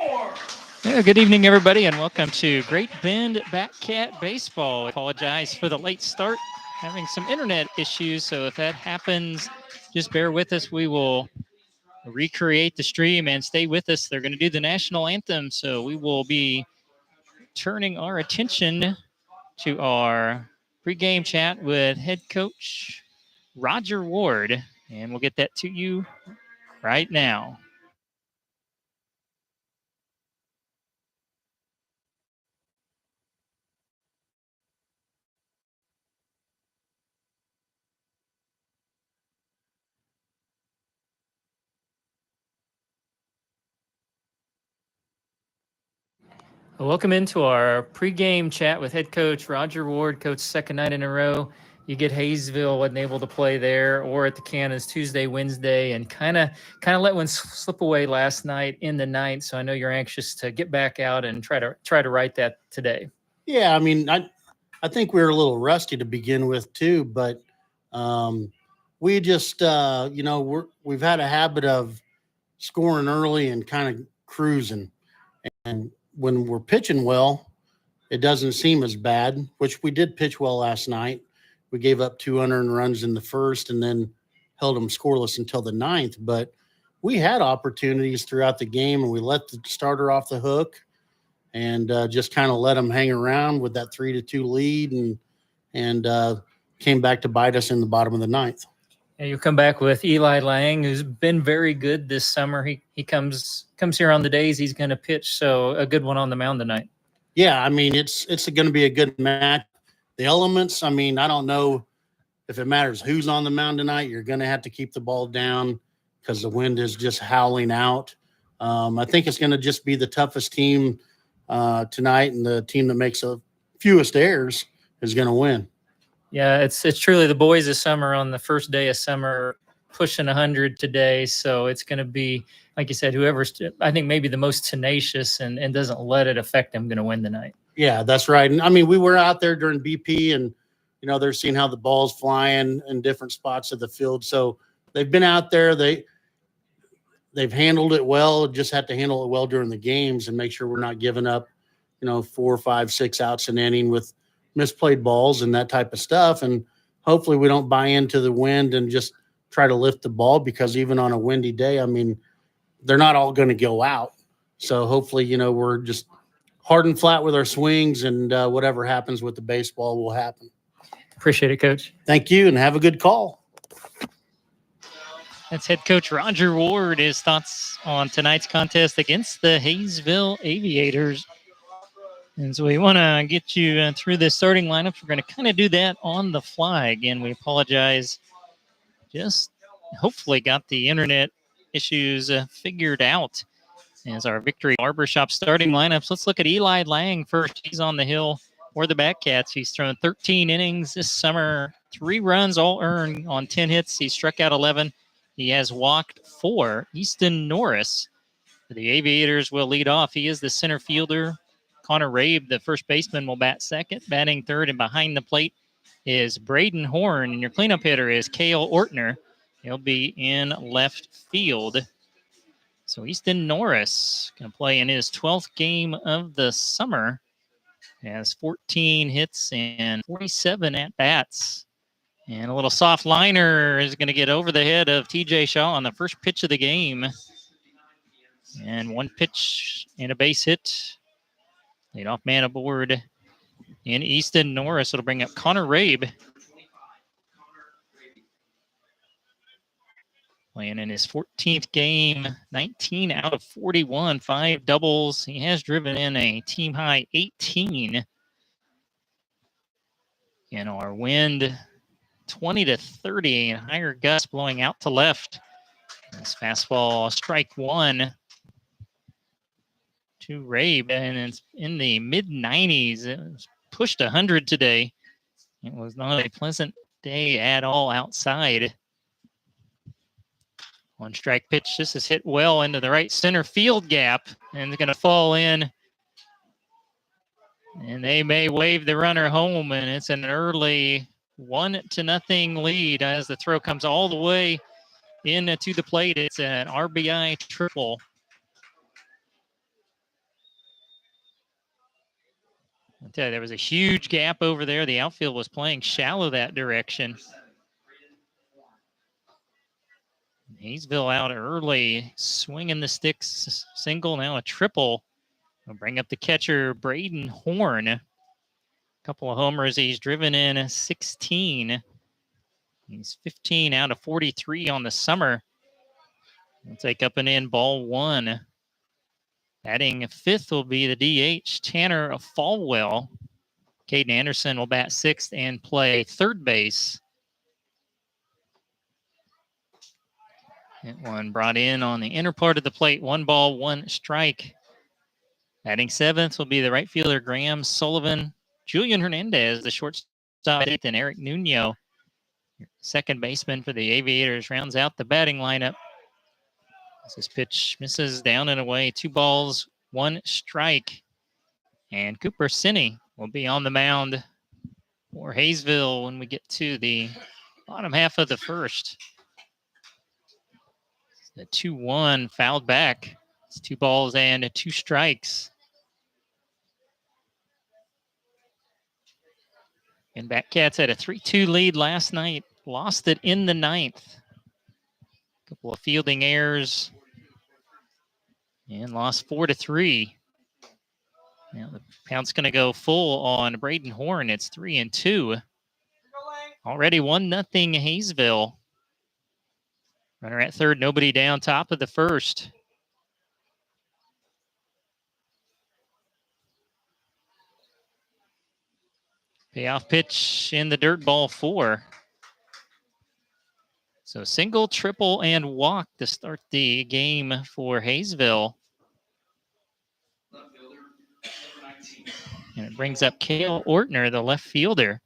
Yeah, good evening, everybody, and welcome to Great Bend Batcat Baseball. I apologize for the late start, having some internet issues, so if that happens, just bear with us. We will recreate the stream and stay with us. They're going to do the national anthem, so we will be turning our attention to our pregame chat with head coach Roger Ward, and we'll get that to you right now. Welcome into our pregame chat with head coach Roger Ward. Coach, second night in a row. You get Haysville wasn't able to play there, or at the Cannons Tuesday, Wednesday, and kind of let one slip away last night in the ninth. So I know you're anxious to get back out and try to right that today. Yeah, I mean, I think we were a little rusty to begin with too, but we just we've had a habit of scoring early and kind of cruising, and when we're pitching well, it doesn't seem as bad. Which we did pitch well last night. We gave up 200 runs in the first, and then held them scoreless until the ninth. But we had opportunities throughout the game, and we let the starter off the hook and just kind of let them hang around with that 3-2 lead, and came back to bite us in the bottom of the ninth. And you'll come back with Eli Lang, who's been very good this summer. He comes here on the days he's going to pitch, so a good one on the mound tonight. Yeah, I mean, it's going to be a good match. The elements, I mean, I don't know if it matters who's on the mound tonight. You're going to have to keep the ball down because the wind is just howling out. I think it's going to just be the toughest team tonight, and the team that makes the fewest errors is going to win. Yeah, it's truly the boys of summer on the first day of summer, pushing 100 today. So it's going to be, like you said, whoever's, I think, maybe the most tenacious and doesn't let it affect them, going to win tonight. Yeah, that's right. And I mean, we were out there during BP, and they're seeing how the ball's flying in different spots of the field. So they've been out there. They've handled it well. Just have to handle it well during the games and make sure we're not giving up, 4, 5, 6 outs an inning with misplayed balls and that type of stuff. And hopefully we don't buy into the wind and just try to lift the ball, because even on a windy day, I mean, they're not all going to go out. So hopefully, we're just hard and flat with our swings, and whatever happens with the baseball will happen. Appreciate it, Coach. Thank you, and have a good call. That's head coach Roger Ward. His thoughts on tonight's contest against the Haysville Aviators. And so we want to get you through the starting lineups. We're going to kind of do that on the fly. Again, we apologize. Just hopefully got the internet issues figured out as our Victory Barbershop starting lineups. Let's look at Eli Lang first. He's on the hill for the Batcats. He's thrown 13 innings this summer, 3 runs all earned on 10 hits. He struck out 11. He has walked 4. Easton Norris for the Aviators will lead off. He is the center fielder. Connor Rabe, the first baseman, will bat second. Batting third and behind the plate is Braden Horn. And your cleanup hitter is Cale Ortner. He'll be in left field. So Easton Norris going to play in his 12th game of the summer. Has 14 hits and 47 at-bats. And a little soft liner is going to get over the head of TJ Shaw on the first pitch of the game. And 1 pitch and a base hit. Leadoff man aboard in Easton Norris. It'll bring up Connor Rabe. Playing in his 14th game, 19 out of 41, 5 doubles. He has driven in a team high 18. Our wind 20 to 30, and higher gusts blowing out to left. This fastball, strike 1 to Rabe, and it's in the mid-90s. It was pushed 100 today. It was not a pleasant day at all outside. 1 strike pitch. This is hit well into the right center field gap, and it's going to fall in. And they may wave the runner home, and it's an early 1-0 lead as the throw comes all the way into the plate. It's an RBI triple. I'll tell you, there was a huge gap over there. The outfield was playing shallow that direction. Haysville out early, swinging the sticks, single, now a triple. We'll bring up the catcher, Braden Horn. A couple of homers. He's driven in 16. He's 15 out of 43 on the summer. We'll take up and in ball one. Batting fifth will be the DH, Tanner Falwell. Caden Anderson will bat sixth and play third base. That one brought in on the inner part of the plate. 1 ball, 1 strike. Batting seventh will be the right fielder, Graham Sullivan. Julian Hernandez, the shortstop, eighth, and Eric Nuno, second baseman for the Aviators, rounds out the batting lineup. This pitch misses down and away. 2 balls, 1 strike. And Cooper Sinney will be on the mound for Haysville when we get to the bottom half of the first. The 2-1 fouled back. It's 2 balls and 2 strikes. And Batcats had a 3-2 lead last night. Lost it in the ninth. A couple of fielding errors. And lost 4-3. Now the count's going to go full on Braden Horn. It's 3-2. Already 1-0 Haysville. Runner at third, nobody down, top of the first. Payoff pitch in the dirt, ball 4. So single, triple, and walk to start the game for Haysville. And it brings up Cale Ortner, the left fielder.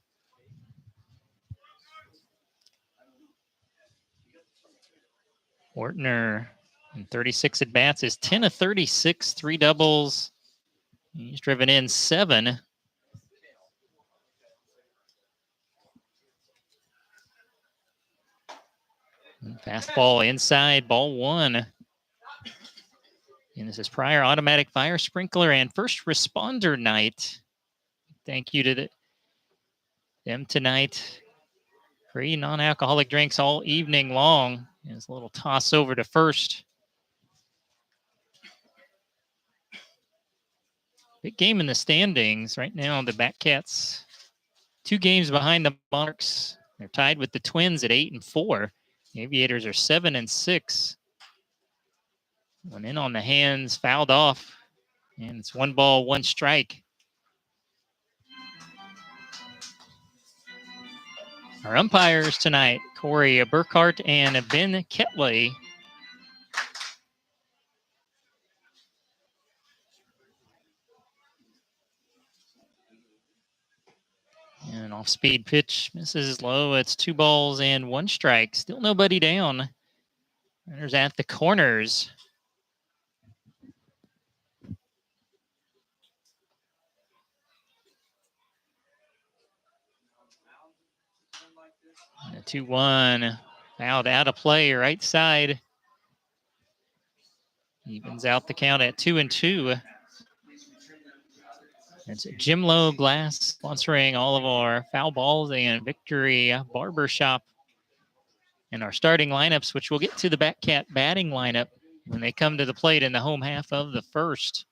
Ortner in 36 at-bats is 10 of 36, 3 doubles. He's driven in 7. And fastball inside, ball 1. And this is Pryor Automatic Fire Sprinkler and First Responder Night. Thank you to them tonight. Free non-alcoholic drinks all evening long. There's a little toss over to first. Big game in the standings. Right now, the Batcats 2 games behind the Monarchs. They're tied with the Twins at 8-4. The Aviators are 7-6. One in on the hands, fouled off. And it's 1 ball, 1 strike. Our umpires tonight, Corey Burkhart and Ben Ketley. And an off-speed pitch misses low. It's 2 balls and 1 strike. Still nobody down. Runners at the corners. And a 2-1 fouled out of play, right side. Evens out the count at 2-2. It's Jimlo Glass sponsoring all of our foul balls and Victory Barbershop. And our starting lineups, which we'll get to the Batcat batting lineup when they come to the plate in the home half of the first.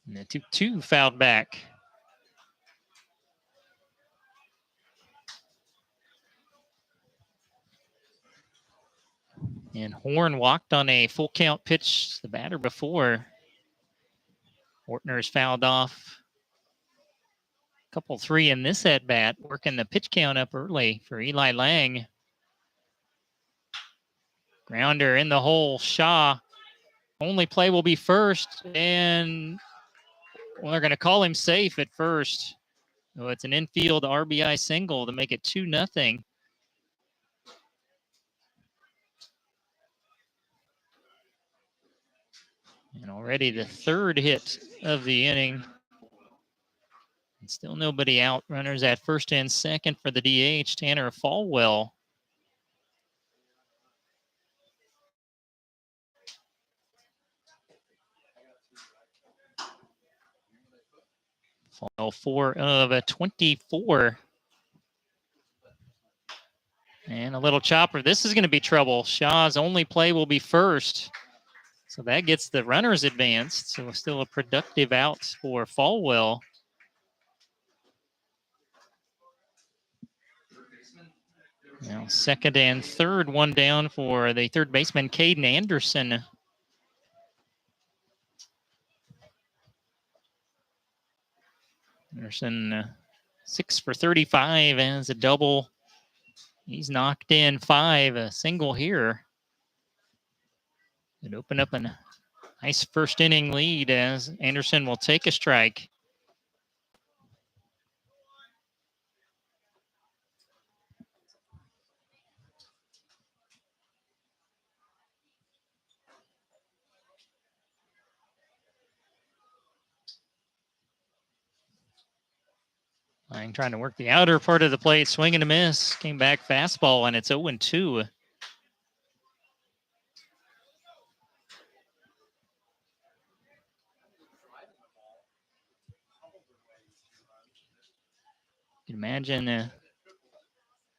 And the 2-2 fouled back. And Horn walked on a full count pitch, the batter before. Ortner's fouled off. Couple 3 in this at bat, working the pitch count up early for Eli Lang. Grounder in the hole, Shaw. Only play will be first, and well, they're going to call him safe at first. So it's an infield RBI single to make it 2-0. And already the 3rd hit of the inning. And still nobody out. Runners at first and second for the DH, Tanner Falwell. Fall 4 of 24. And a little chopper. This is going to be trouble. Shaw's only play will be first. So that gets the runners advanced. So still a productive out for Falwell. Now second and third, one down for the third baseman, Caden Anderson. Anderson 6 for 35 as a double. He's knocked in 5, a single here. It opened up a nice first inning lead as Anderson will take a strike. Lang trying to work the outer part of the plate, swing and a miss. Came back fastball, and it's 0-2. You can imagine the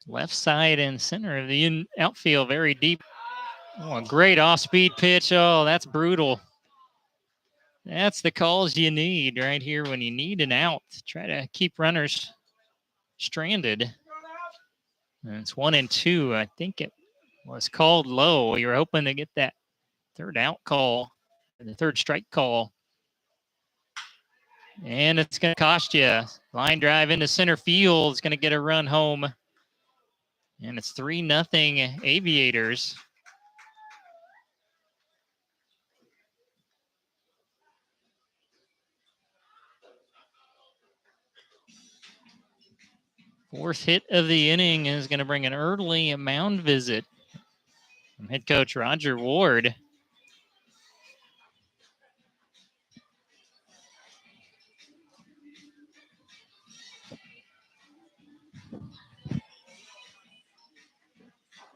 left side and center of the outfield very deep. Oh, a great off-speed pitch. Oh, that's brutal. That's the calls you need right here when you need an out. Try to keep runners stranded. And it's 1-2. I think it was called low. You're hoping to get that third out call, the third strike call. And it's going to cost you. Line drive into center field. It's going to get a run home. And it's 3-0 Aviators. Fourth hit of the inning is going to bring an early mound visit from head coach Roger Ward.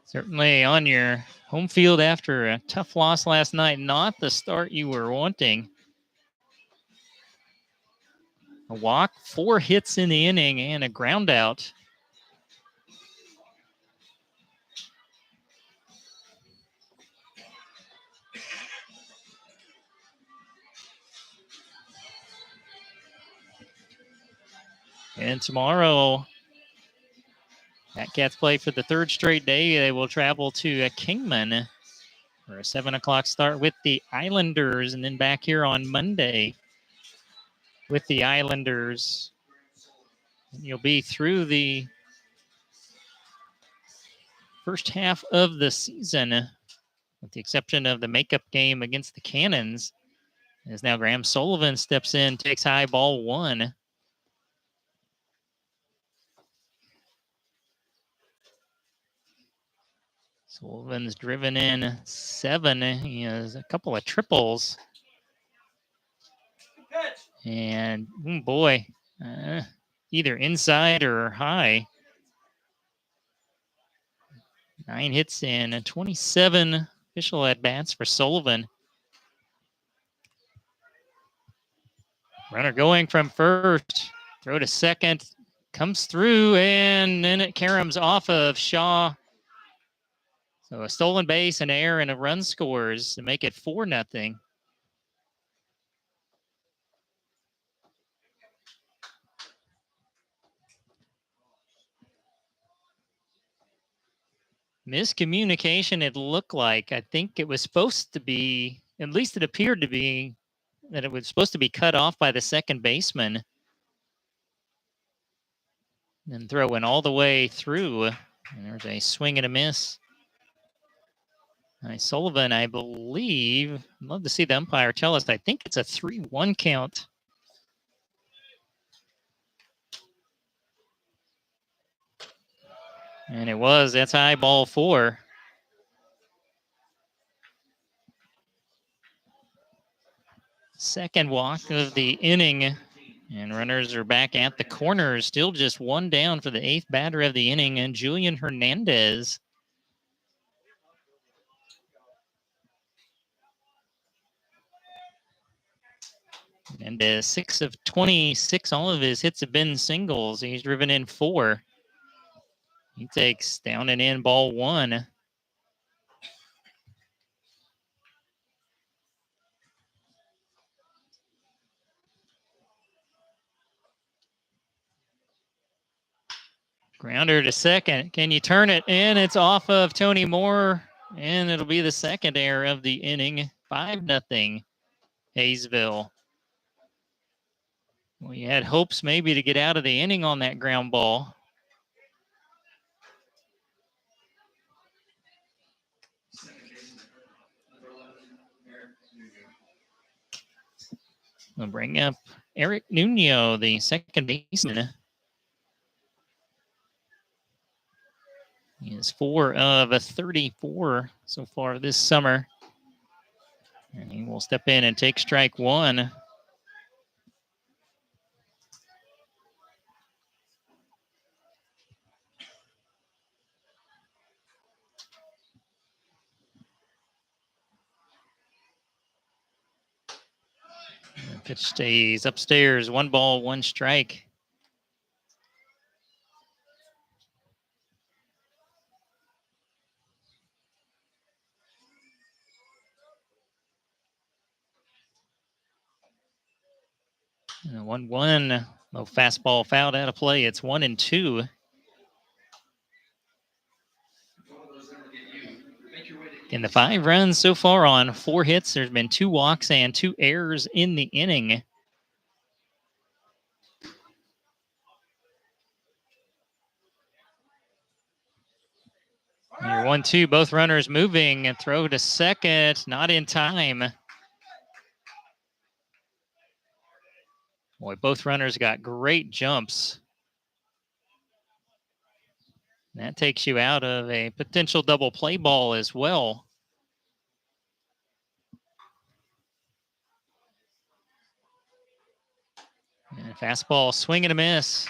Certainly on your home field after a tough loss last night, not the start you were wanting. A walk, 4 hits in the inning, and a ground out. And tomorrow, Cats play for the third straight day. They will travel to Kingman for a 7 o'clock start with the Islanders, and then back here on Monday with the Islanders. And you'll be through the first half of the season, with the exception of the makeup game against the Cannons, as now Graham Sullivan steps in, takes high ball 1. Sullivan's driven in 7. He has a couple of triples. And, boy, either inside or high. 9 hits and 27 official at-bats for Sullivan. Runner going from first. Throw to second. Comes through, and then it caroms off of Shaw. So a stolen base, an error, and a run scores to make it 4-0. Miscommunication, it looked like. I think it was supposed to be, at least it appeared to be, that it was supposed to be cut off by the second baseman. And throwing all the way through. And there's a swing and a miss. Sullivan, I believe, I'd love to see the umpire tell us. I think it's a 3-1 count. And it was. That's high ball 4. Second walk of the inning. And runners are back at the corners. Still just 1 down for the 8th batter of the inning, and Julian Hernandez. And 6 of 26, all of his hits have been singles. He's driven in 4. He takes down and in ball 1. Grounder to second. Can you turn it in? It's off of Tony Moore, and it'll be the second error of the inning. 5-0 Haysville. We had hopes maybe to get out of the inning on that ground ball. We'll bring up Eric Nuno, the second baseman. He is 4 of 34 so far this summer. And he will step in and take strike 1. The pitch stays upstairs. 1 ball, 1 strike. And 1-1. Low fastball fouled out of play. It's 1-2. In the 5 runs so far on 4 hits, there's been 2 walks and 2 errors in the inning. Here 1-2, both runners moving and throw to second, not in time. Boy, both runners got great jumps. That takes you out of a potential double play ball as well. And fastball swing and a miss.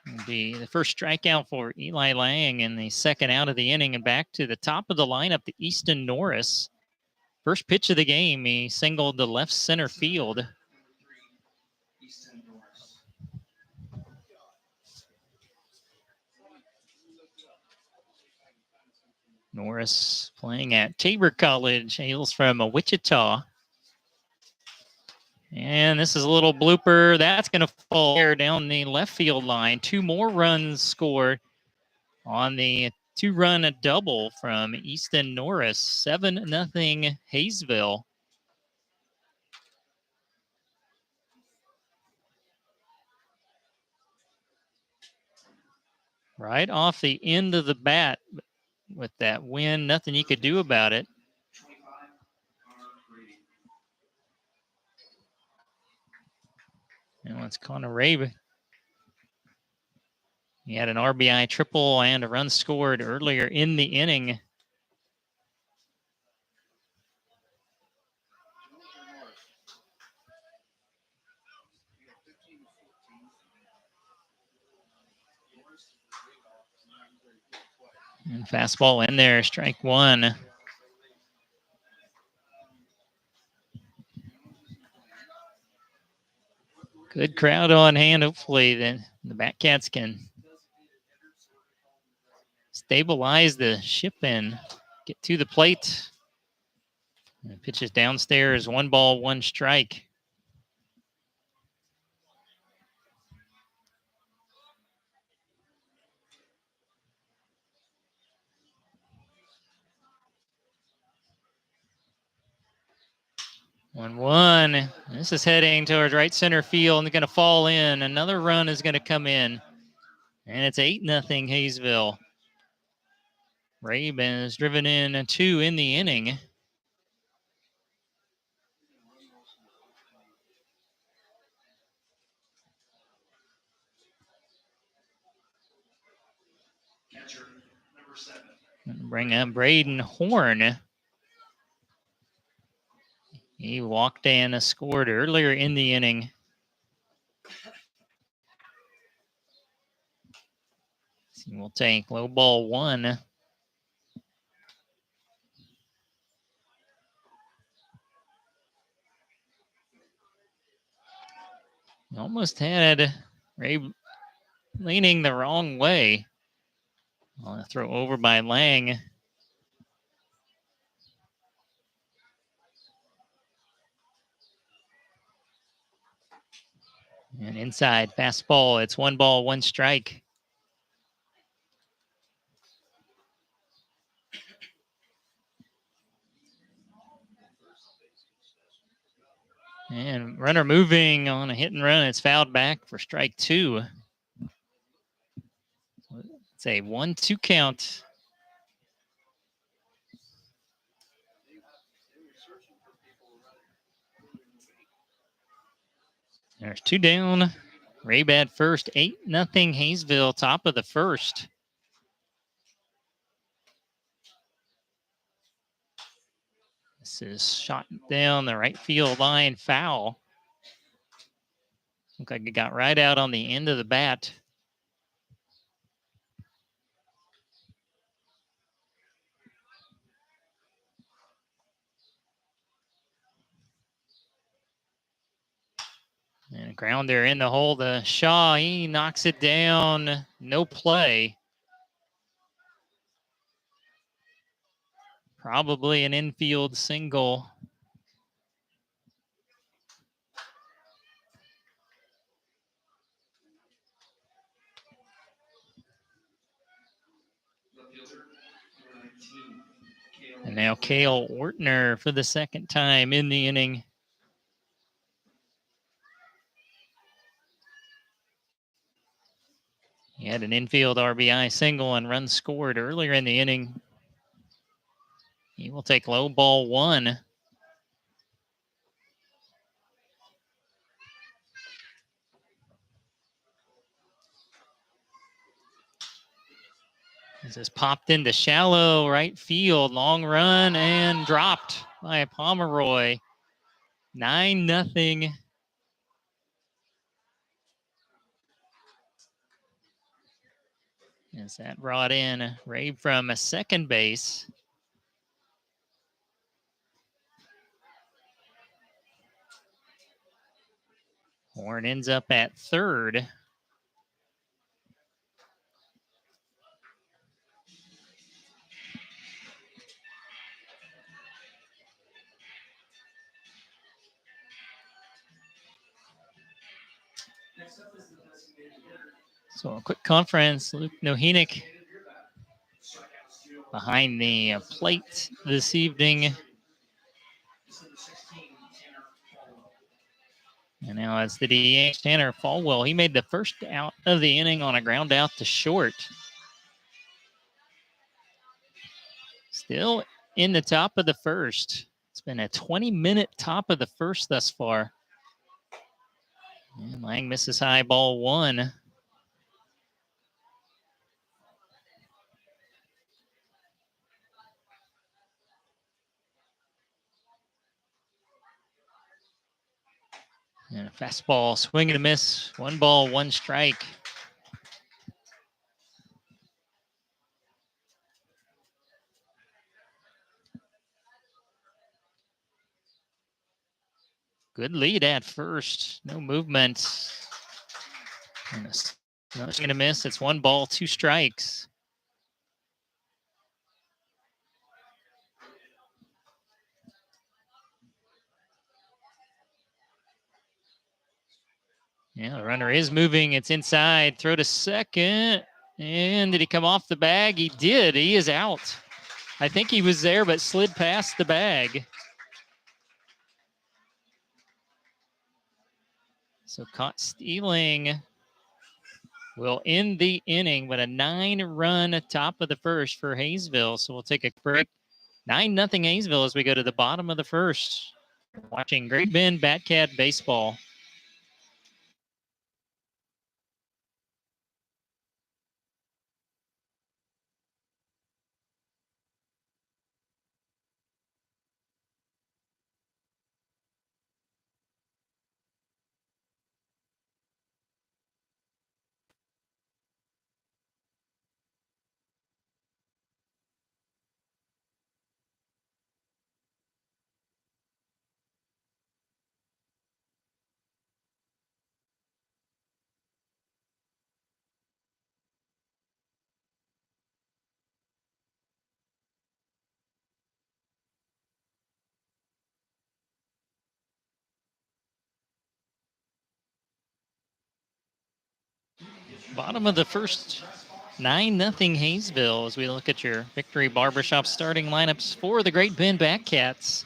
Will be the first strikeout for Eli Lang in the second out of the inning, and back to the top of the lineup, the Easton Norris. First pitch of the game, he singled to left center field. Norris playing at Tabor College, hails from Wichita. And this is a little blooper. That's going to fall there down the left field line. 2 more runs scored on the 2-run double from Easton Norris. 7-0 Haysville. Right off the end of the bat with that win. Nothing you could do about it. And it's Connor Rabe. He had an RBI triple and a run scored earlier in the inning. And fastball in there, strike 1. Good crowd on hand. Hopefully then the Batcats can stabilize the ship and get to the plate. And pitches downstairs, 1 ball, 1 strike. One one. This is heading towards right center field and going to fall in. Another run is going to come in. And it's 8-0 Haysville. Rabe has driven in 2 in the inning. Bring up Braden Horn. He walked and scored earlier in the inning. We'll take low ball 1. Almost had Ray leaning the wrong way. On a throw over by Lang. And inside, fastball. It's 1 ball, 1 strike. And runner moving on a hit and run. It's fouled back for strike 2. It's a 1-2 count. There's 2 down. Ray bat first, 8-0 Haysville, top of the first. This is shot down the right field line, foul. Looked like it got right out on the end of the bat. And a grounder in the hole to Shaw. He knocks it down. No play. Probably an infield single. And now Cale Ortner for the second time in the inning. He had an infield RBI single and runs scored earlier in the inning. He will take low ball 1. This is popped into shallow right field. Long run and dropped by Pomeroy. 9-0. As that brought in Ray from a second base. Horn ends up at third. So a quick conference. Luke Nohenick behind the plate this evening. And now it's the DH, Tanner Falwell. He made the first out of the inning on a ground out to short. Still in the top of the first. It's been a 20-minute top of the first thus far. And Lang misses high, ball 1. And a fastball, swing and a miss. 1 ball, 1 strike. Good lead at first. No movement. And another swing and a miss. It's 1 ball, 2 strikes. Yeah, the runner is moving. It's inside. Throw to second. And did he come off the bag? He did. He is out. I think he was there, but slid past the bag. So caught stealing will end the inning, but a 9-run top of the first for Haysville. So we'll take a break. 9-0 Haysville as we go to the bottom of the first. Watching Great Bend Batcat baseball. Bottom of the first, 9-0 Haysville as we look at your Victory Barbershop starting lineups for the Great Bend Batcats.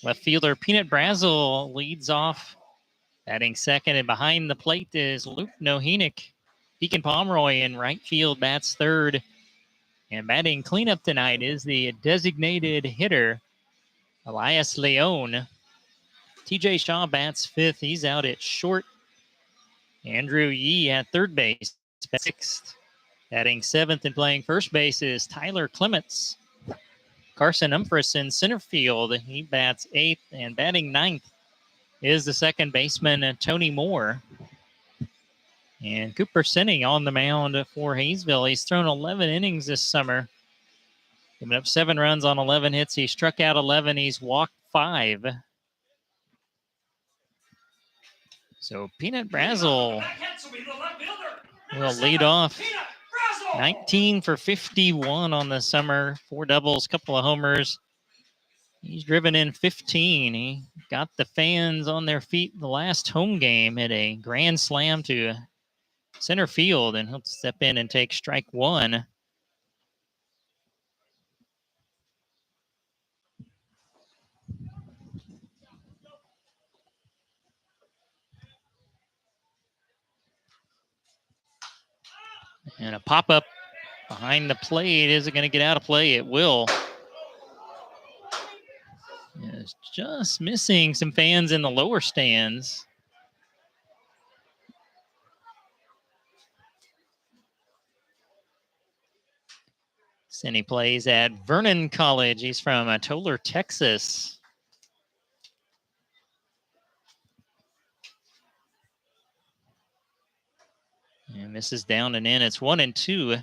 Left fielder Peanut Brazel leads off, batting second, and behind the plate is Luke Nohenick. Deacon Pomeroy in right field bats third. And batting cleanup tonight is the designated hitter, Elias Leone. TJ Shaw bats fifth. He's out at short. Andrew Yee at third base, sixth. Batting seventh and playing first base is Tyler Clements. Carson Umphris in center field. He bats eighth, and batting ninth is the second baseman, Tony Moore. And Cooper Sinning on the mound for Haysville. He's thrown 11 innings this summer, giving up 7 runs on 11 hits. He struck out 11. He's walked 5. So Peanut Brazel will lead off. 19 for 51 on the summer. 4 doubles, couple of homers. He's driven in 15. He got the fans on their feet the last home game at a grand slam to center field, and he'll step in and take strike one. And a pop-up behind the plate. Is it going to get out of play? It will. It's just missing some fans in the lower stands. Cindy plays at Vernon College. He's from Tolar, Texas. And this is down and in. It's 1-2.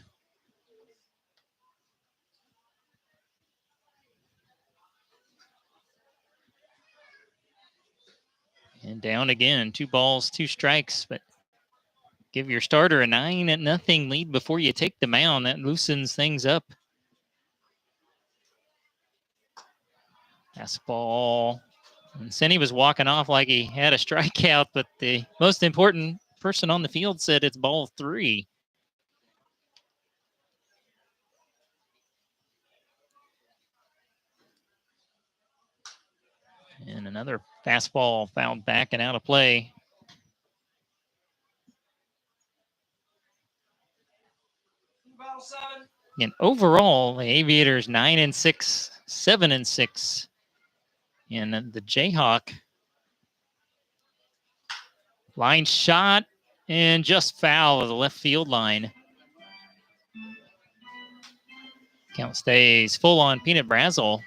And down again. 2 balls, 2 strikes, but give your starter a 9-0 lead before you take the mound. That loosens things up. Fastball. And Senny was walking off like he had a strikeout, but the most important person on the field said it's ball 3. And another fastball fouled back and out of play. And overall, the Aviators 9-6, 7-6. And the Jayhawk line shot and just foul of the left field line. Count stays full on Peanut Brazel.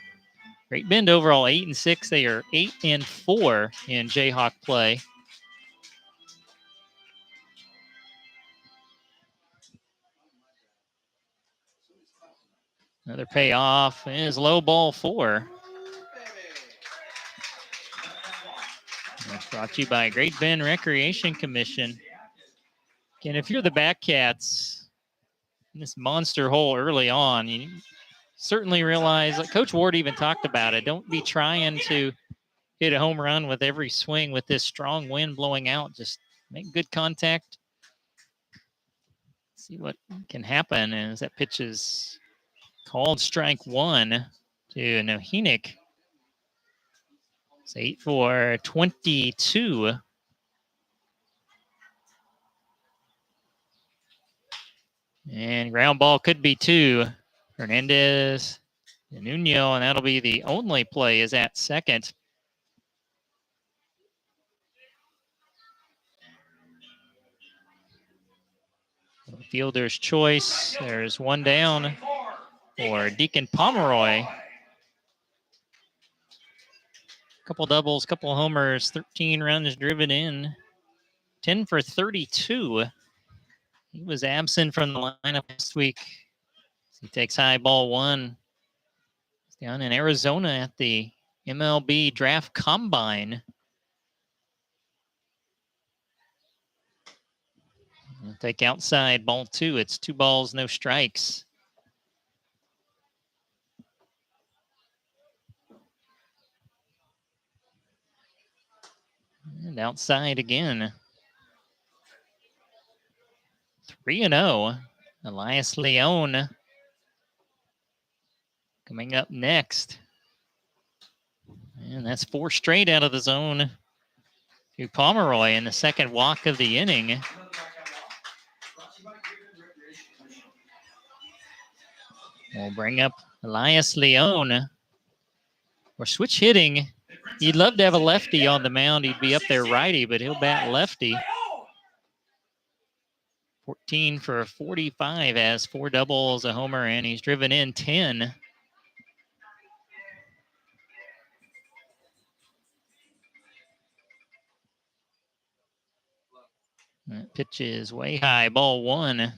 Great Bend overall 8-6. They are 8-4 in Jayhawk play. Another payoff is low ball 4. That's brought to you by Great Bend Recreation Commission. And if you're the Batcats in this monster hole early on, you certainly realize, like Coach Ward even talked about it, don't be trying to hit a home run with every swing with this strong wind blowing out. Just make good contact. See what can happen as that pitch is called strike 1 to Nohenick. It's 8 for 22. And ground ball could be 2. Hernandez and Nuno, and that'll be the only play is at second. Fielder's choice. There's one down for Deacon Pomeroy. Couple doubles, couple homers, 13 runs driven in. 10 for 32. He was absent from the lineup last week. He takes high ball 1. He's down in Arizona at the MLB Draft Combine. We'll take outside ball 2. It's 2 balls, no strikes. And outside again. 3-0. Elias Leone coming up next. And that's 4 straight out of the zone to Pomeroy in the second walk of the inning. We'll bring up Elias Leone. We're switch hitting. He'd love to have a lefty on the mound. He'd be up there righty, but he'll bat lefty. 14 for 45, has 4 doubles, a homer, and he's driven in 10. That pitch is way high, ball 1.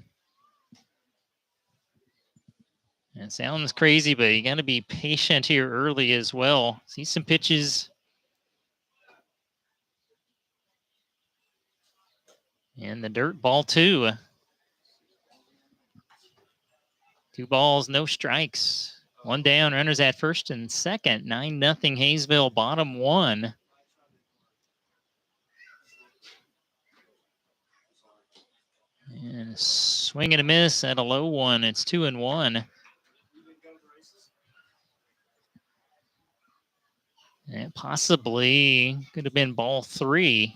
It sounds crazy, but you got to be patient here early as well. See some pitches. And the dirt, ball 2. 2 balls, no strikes. 1 down, runners at first and second. 9-0 Haysville, bottom 1. And swing and a miss at a low one. It's 2-1. And possibly could have been ball 3.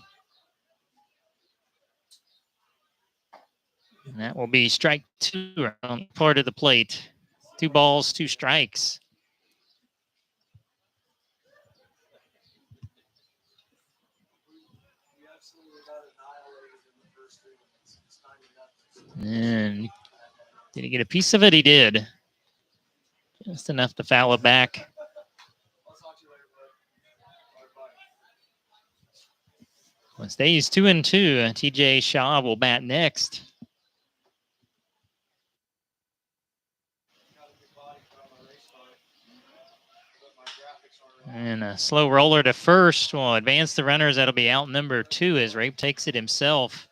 And that will be strike 2 on part of the plate. 2 balls, 2 strikes. And did he get a piece of it? He did. Just enough to foul it back. Well, it stays 2-2. TJ Shaw will bat next. And a slow roller to first will advance the runners. That'll be out number 2 as Rape takes it himself.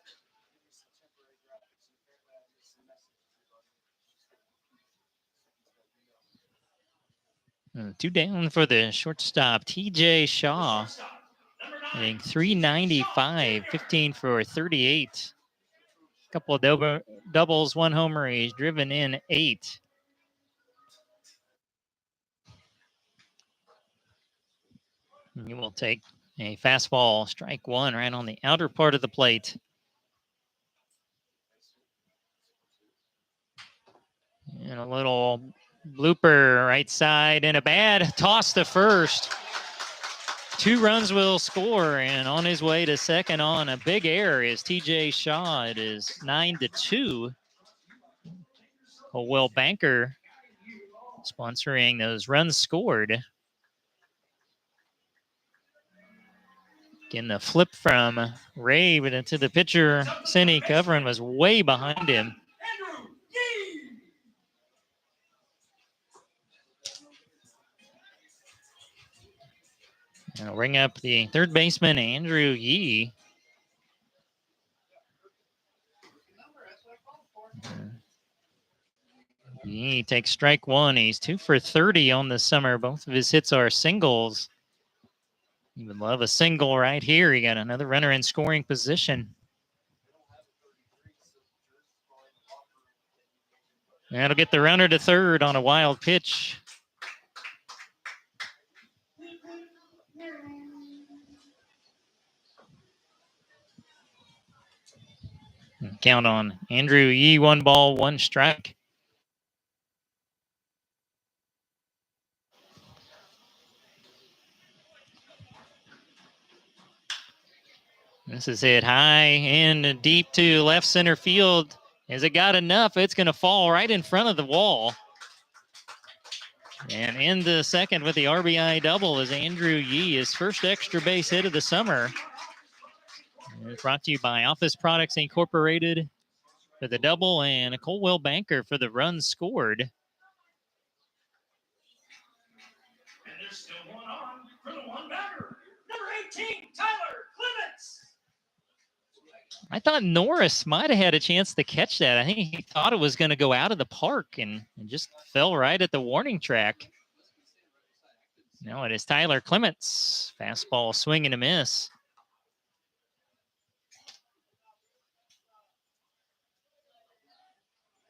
2 down for the shortstop, TJ Shaw. Hitting .395, 15 for 38. A couple of doubles, 1 homer. He's driven in 8. He will take a fastball, strike 1, right on the outer part of the plate. And a little blooper right side and a bad toss to first. 2 runs will score, and on his way to second on a big error is TJ Shaw. It is 9-2. Colwell Banker sponsoring those runs scored. Again, the flip from Ray, but into the pitcher, Cindy Coverin was way behind him. And I'll ring up the third baseman, Andrew Yee. Yee takes strike 1. He's 2 for 30 on the summer. Both of his hits are singles. You would love a single right here. He got another runner in scoring position. That'll get the runner to third on a wild pitch. Count on Andrew Yee, 1 ball, 1 strike. This is hit high and deep to left center field. Has it got enough? It's going to fall right in front of the wall. And in the second with the RBI double is Andrew Yee, his first extra base hit of the summer. And it's brought to you by Office Products Incorporated for the double and a Colwell Banker for the runs scored. And there's still one on for the one batter. Number 18, Tyler Clements. I thought Norris might have had a chance to catch that. I think he thought it was going to go out of the park and just fell right at the warning track. Now it is Tyler Clements. Fastball, swing and a miss.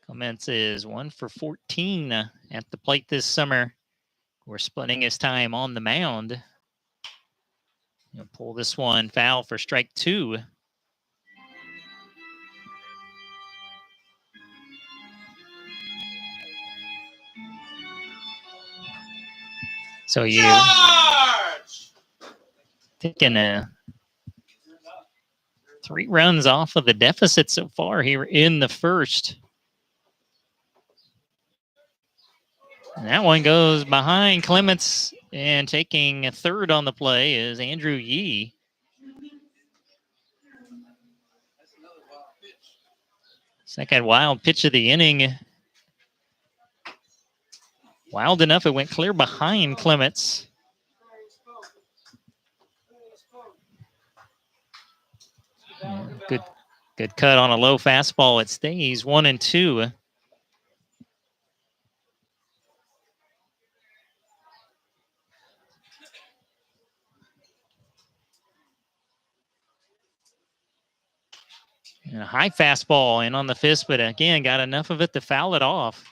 Clements is 1 for 14 at the plate this summer. We're splitting his time on the mound. He'll pull this one foul for strike 2. So you taking 3 runs off of the deficit so far here in the first. And that one goes behind Clements, and taking a third on the play is Andrew Yee. Second wild pitch of the inning. Wild enough, it went clear behind Clements. Good cut on a low fastball. It stays 1-2. And a high fastball in on the fist, but again, got enough of it to foul it off.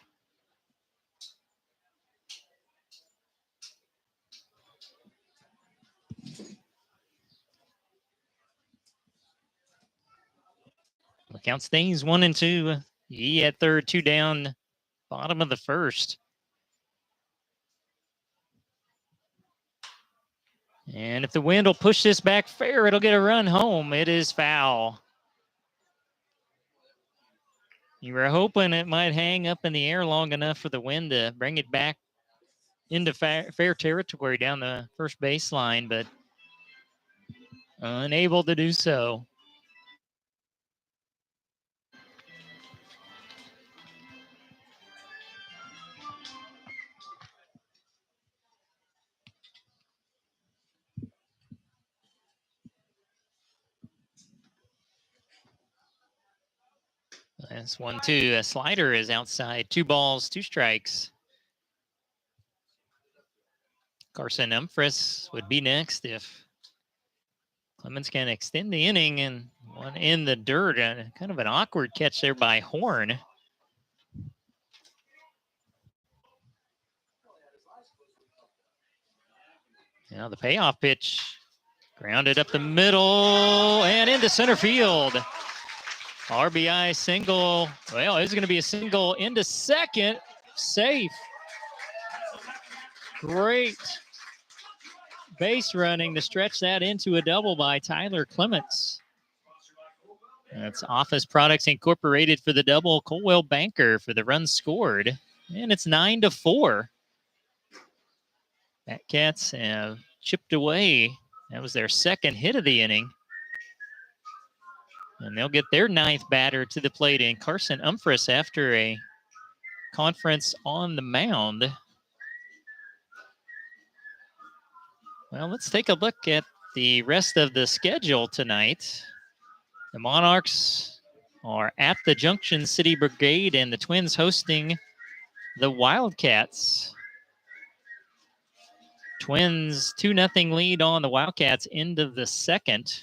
The count stays 1-2. Yee at third, 2 down, bottom of the first. And if the wind will push this back fair, it'll get a run home. It is foul. You were hoping it might hang up in the air long enough for the wind to bring it back into fair territory down the first baseline, but unable to do so. That's 1-2. A slider is outside. 2 balls, 2 strikes. Carson Umphris would be next if Clements can extend the inning, and one in the dirt. Kind of an awkward catch there by Horn. Now the payoff pitch. Grounded up the middle and into center field. RBI single. Well, it's going to be a single into second. Safe. Great base running to stretch that into a double by Tyler Clements. That's Office Products Incorporated for the double. Colwell Banker for the run scored. And it's 9-4. Batcats have chipped away. That was their second hit of the inning. And they'll get their 9th batter to the plate in Carson Umphris after a conference on the mound. Well, let's take a look at the rest of the schedule tonight. The Monarchs are at the Junction City Brigade, and the Twins hosting the Wildcats. Twins 2-0 lead on the Wildcats, end of the second.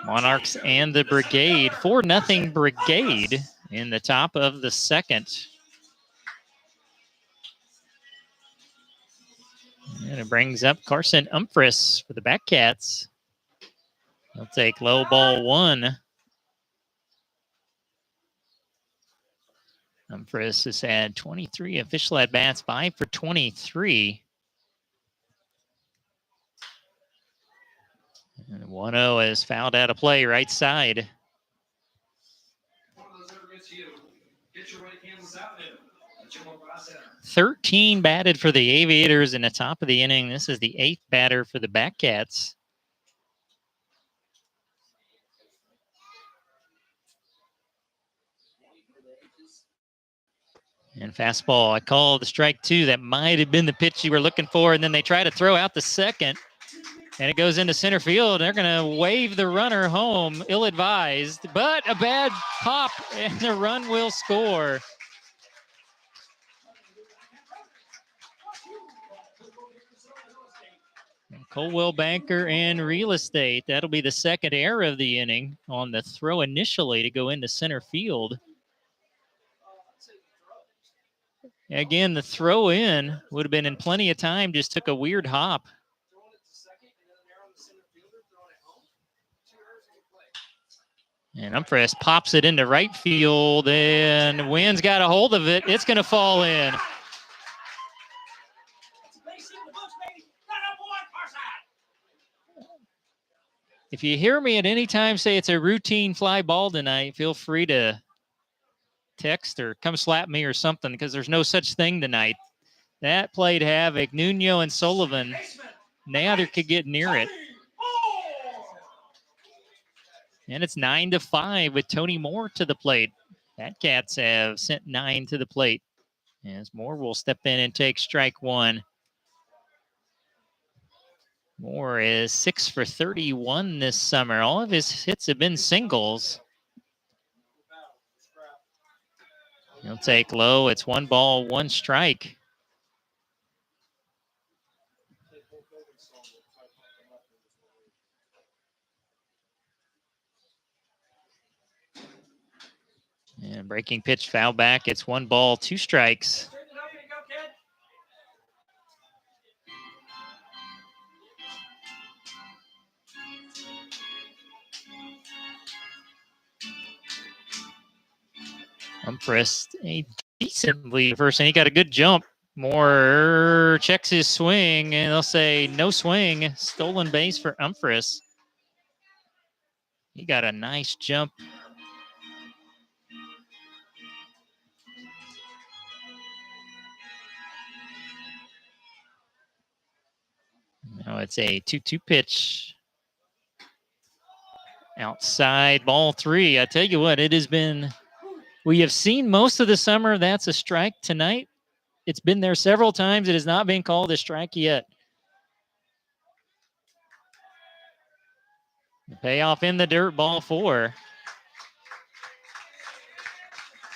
Monarchs and the Brigade, 4-0 Brigade in the top of the second. And it brings up Carson Umphris for the Batcats. He'll take low ball 1. Umphris has had 23 official at-bats, 5 for 23. And 1-0 is fouled out of play, right side. 13 batted for the Aviators in the top of the inning. This is the 8th batter for the Batcats. And fastball, I called the strike 2. That might have been the pitch you were looking for. And then they try to throw out the second. And it goes into center field. They're going to wave the runner home, ill-advised. But a bad pop, and the run will score. Colwell Banker and Real Estate. That'll be the second error of the inning on the throw initially to go into center field. Again, the throw in would have been in plenty of time, just took a weird hop. And Umphreys pops it into right field, and Wynn's got a hold of it. It's going to fall in. If you hear me at any time say it's a routine fly ball tonight, feel free to text or come slap me or something, because there's no such thing tonight. That played havoc. Nuno and Sullivan, neither could get near it. And it's 9-5 with Tony Moore to the plate. Fat Cats have sent 9 to the plate. As Moore will step in and take strike one. Moore is 6 for 31 this summer. All of his hits have been singles. He'll take low. It's 1 ball, 1 strike. And breaking pitch foul back. It's 1 ball, 2 strikes. Umphreys a decent lead first, and he got a good jump. Moore checks his swing, and they'll say no swing. Stolen base for Umphreys. He got a nice jump. Now it's a 2-2 pitch. Outside, ball 3. I tell you what, it has been, we have seen most of the summer that's a strike. Tonight, it's been there several times. It has not been called a strike yet. The payoff in the dirt, ball 4.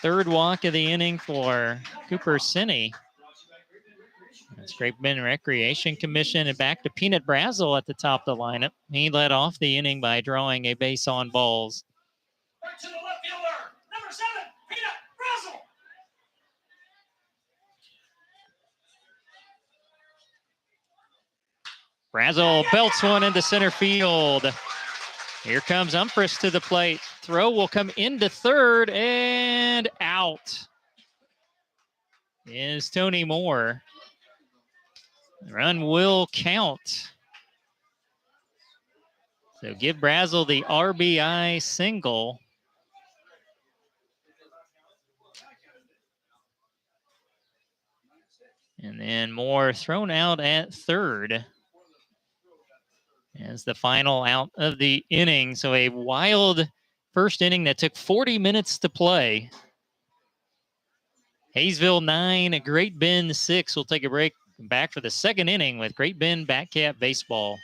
Third walk of the inning for Cooper Sinney. That's Great Bend Recreation Commission, and back to Peanut Brazel at the top of the lineup. He led off the inning by drawing a base on balls. Right to the left fielder, number 7, Peanut Brazel. Brazel belts one into center field. Here comes Umphreys to the plate. Throw will come into third and out. Is Tony Moore. Run will count. So give Brazel the RBI single. And then Moore thrown out at third as the final out of the inning. So a wild first inning that took 40 minutes to play. Haysville 9, Great Bend 6. We'll take a break. Back for the second inning with Great Bend Batcat Baseball.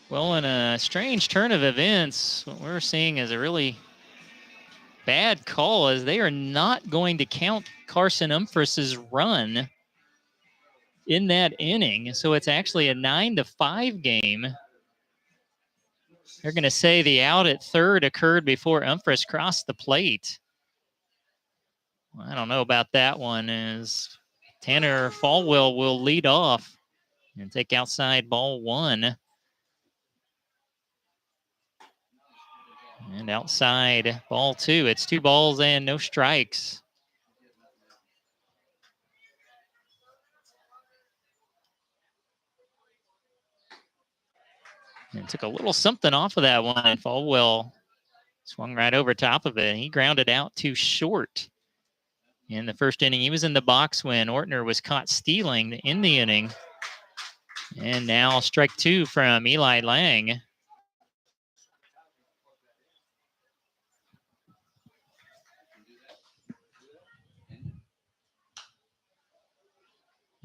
Well, in a strange turn of events, what we're seeing is a really bad call, as they are not going to count Carson Umphreys' run in that inning. So it's actually a 9-5 game. They're going to say the out at third occurred before Umphreys crossed the plate. Well, I don't know about that one, as Tanner Falwell will lead off and take outside ball 1. And outside ball 2. It's 2 balls and no strikes. And took a little something off of that one. Falwell swung right over top of it. He grounded out too short in the first inning. He was in the box when Ortner was caught stealing in the inning. And now strike 2 from Eli Lang.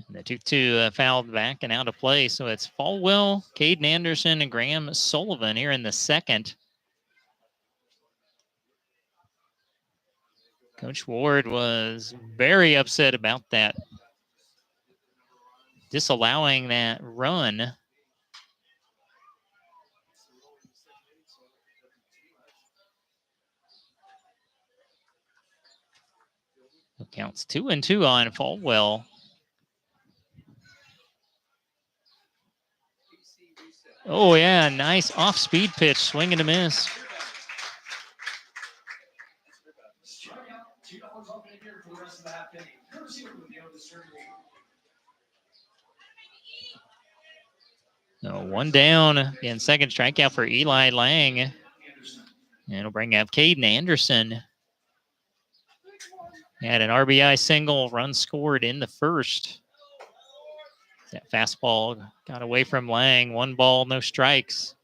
The 2-2 fouled back and out of play. So it's Falwell, Caden Anderson, and Graham Sullivan here in the second. Coach Ward was very upset about that, disallowing that run. It counts 2-2 on Falwell. Oh, yeah, nice off-speed pitch, swing and a miss. So 1 down and second strikeout for Eli Lang. And it'll bring up Caden Anderson. Had an RBI single, run scored in the first. That fastball got away from Lang. 1 ball, no strikes.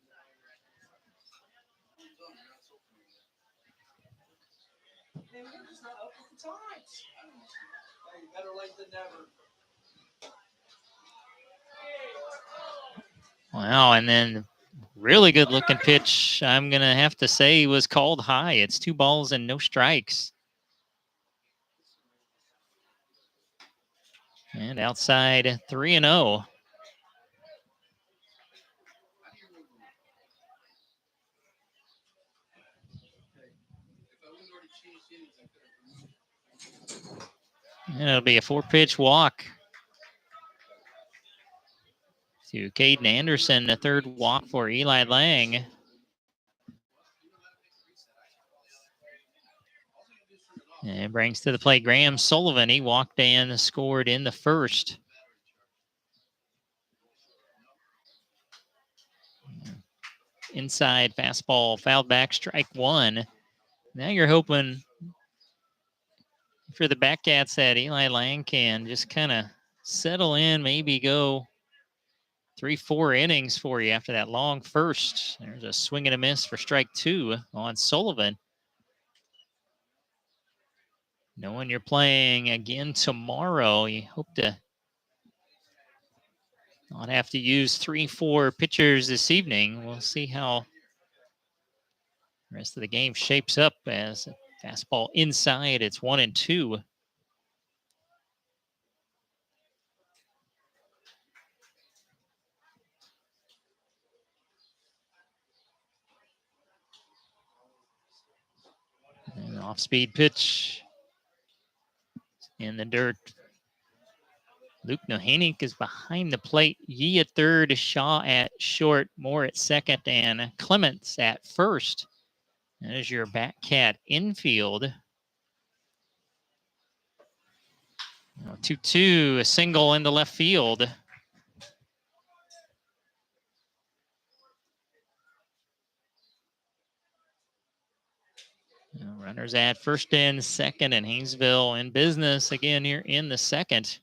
Wow, and then really good looking pitch, I'm going to have to say, was called high. It's 2 balls and no strikes. And outside 3-0. And it'll be a 4-pitch walk to Caden Anderson, the 3rd walk for Eli Lang. And brings to the plate Graham Sullivan. He walked and scored in the first. Inside fastball, fouled back, strike 1. Now you're hoping for the Batcats that Eli Lang can just kind of settle in, maybe go 3-4 innings for you after that long first. There's a swing and a miss for strike 2 on Sullivan. Knowing you're playing again tomorrow, you hope to not have to use 3-4 pitchers this evening. We'll see how the rest of the game shapes up as fastball inside. It's 1-2. An off-speed pitch in the dirt. Luke Nohanik is behind the plate. Yee at third, Shaw at short, Moore at second, and Clements at first. That is your Batcat infield. 2-2, a single into left field. Runners at first and second, and Haysville in business again here in the second.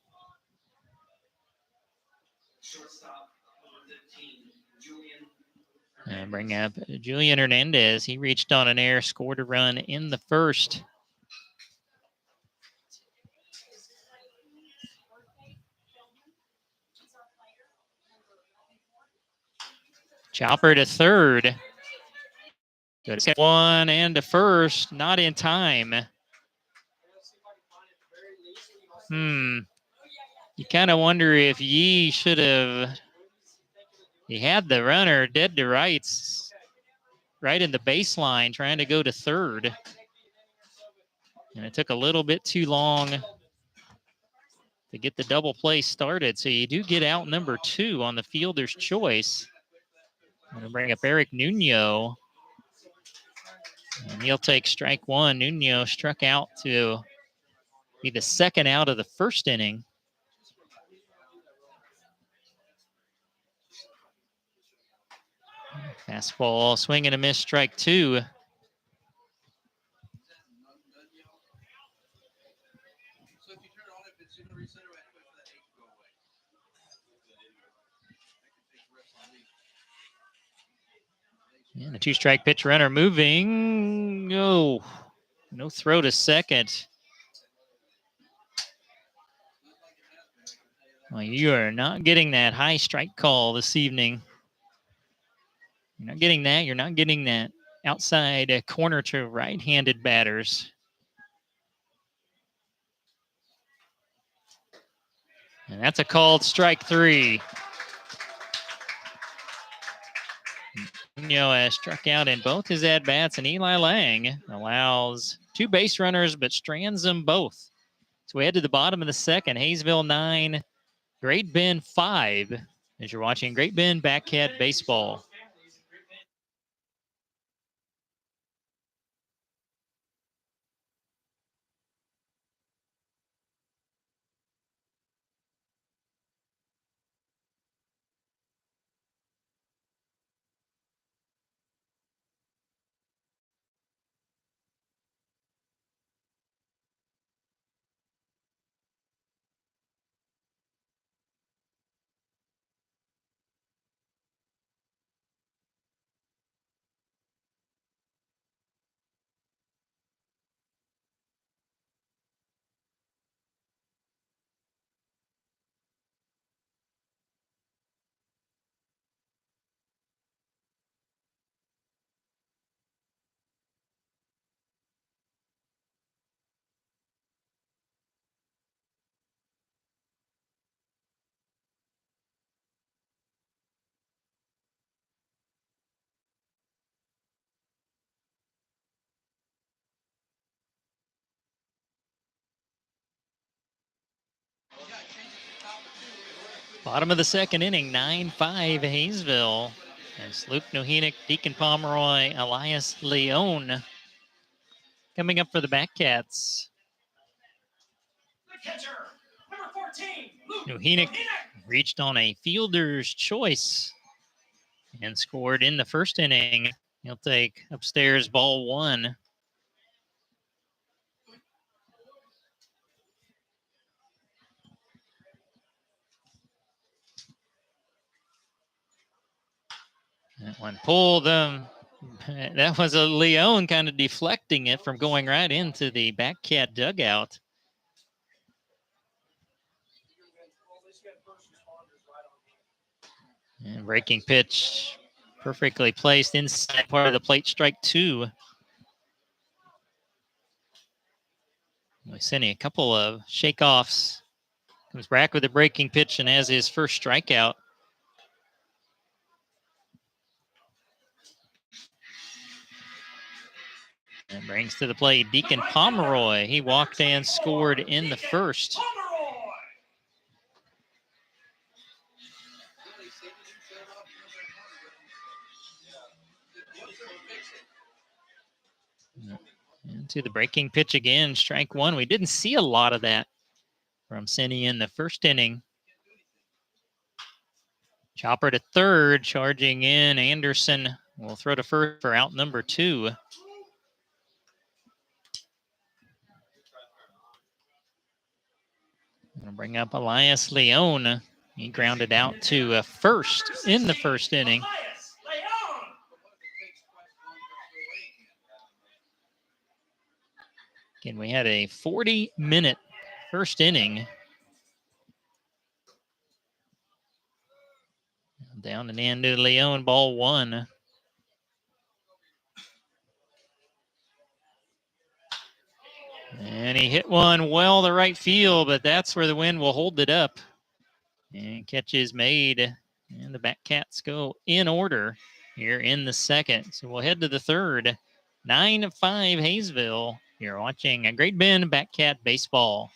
And bring up Julian Hernandez. He reached on an error, scored a run in the first. Chopper to third. Good. 1 and to first, not in time. You kind of wonder if Yee should have. He had the runner dead to rights, right in the baseline, trying to go to third. And it took a little bit too long to get the double play started. So you do get out number 2 on the fielder's choice. I'm going to bring up Eric Nuno. And he'll take strike 1. Nuno struck out to be the second out of the first inning. Fastball, swing and a miss, strike 2. And the 2-strike pitch runner moving. No throw to second. Well, you are not getting that high strike call this evening. You're not getting that. You're not getting that outside corner to right-handed batters. And that's a called strike 3. Nuno has struck out in both his at-bats, and Eli Lang allows 2 base runners but strands them both. So we head to the bottom of the second. Haysville 9, Great Bend 5, as you're watching Great Bend Backcat Baseball. Bottom of the second inning, 9-5 Haysville. As Luke Nohenick, Deacon Pomeroy, Elias Leone coming up for the Backcats. The catcher, number 14, Luke Nohenick reached on a fielder's choice and scored in the first inning. He'll take upstairs ball 1. That one pulled them. That was a Leone kind of deflecting it from going right into the Backcat dugout. And breaking pitch perfectly placed inside part of the plate, strike 2. We're sending a couple of shakeoffs. Comes back with a breaking pitch and has his first strikeout. And brings to the plate Deacon Pomeroy. He walked and scored in the first. Into the breaking pitch again, strike 1. We didn't see a lot of that from Cindy in the first inning. Chopper to third, charging in. Anderson will throw to first for out number 2. Gonna bring up Elias Leone. He grounded out to first in the first inning. Again, we had a 40-minute first inning. Down and into Leone, ball 1. And he hit one well to right field, but that's where the wind will hold it up. And catch is made, and the Backcats go in order here in the second. So we'll head to the third. 9-5 Haysville. You're watching a Great Bend Batcat Baseball.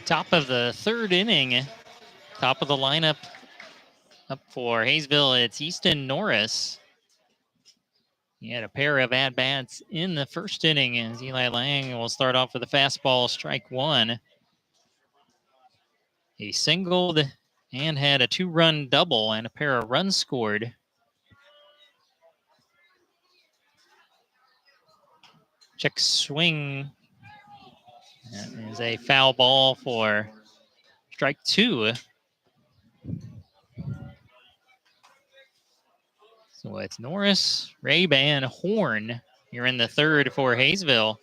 Top of the third inning. Top of the lineup up for Haysville. It's Easton Norris. He had a pair of at-bats in the first inning as Eli Lang will start off with a fastball, strike one. He singled and had a two-run double and a pair of runs scored. Check swing. That is a foul ball for strike two. So it's Norris, Rabe, and Horn. You're in the third for Haysville.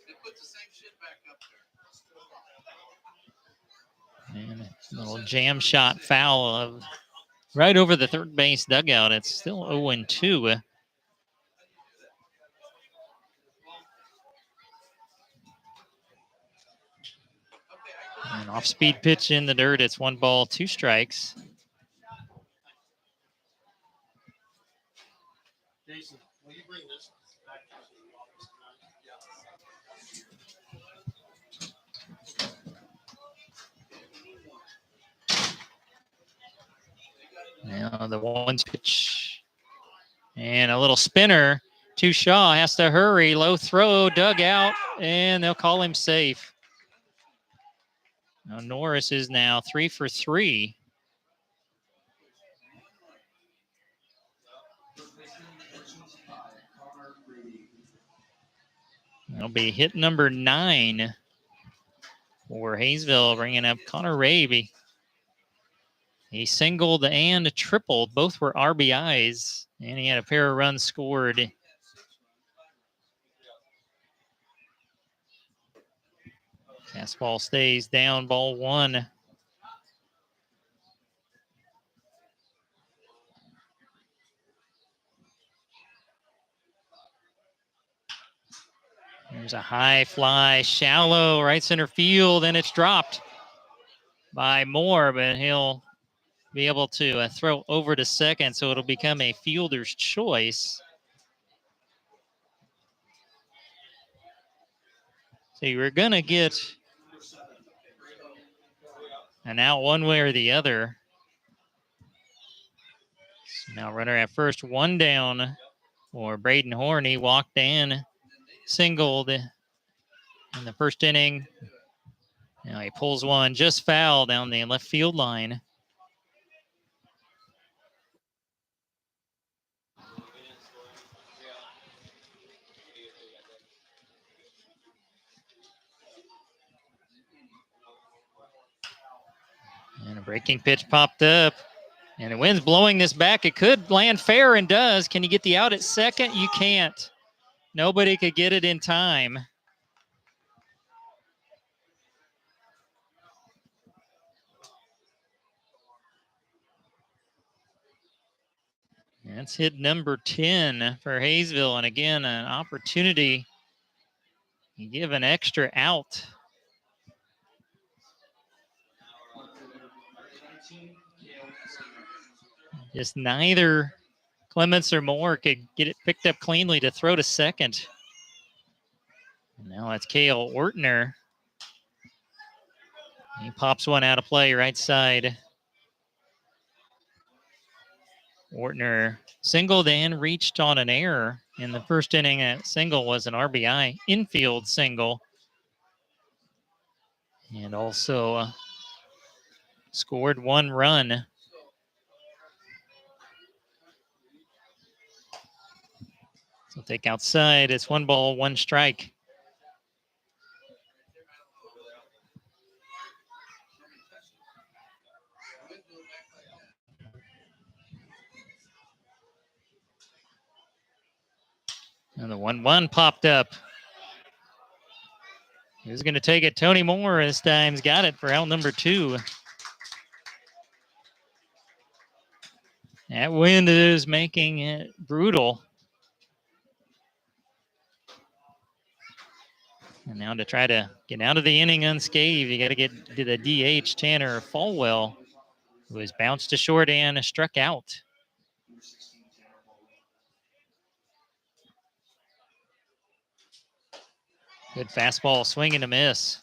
And a little jam shot foul of right over the third base dugout. It's still 0-2. An off-speed pitch in the dirt. It's 1 ball, 2 strikes. Jason, will you bring this back to the office tonight? Now the 1 pitch and a little spinner to Shaw. Has to hurry. Low throw, dugout, and they'll call him safe. Now Norris is now 3 for 3. That'll be hit number 9 for Haysville, bringing up Connor Rabe. He singled and tripled. Both were RBIs, and he had a pair of runs scored. Fastball stays down, ball 1. There's a high fly, shallow, right center field, and it's dropped by Moore, but he'll be able to throw over to second, so it'll become a fielder's choice. So you were going to get an out one way or the other. So now runner at first, 1 down for Braden Horn. He walked and singled in the first inning. Now he pulls one just foul down the left field line. And a breaking pitch popped up. And the wind's blowing this back. It could land fair and does. Can you get the out at second? You can't. Nobody could get it in time. That's hit number 10 for Haysville. And again, an opportunity. You give an extra out. Just neither Clements or Moore could get it picked up cleanly to throw to second. And now it's Cale Ortner. He pops one out of play right side. Ortner singled and reached on an error in the first inning. That single was an RBI infield single. And also scored one run. So take outside. It's 1 ball, 1 strike. And the 1-1 popped up. Who's going to take it? Tony Moore this time's got it for out number 2. That wind is making it brutal. And now to try to get out of the inning unscathed, you got to get to the DH, Tanner Falwell, who has bounced to short and struck out. Good fastball, swing and a miss.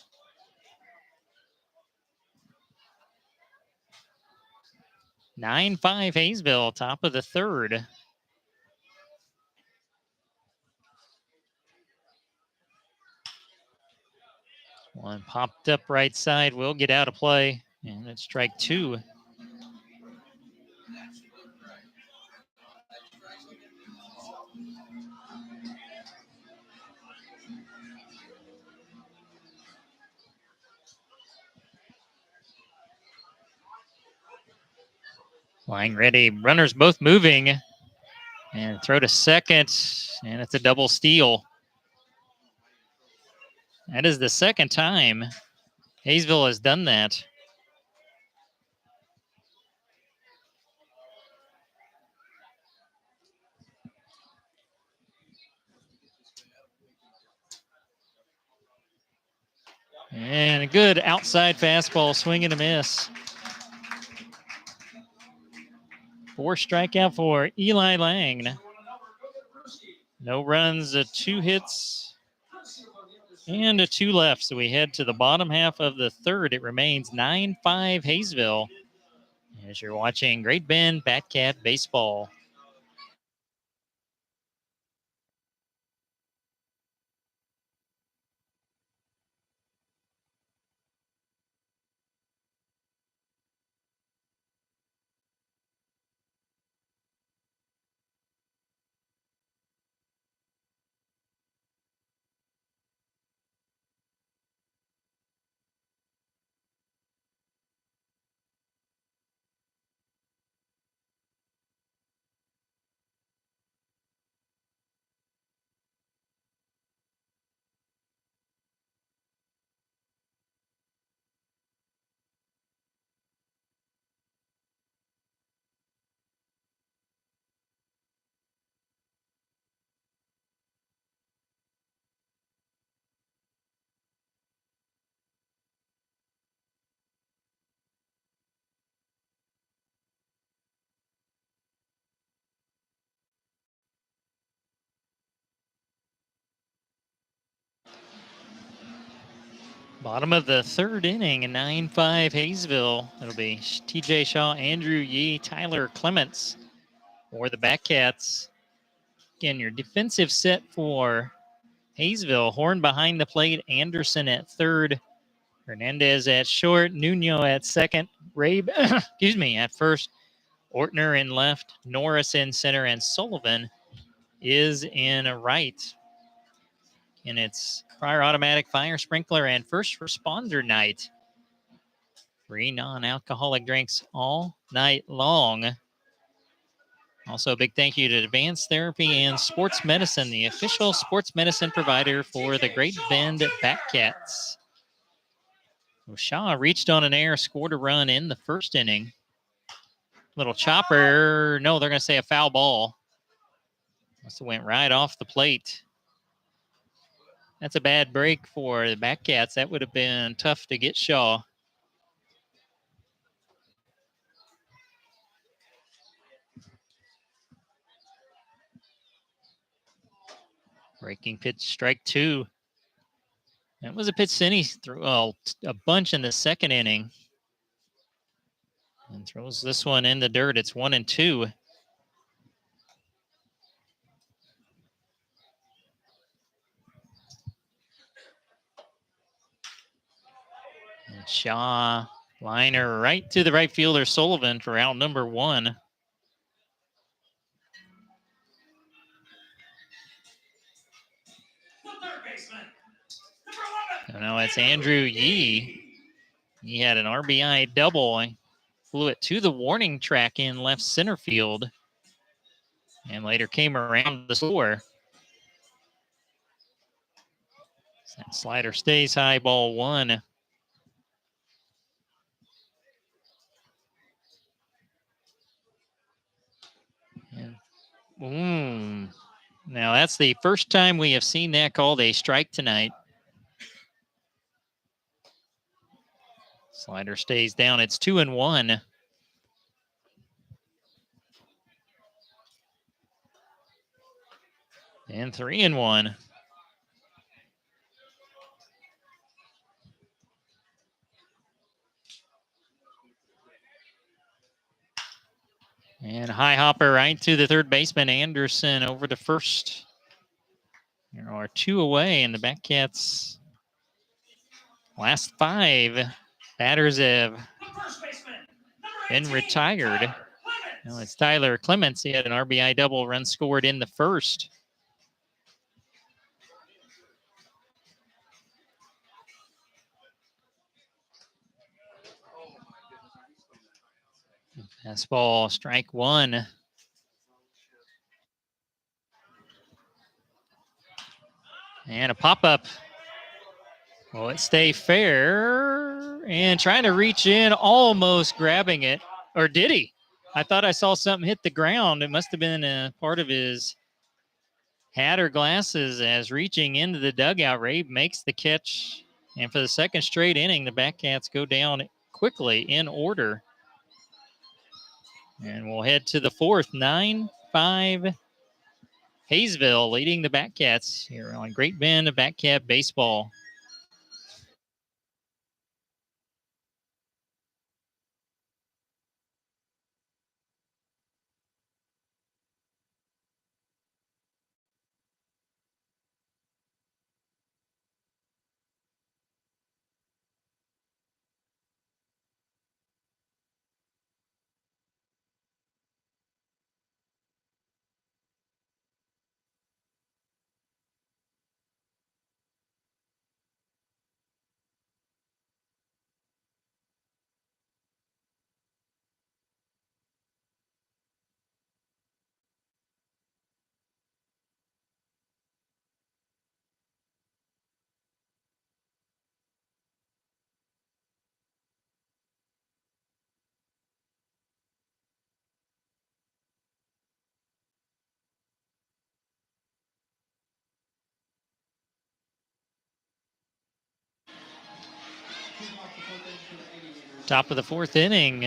9-5 Haysville, top of the third. One popped up right side, will get out of play, and it's strike 2. Flying ready, runners both moving, and throw to second, and it's a double steal. That is the second time Haysville has done that. And a good outside fastball, swing and a miss. 4 strikeout for Eli Lang. No runs, 2 hits, and a 2 left. So we head to the bottom half of the third. It remains 9-5 Haysville. As you're watching Great Bend Batcat Baseball. Bottom of the third inning, 9-5 Haysville. It'll be TJ Shaw, Andrew Yee, Tyler Clements for the Batcats. Again, your defensive set for Haysville. Horn behind the plate, Anderson at third, Hernandez at short, Nuno at second, Rabe, at first, Ortner in left, Norris in center, and Sullivan is in right. And it's prior automatic fire sprinkler and first responder night. Free non-alcoholic drinks all night long. Also, a big thank you to Advanced Therapy and Sports Medicine, the official sports medicine provider for the Great Bend Batcats. Shaw reached on an error, scored a run in the first inning. Little chopper. No, they're going to say a foul ball. Must have went right off the plate. That's a bad break for the Batcats. That would have been tough to get Shaw. Breaking pitch, strike 2. That was a pitch Cindy threw a bunch in the second inning. And throws this one in the dirt. It's 1-2. And Shaw, liner right to the right fielder Sullivan for out number 1. The third baseman, number 11. So now it's Andrew Yee. He had an RBI double. He flew it to the warning track in left center field. And later came around the score. That slider stays high, ball 1. And, now that's the first time we have seen that called a strike tonight. Slider stays down. It's 2-1. And 3-1. And high hopper right to the third baseman, Anderson, over to first. There are 2 away, and the Batcats' last 5 batters have The first baseman, number been 18, retired. Tyler Clements. Now it's Tyler Clements. He had an RBI double, run scored in the first. Fastball, strike 1. And a pop-up. Will it stay fair? And trying to reach in, almost grabbing it. Or did he? I thought I saw something hit the ground. It must have been a part of his hat or glasses as reaching into the dugout. Ray makes the catch. And for the second straight inning, the Batcats go down quickly in order. And we'll head to the fourth, 9-5. Haysville leading the Batcats here on Great Bend of Batcat Baseball. Top of the fourth inning,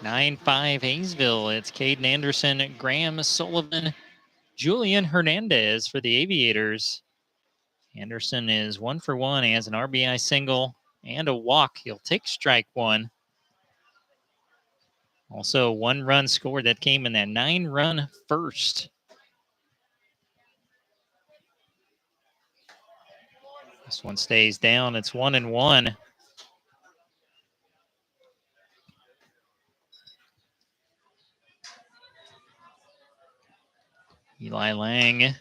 9-5 Haysville. It's Caden Anderson, Graham Sullivan, Julian Hernandez for the Aviators. Anderson is 1 for 1. He has an RBI single and a walk. He'll take strike 1. Also, 1 run scored that came in that 9-run first. This one stays down. It's 1-1. Eli Lang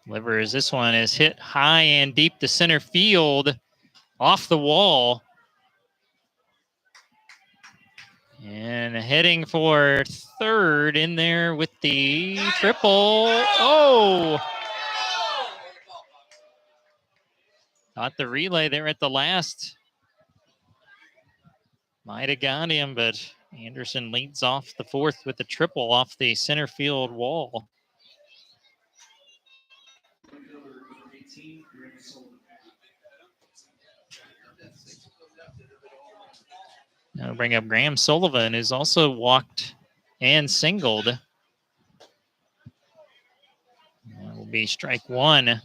delivers. This one is hit high and deep to center field, off the wall. And heading for third in there with the triple. Oh! Got the relay there at the last. Might have got him, but Anderson leads off the fourth with the triple off the center field wall. Now we'll bring up Graham Sullivan, who's also walked and singled. That will be strike 1.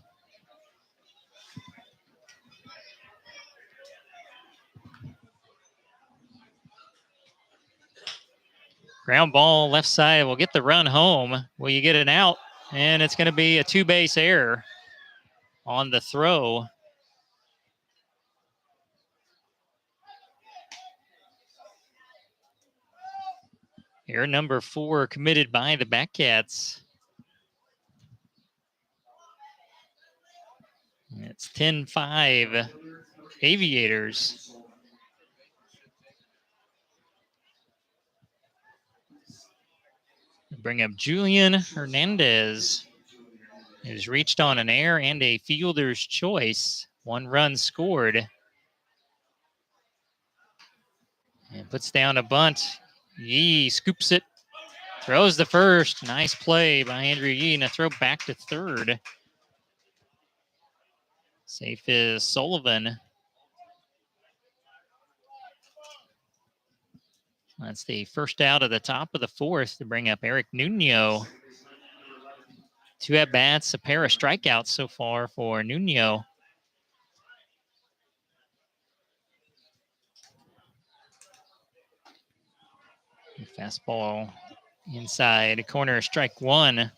Ground ball left side will get the run home. Will you get an out? And it's going to be a two-base error on the throw. Error number 4 committed by the Batcats. It's 10-5 Aviators. Bring up Julian Hernandez, who's reached on an error and a fielder's choice. 1 run scored. And puts down a bunt. Yee scoops it. Throws the first. Nice play by Andrew Yee. And a throw back to third. Safe is Sullivan. That's the first out of the top of the 4th to bring up Eric Nuno. 2 at-bats, a pair of strikeouts so far for Nuno. Fastball inside, corner, strike 1.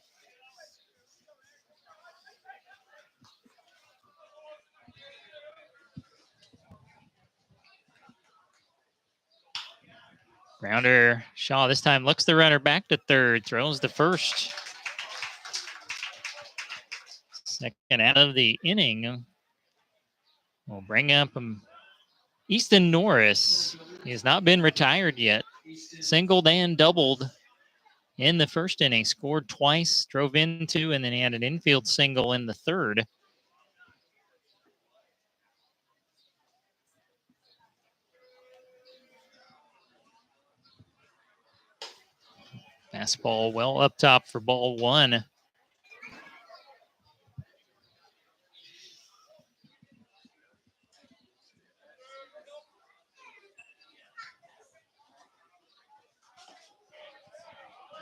Grounder, Shaw this time looks the runner back to third, throws the first. Second out of the inning. We'll bring up Easton Norris. He has not been retired yet. Singled and doubled in the first inning. Scored twice, drove into, and then he had an infield single in the third. Fastball well up top for ball 1.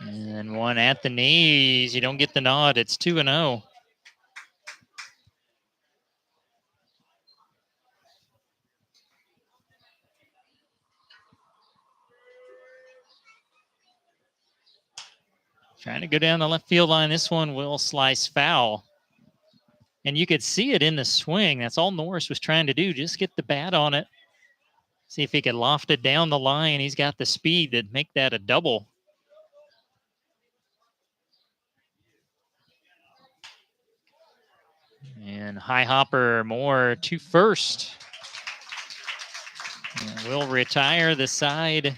And 1 at the knees. You don't get the nod. It's 2-0. Trying to go down the left field line. This one will slice foul. And you could see it in the swing. That's all Norris was trying to do. Just get the bat on it. See if he could loft it down the line. He's got the speed to make that a double. And high hopper Moore to first. And we'll retire the side.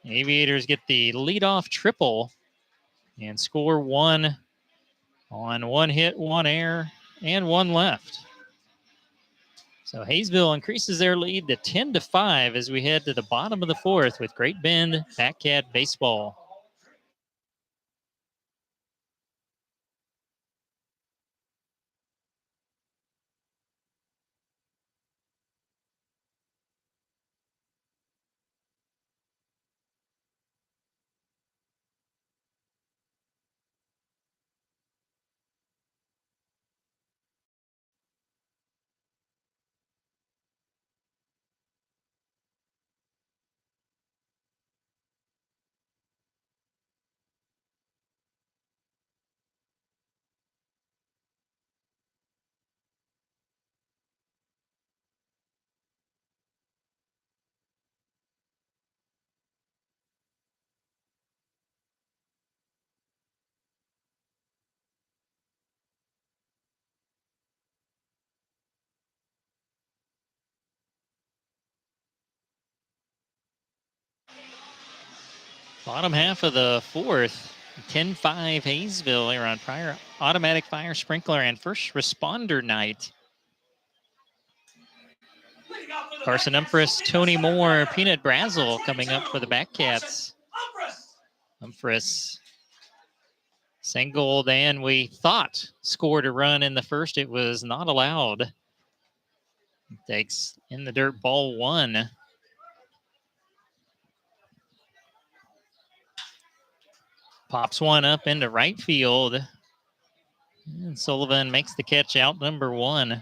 Aviators get the leadoff triple and score 1 on 1 hit, 1 error, and 1 left. So Haysville increases their lead to 10-5 as we head to the bottom of the 4th with Great Bend Batcat baseball. Bottom half of the 4th, 10-5 Haysville here on prior automatic fire sprinkler and first responder night. Carson Umphris, Tony Moore, Peanut Brazel coming up for the Batcats. Umphris singled and we thought scored a run in the first. It was not allowed. Takes in the dirt, ball 1. Pops one up into right field. And Sullivan makes the catch out number 1.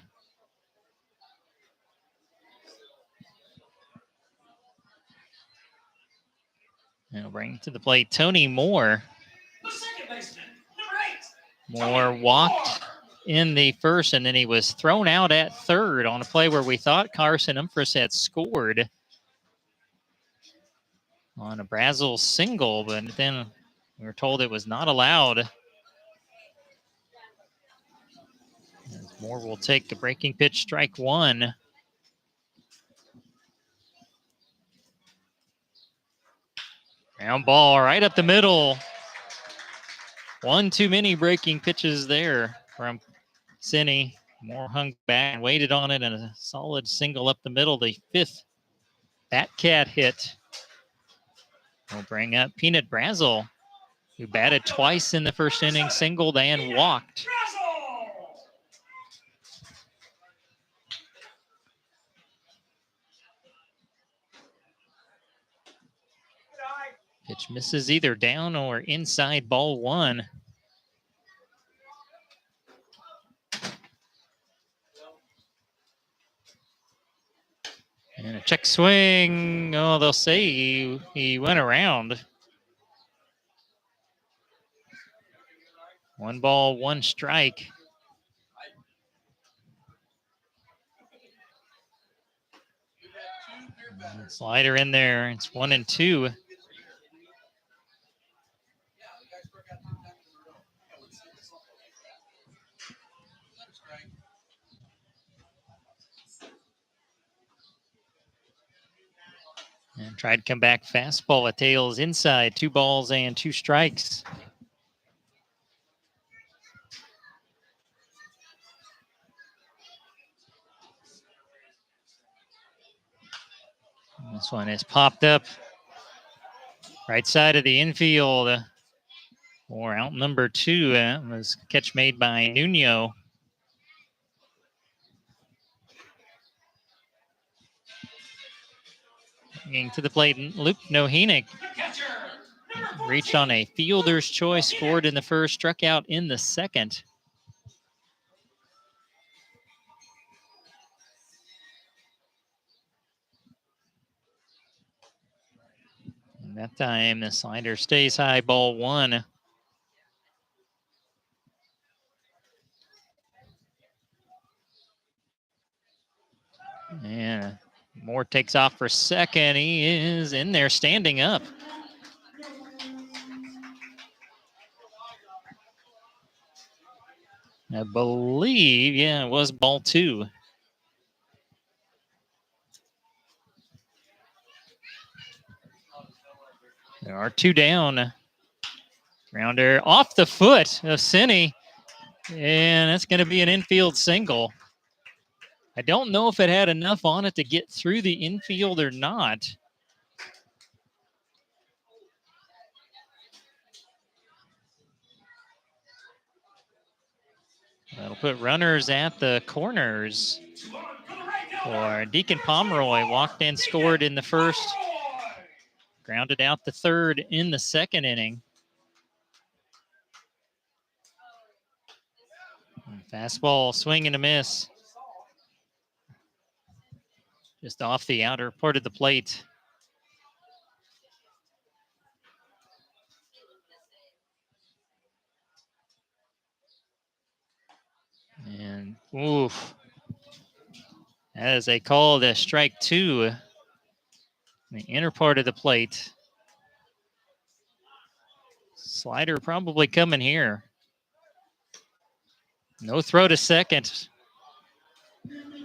And he'll bring to the plate Tony Moore. The second baseman, number 8. Moore walked in the first, and then he was thrown out at third on a play where we thought Carson Umphris had scored on a Brazel single, but then we were told it was not allowed. As Moore will take a breaking pitch, strike one. Ground ball right up the middle. One too many breaking pitches there from Cine. Moore hung back and waited on it, and a solid single up the middle. The fifth Bat Cat hit. We'll bring up Peanut Brazel, who batted twice in the first inning, singled and walked. Pitch misses either down or inside, ball one. And a check swing. Oh, they'll say he went around. 1 ball, 1 strike. Slider in there. It's 1-2. And tried to come back fastball at tails inside. 2 balls and 2 strikes. This one is popped up right side of the infield. Or out number 2 was a catch made by Nuno. Bringing to the plate, Luke Nohenick reached on a fielder's choice, scored in the first, struck out in the second. And that time, the slider stays high, ball one. And Moore takes off for second. He is in there standing up. I believe, yeah, it was ball 2. There are 2 down. Grounder off the foot of Cine. And that's going to be an infield single. I don't know if it had enough on it to get through the infield or not. That'll put runners at the corners. For Deacon Pomeroy, walked and scored in the first. Grounded out the third in the second inning. Fastball, swing and a miss. Just off the outer part of the plate. And, oof. As they called a strike 2. The inner part of the plate. Slider probably coming here. No throw to second.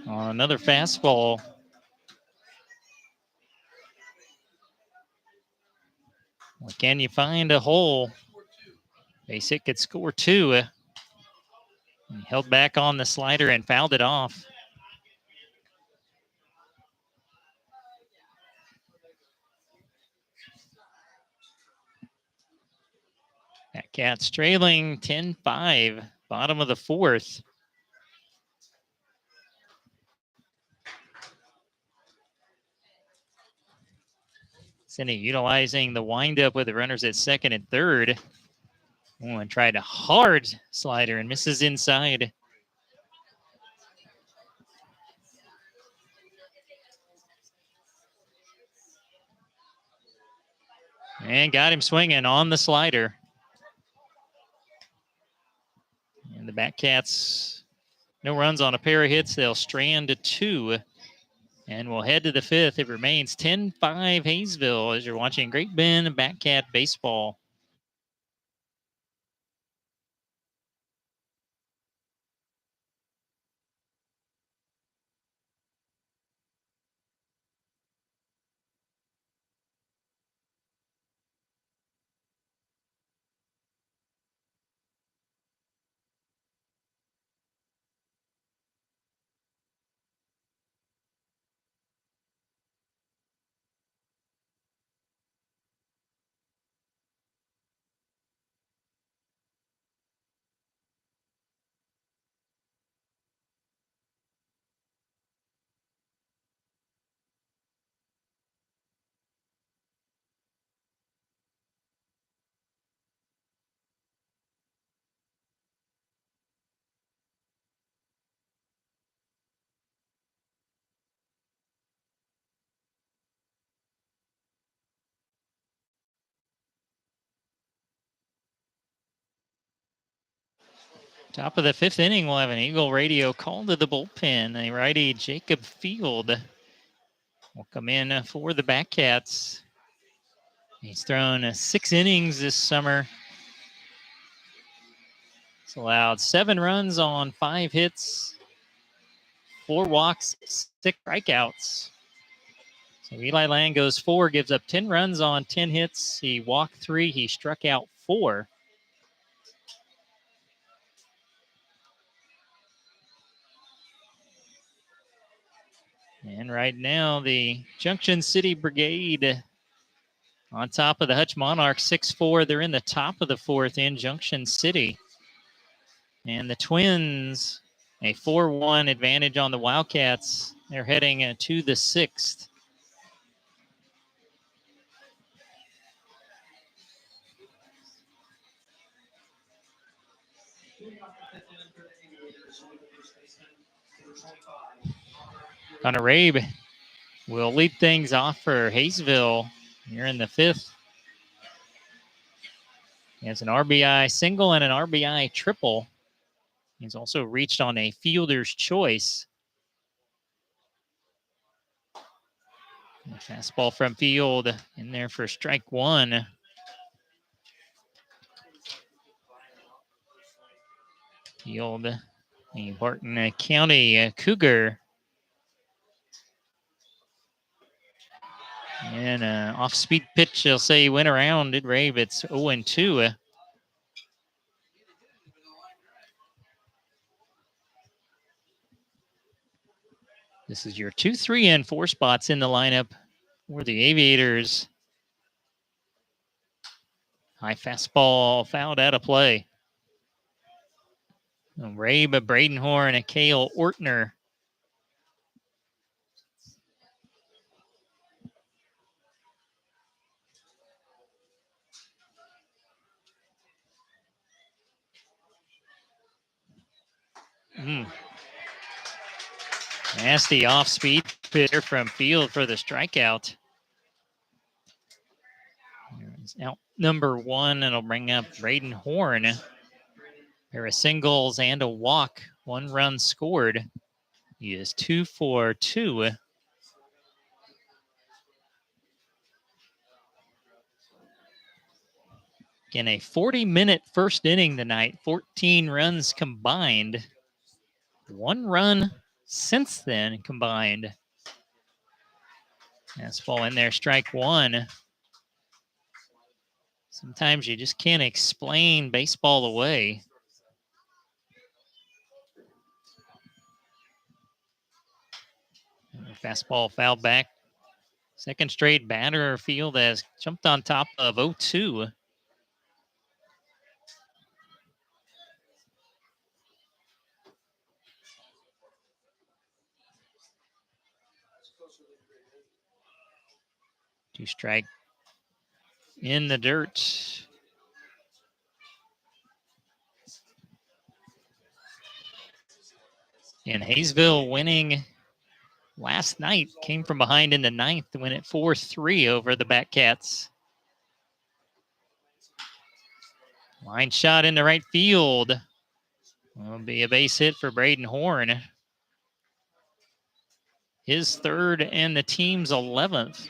On another fastball. Well, can you find a hole? Base hit could score 2. He held back on the slider and fouled it off. That Cats trailing 10-5, bottom of the 4th. Cine utilizing the windup with the runners at second and third. Oh, and tried a hard slider and misses inside. And got him swinging on the slider. And the Batcats, no runs on a pair of hits. They'll strand to 2. And we'll head to the 5th. It remains 10-5 Haysville as you're watching Great Bend Batcat baseball. Top of the 5th inning, we'll have an Eagle radio call to the bullpen. A righty, Jacob Field, will come in for the Batcats. He's thrown 6 innings this summer. He's allowed 7 runs on 5 hits, 4 walks, 6 strikeouts. So Eli Lang goes 4, gives up 10 runs on 10 hits. He walked 3, he struck out 4. And right now, the Junction City Brigade on top of the Hutch Monarchs 6-4. They're in the top of the 4th in Junction City. And the Twins, a 4-1 advantage on the Wildcats. They're heading to the 6th. Connor Rabe will lead things off for Haysville here in the 5th. He has an RBI single and an RBI triple. He's also reached on a fielder's choice. A fastball from Field in there for strike 1. Field, a Barton County Cougar. And off-speed pitch, they'll say he went around. Did Rave? It's 0-2. This is your 2, 3, and 4 spots in the lineup for the Aviators. High fastball fouled out of play. Rabe Bradenhorn and Cale Ortner. Nasty off-speed pitcher from Field for the strikeout. Here's out number 1, and it'll bring up Braden Horn. Pair of singles and a walk. 1 run scored. He is 2 for 2. Again, a 40-minute first inning tonight. 14 runs combined. 1 run since then combined. Fastball in there, strike 1. Sometimes you just can't explain baseball away. Fastball fouled back. Second straight batter. Field has jumped on top of 0-2. Two strike in the dirt. And Haysville winning last night, came from behind in the 9th to win it 4-3 over the Batcats. Line shot into right field. Will be a base hit for Braden Horn. His third and the team's 11th.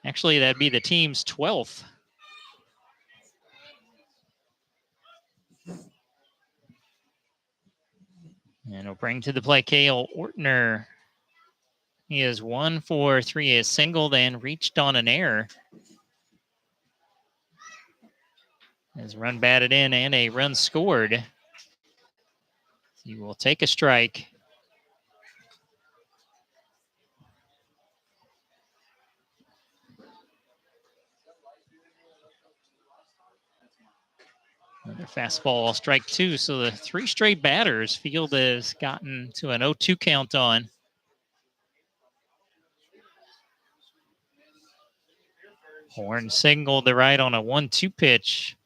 Actually, that'd be the team's 12th. And we'll bring to the play Cale Ortner. He is 1 for 3. He has singled and reached on an error. Has run batted in and a run scored. He will take a strike. Another fastball, strike 2. So the 3 straight batters Field has gotten to an 0-2 count on. Horn singled to right on a 1-2 pitch.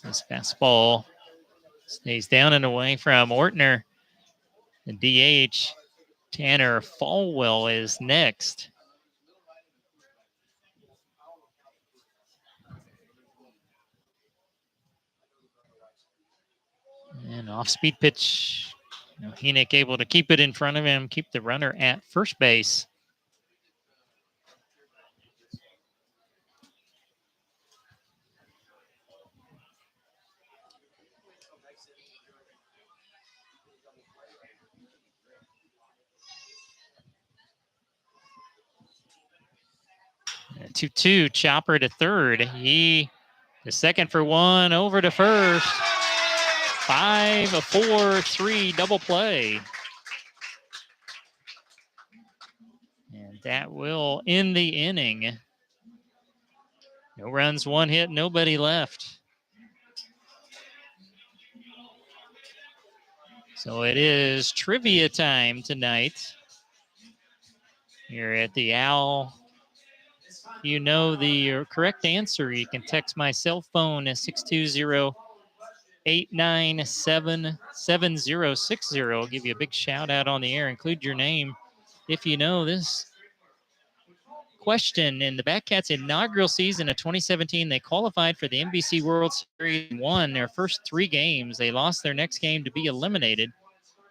This fastball stays down and away from Ortner. The DH, Tanner Falwell, is next. And off-speed pitch. Henick able to keep it in front of him, keep the runner at first base. A 2-2, Chopper to third. He, the second for 1, over to first. 5-4-3 double play. And that will end the inning. No runs, 1 hit, nobody left. So it is trivia time tonight here at the Owl. You know the correct answer. You can text my cell phone at 620-897-7060. I'll give you a big shout out on the air. Include your name if you know this question. In the Batcats' inaugural season of 2017, they qualified for the NBC World Series and won their first 3 games. They lost their next game to be eliminated,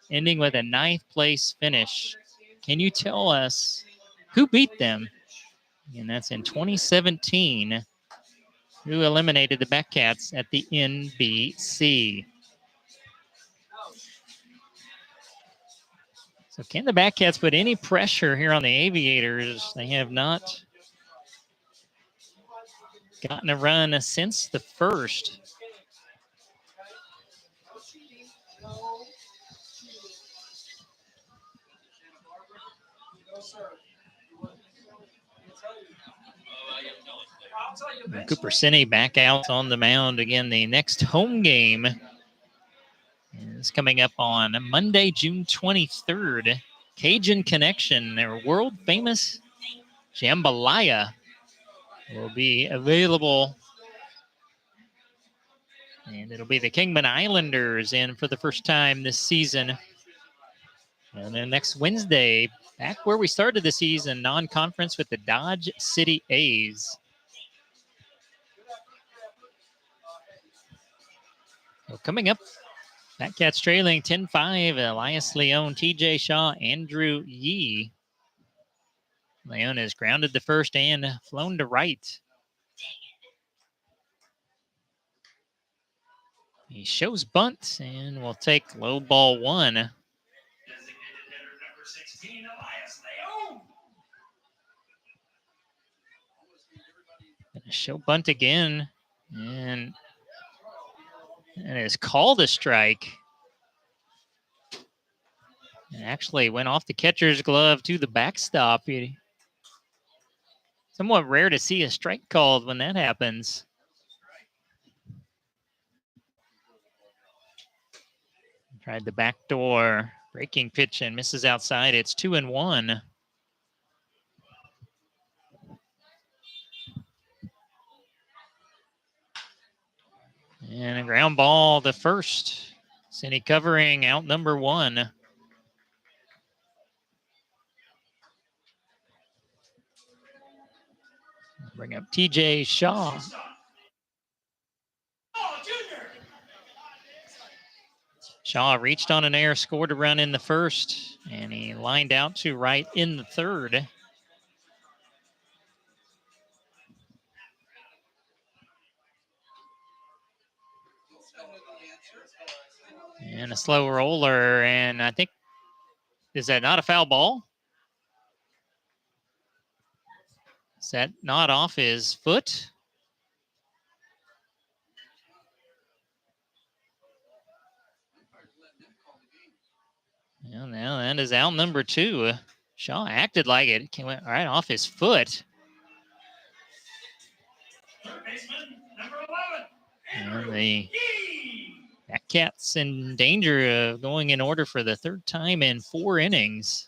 ending with a 9th place finish. Can you tell us who beat them? And that's in 2017, who eliminated the Batcats at the NBC. So can the Batcats put any pressure here on the Aviators? They have not gotten a run since the first. Cooper Cine back out on the mound again. The next home game is coming up on Monday, June 23rd. Cajun Connection, their world famous jambalaya, will be available. And it'll be the Kingman Islanders in for the first time this season. And then next Wednesday, back where we started the season, non-conference with the Dodge City A's. So coming up, Batcats trailing 10-5. Elias Leon, TJ Shaw, Andrew Yee. Leon has grounded to first and flown to right. He shows bunt and will take low ball 1. Designated hitter number 16, Elias Leon. Gonna show bunt again, and is called a strike. And actually went off the catcher's glove to the backstop. Somewhat rare to see a strike called when that happens. Tried the backdoor breaking pitch and misses outside. It's 2-1. And a ground ball to first. Cine covering out number 1. Bring up TJ Shaw. Oh, Junior. Shaw reached on an air, scored a run in the first, and he lined out to right in the third. And a slow roller, and I think, is that not a foul ball? Is that not off his foot? Well, now that is out number 2. Shaw acted like it came right off his foot. Third baseman, number 11. And the Cat's in danger of going in order for the third time in 4 innings.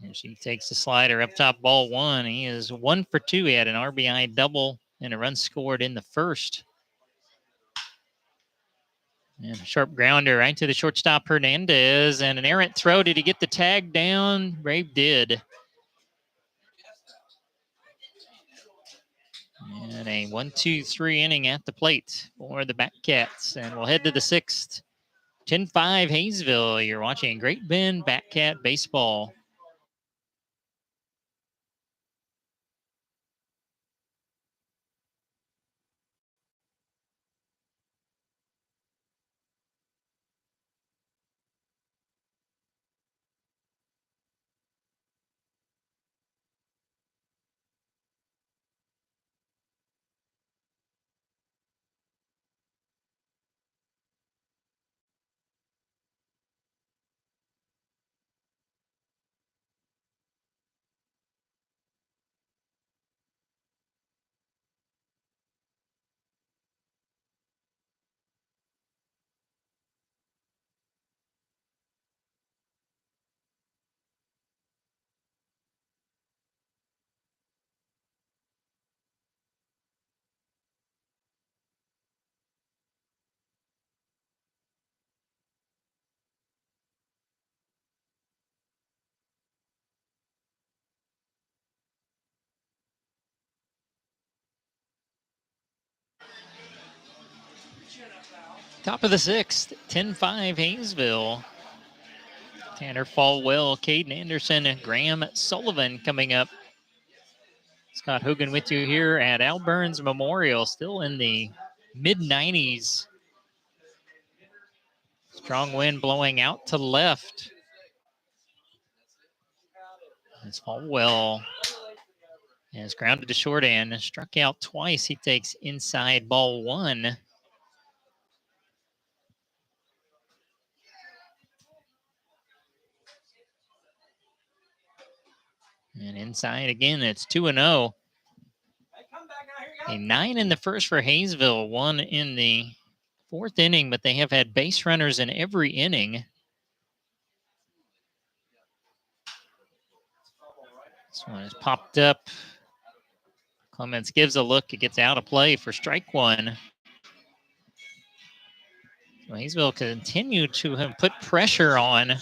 And she takes the slider up top, ball 1. He is 1 for 2. He had an RBI double and a run scored in the first. And a sharp grounder right to the shortstop, Hernandez. And an errant throw. Did he get the tag down? Brave did. And a 1-2-3 inning at the plate for the Batcats. And we'll head to the 6th. 10-5 Haysville. You're watching Great Bend Batcat Baseball. Top of the 6th, 10-5 Haysville. Tanner Falwell, Caden Anderson, and Graham Sullivan coming up. Scott Hogan with you here at Al Burns Memorial, still in the mid-90s. Strong wind blowing out to left. As Falwell has grounded to short and struck out twice. He takes inside ball 1. And inside again, it's 2-0. A 9 in the first for Haysville, 1 in the 4th inning, but they have had base runners in every inning. This one has popped up. Clements gives a look. It gets out of play for strike 1. So Haysville continue to have put pressure on.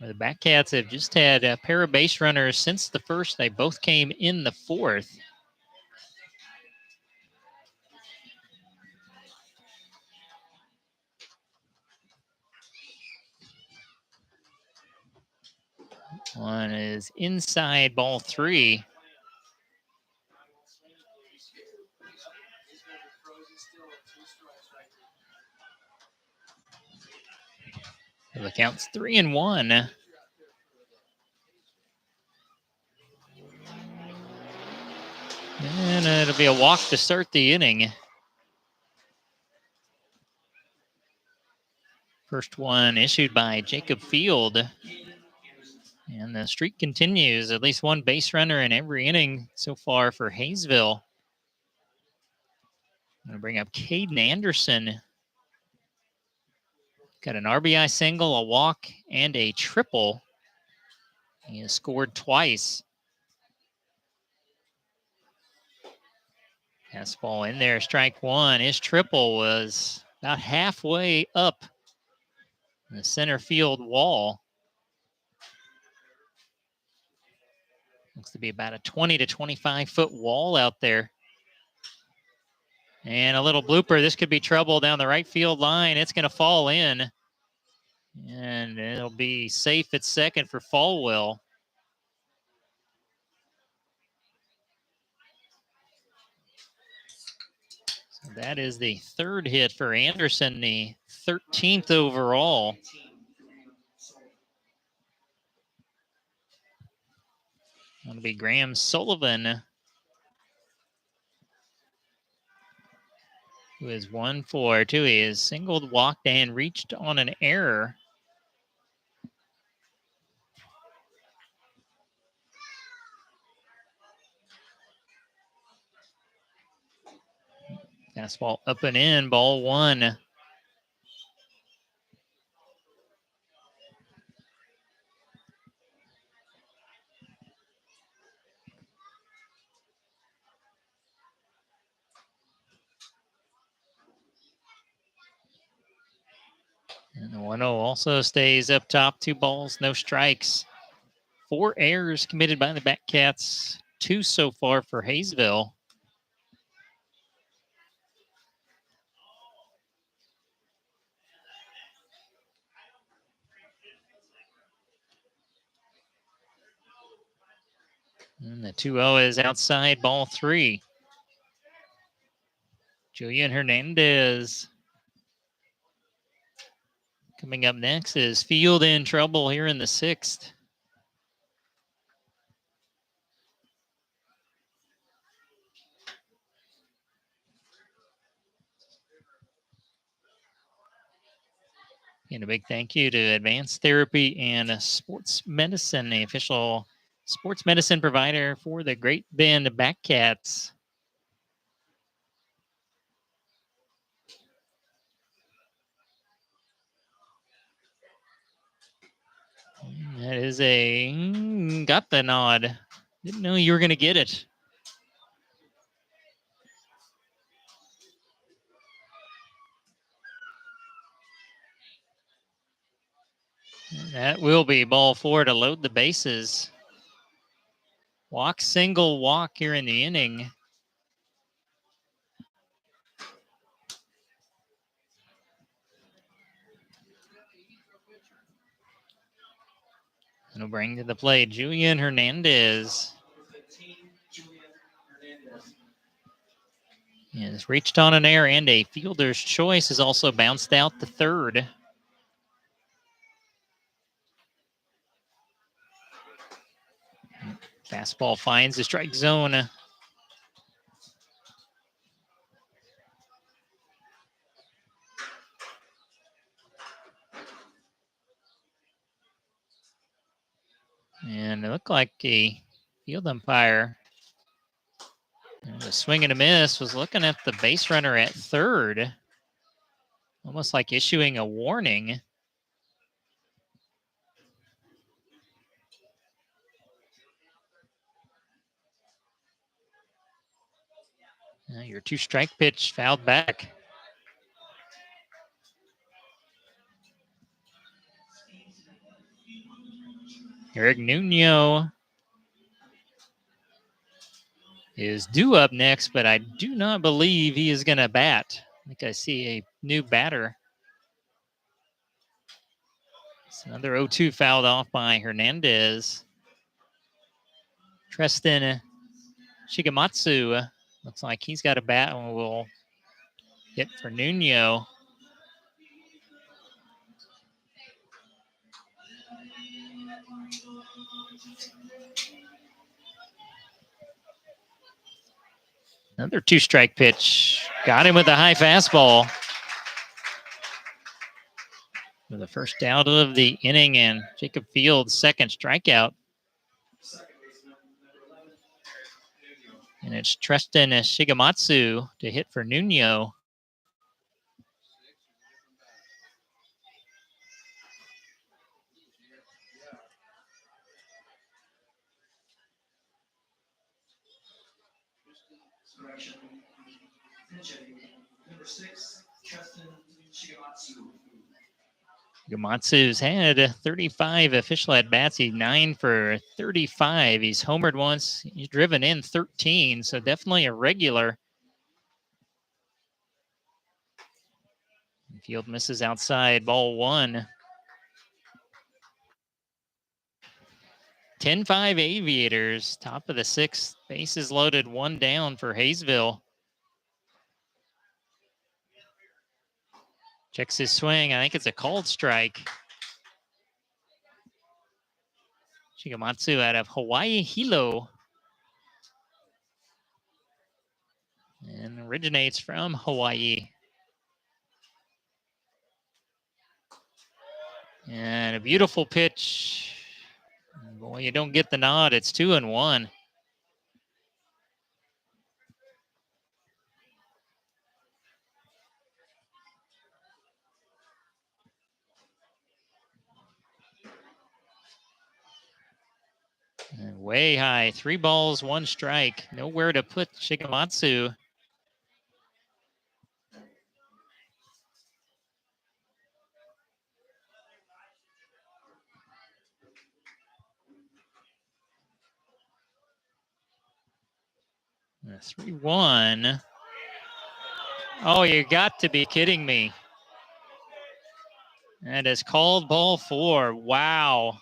The Batcats have just had a pair of base runners since the first. They both came in the 4th. One is inside ball 3. The count's 3-1. And it'll be a walk to start the inning. First one issued by Jacob Field. And the streak continues. At least one base runner in every inning so far for Haysville. I'm going to bring up Caden Anderson. Got an RBI single, a walk, and a triple. He has scored twice. Fastball in there, strike 1. His triple was about halfway up the center field wall. Looks to be about a 20 to 25 foot wall out there. And a little blooper. This could be trouble down the right field line. It's going to fall in. And it'll be safe at second for Falwell. So that is the third hit for Anderson, the 13th overall. That'll be Graham Sullivan, who is 1 for 2. He is singled, walked, and reached on an error. Fastball up and in, ball 1. And the 1-0 also stays up top. 2 balls, no strikes. 4 errors committed by the Batcats. 2 so far for Haysville. And the 2-0 is outside, ball 3. Julian Hernandez. Coming up next is Field in trouble here in the 6th. And a big thank you to Advanced Therapy and Sports Medicine, the official sports medicine provider for the Great Bend Batcats. That is got the nod. Didn't know you were going to get it. That will be ball 4 to load the bases. Walk, single, walk here in the inning. It'll bring to the plate Julian Hernandez. He has reached on an error, and a fielder's choice has also bounced out the third. Fastball finds the strike zone. And it looked like a field umpire, the swing and a miss, was looking at the base runner at third, almost like issuing a warning. Your 2-strike pitch fouled back. Eric Nuno is due up next, but I do not believe he is going to bat. I think I see a new batter. It's another 0-2 fouled off by Hernandez. Tristan Shigematsu looks like he's got a bat and will hit for Nuno. Another 2-strike pitch. Got him with a high fastball. For the first out of the inning, and Jacob Field's second strikeout. And it's Tristan Shigematsu to hit for Nuno. Shigematsu's had 35 official at-bats. He's 9 for 35. He's homered once. He's driven in 13, so definitely a regular. Field misses outside, ball 1. 10-5 Aviators, top of the 6th. Bases loaded, 1 down for Haysville. Checks his swing. I think it's a called strike. Shigematsu out of Hawaii Hilo. And originates from Hawaii. And a beautiful pitch. Boy, you don't get the nod. It's 2-1. And way high. 3 balls, 1 strike. Nowhere to put Shigematsu. A 3-1. Oh, you got to be kidding me. That is called ball 4. Wow.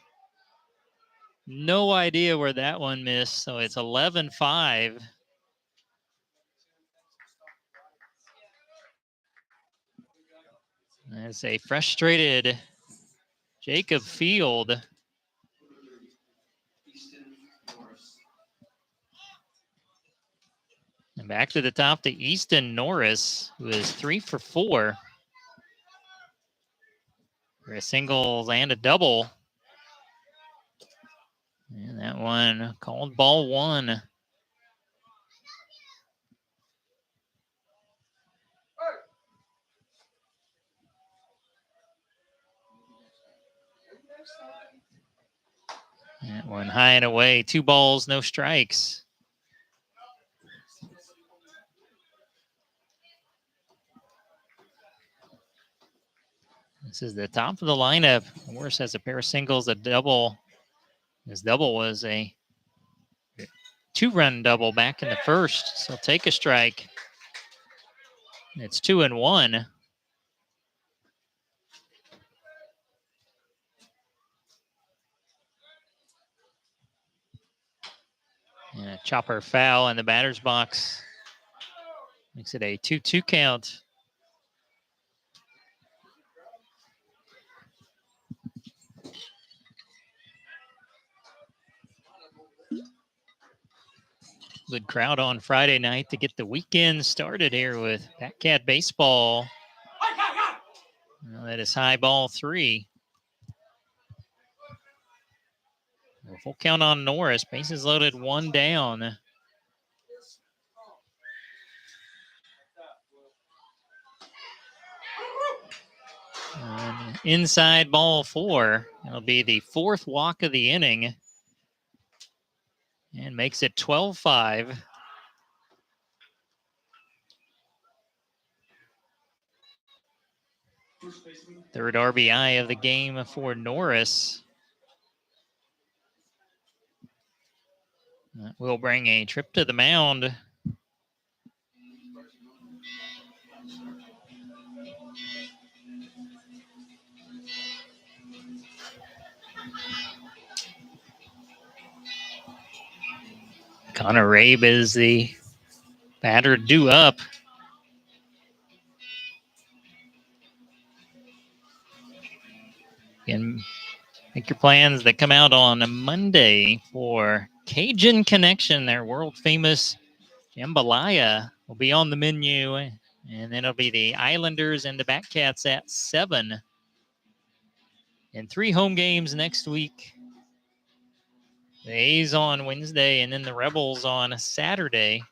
No idea where that one missed. So it's 11-5. As a frustrated Jacob Field. And back to the top to Easton Norris, who is 3 for 4. For a single and a double. And that one called ball 1. That one high and away. 2 balls, no strikes. This is the top of the lineup. Morris has a pair of singles, a double. His double was a 2-run double back in the first. So take a strike. It's 2-1. And a chopper foul in the batter's box. Makes it a 2-2 count. Good crowd on Friday night to get the weekend started here with Batcat baseball. Well, that is high ball 3. Full count on Norris. Bases loaded, 1 down. Inside ball 4. It'll be the 4th walk of the inning. And makes it 12-5. Third RBI of the game for Norris. That will bring a trip to the mound. Connor Rabe is the batter due up. And make your plans that come out on a Monday for Cajun Connection, their world famous jambalaya will be on the menu. And then it'll be the Islanders and the Batcats at 7. And 3 home games next week. The A's on Wednesday and then the Rebels on Saturday.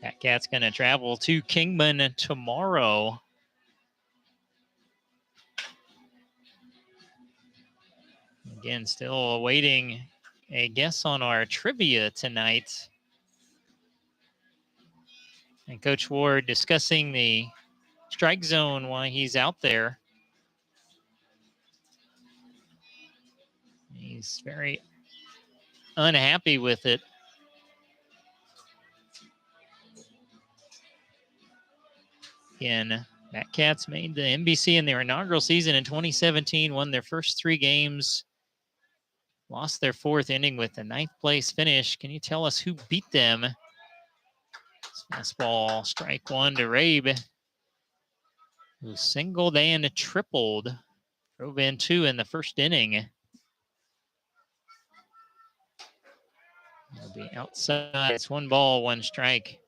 Batcats going to travel to Kingman tomorrow. Again, still awaiting a guess on our trivia tonight. And Coach Ward discussing the strike zone while he's out there. He's very unhappy with it. Again, Batcats made the NBC in their inaugural season in 2017, won their first 3 games, lost their 4th inning with a 9th place finish. Can you tell us who beat them? Fastball, strike 1 to Rabe, who singled and tripled. Drove in 2 in the first inning. He'll be outside. It's 1 ball, 1 strike.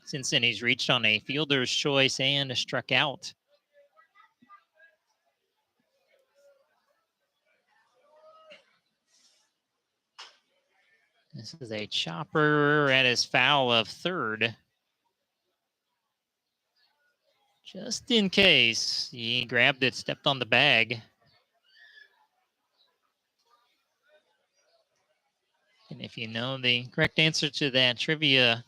Since then, he's reached on a fielder's choice and struck out. This is a chopper at his foul of 3rd. Just in case. He grabbed it, stepped on the bag. And if you know the correct answer to that trivia,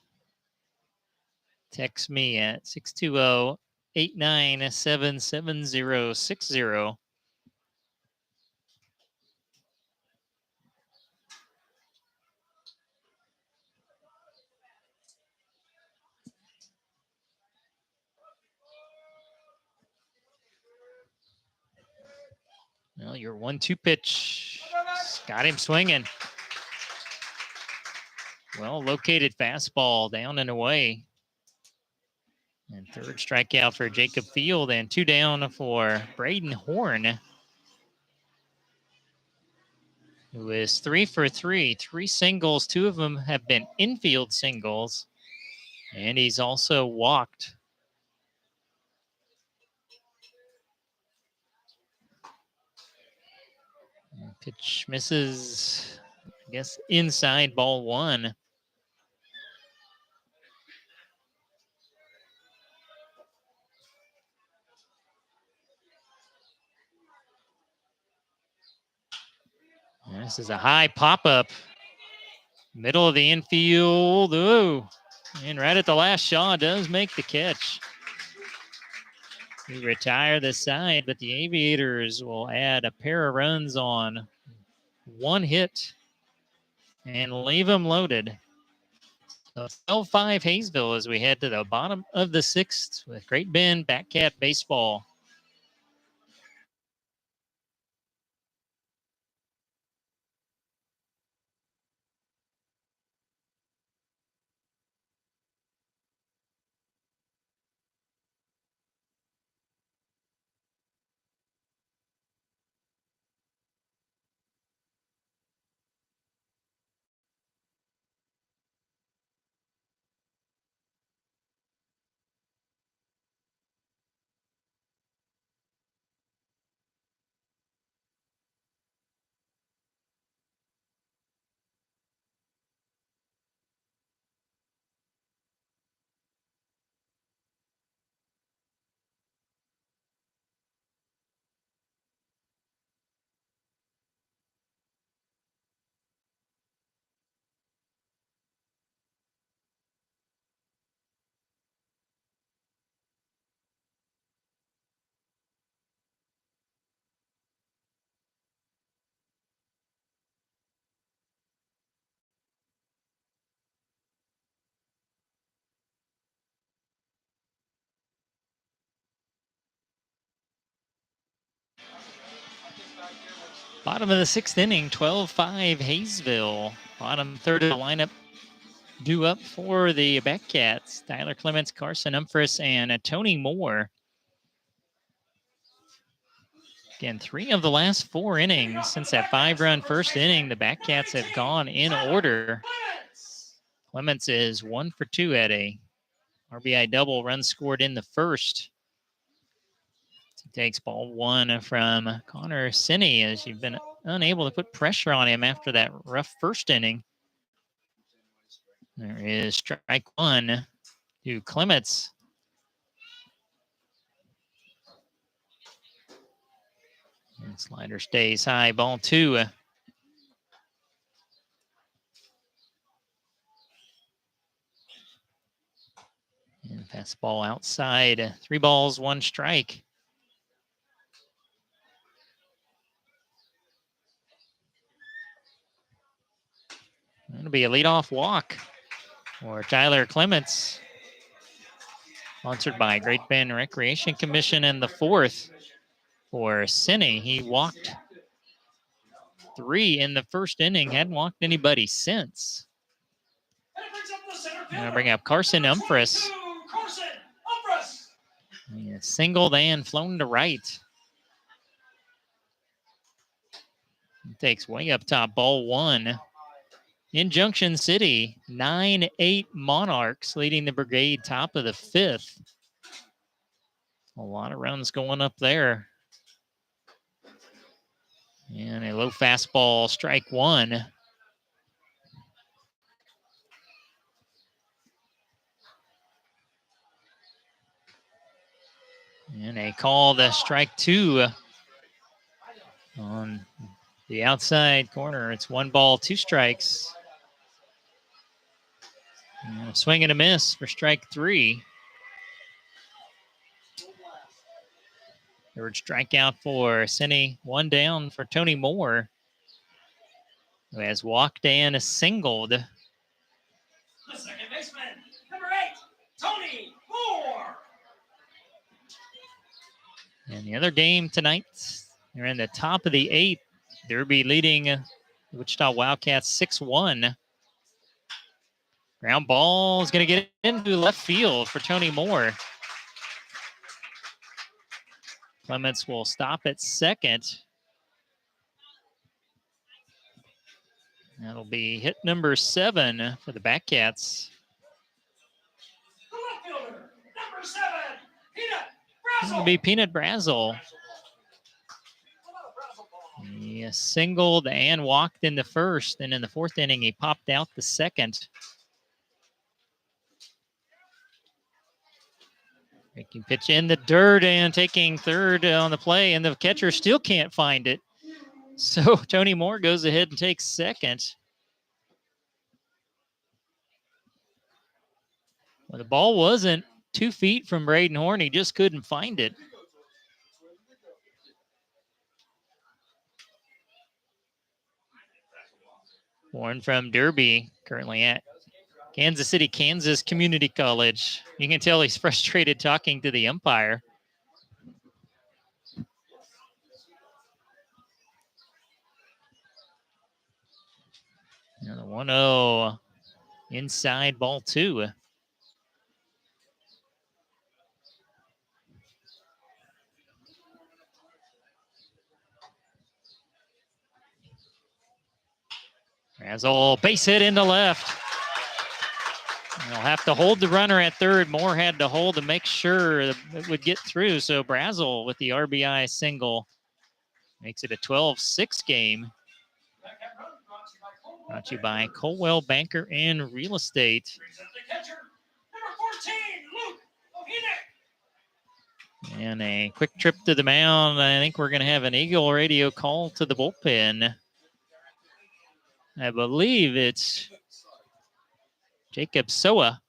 text me at 620-897-7060. Well, your 1-2 pitch got him swinging. Well located fastball down and away. And 3rd strikeout for Jacob Field and 2 down for Braden Horn, who is 3 for 3, 3 singles. 2 of them have been infield singles. And he's also walked. Pitch misses, I guess, inside, ball 1. And this is a high pop-up. Middle of the infield. Ooh. And right at the last, Shaw does make the catch. We retire the side, but the Aviators will add a pair of runs on 1 hit and leave them loaded. So 12-5 Haysville as we head to the bottom of the 6th with Great Bend Batcat baseball. Bottom of the 6th inning, 12-5 Haysville. Bottom 3rd of the lineup due up for the Batcats. Tyler Clements, Carson Umphris, and Tony Moore. Again, 3 of the last 4 innings since that 5-run first inning, the Batcats have gone in order. Clements is 1 for 2 at a RBI double, run scored in the first. He takes ball 1 from Connor Sinney as you've been unable to put pressure on him after that rough first inning. There is strike 1 to Clements. And slider stays high, ball 2. And fastball outside. 3 balls, 1 strike. That'll be a leadoff walk for Tyler Clements. Sponsored by Great Bend Recreation Commission in the 4th for Sinney. He walked 3 in the first inning. Hadn't walked anybody since. Now bring up Carson Umphris. He singled and flown to right. He takes way up top, ball 1. In Junction City, 9-8 Monarchs leading the Brigade, top of the 5th. A lot of runs going up there. And a low fastball, strike 1. And a call to strike 2 on the outside corner. It's 1 ball, 2 strikes. And a swing and a miss for strike 3. Third strikeout for Sinney. 1 down for Tony Moore, who has walked and singled. The second baseman, number 8, Tony Moore. And the other game tonight, they're in the top of the 8th. Derby leading the Wichita Wildcats 6-1. Ground ball is going to get into left field for Tony Moore. Clements will stop at second. That'll be hit number 7 for the Batcats. The left fielder, number 7, Peanut It'll Brazel. be Peanut Brazel. He singled and walked in the first, and in the 4th inning, he popped out the second. Making pitch in the dirt and taking third on the play, and the catcher still can't find it. So Tony Moore goes ahead and takes second. Well, the ball wasn't 2 feet from Braden Horn. He just couldn't find it. Horn from Derby, currently at Kansas City, Kansas Community College. You can tell he's frustrated talking to the umpire. And the 1-0 inside, ball 2. Brazel, base hit into left. They'll have to hold the runner at third. Moore had to hold to make sure it would get through. So Brazel with the RBI single makes it a 12-6 game. Brought to you by Colwell Banker and Real Estate. Brings up the catcher, number 14, Luke Ohinek. And a quick trip to the mound. I think we're going to have an Eagle radio call to the bullpen. I believe it's Jacob Soha.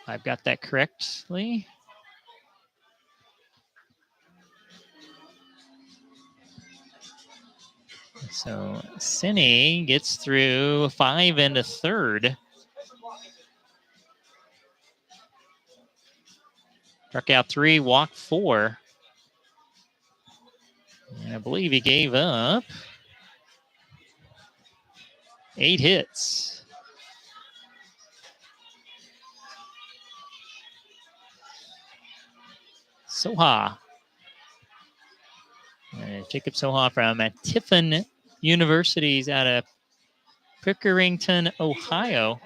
I've got that correctly. So Sinney gets through 5 and a third. Struck out 3, walked 4. And I believe he gave up 8 hits. Soha. Jacob Soha from Tiffin Universities out of Pickerington, Ohio.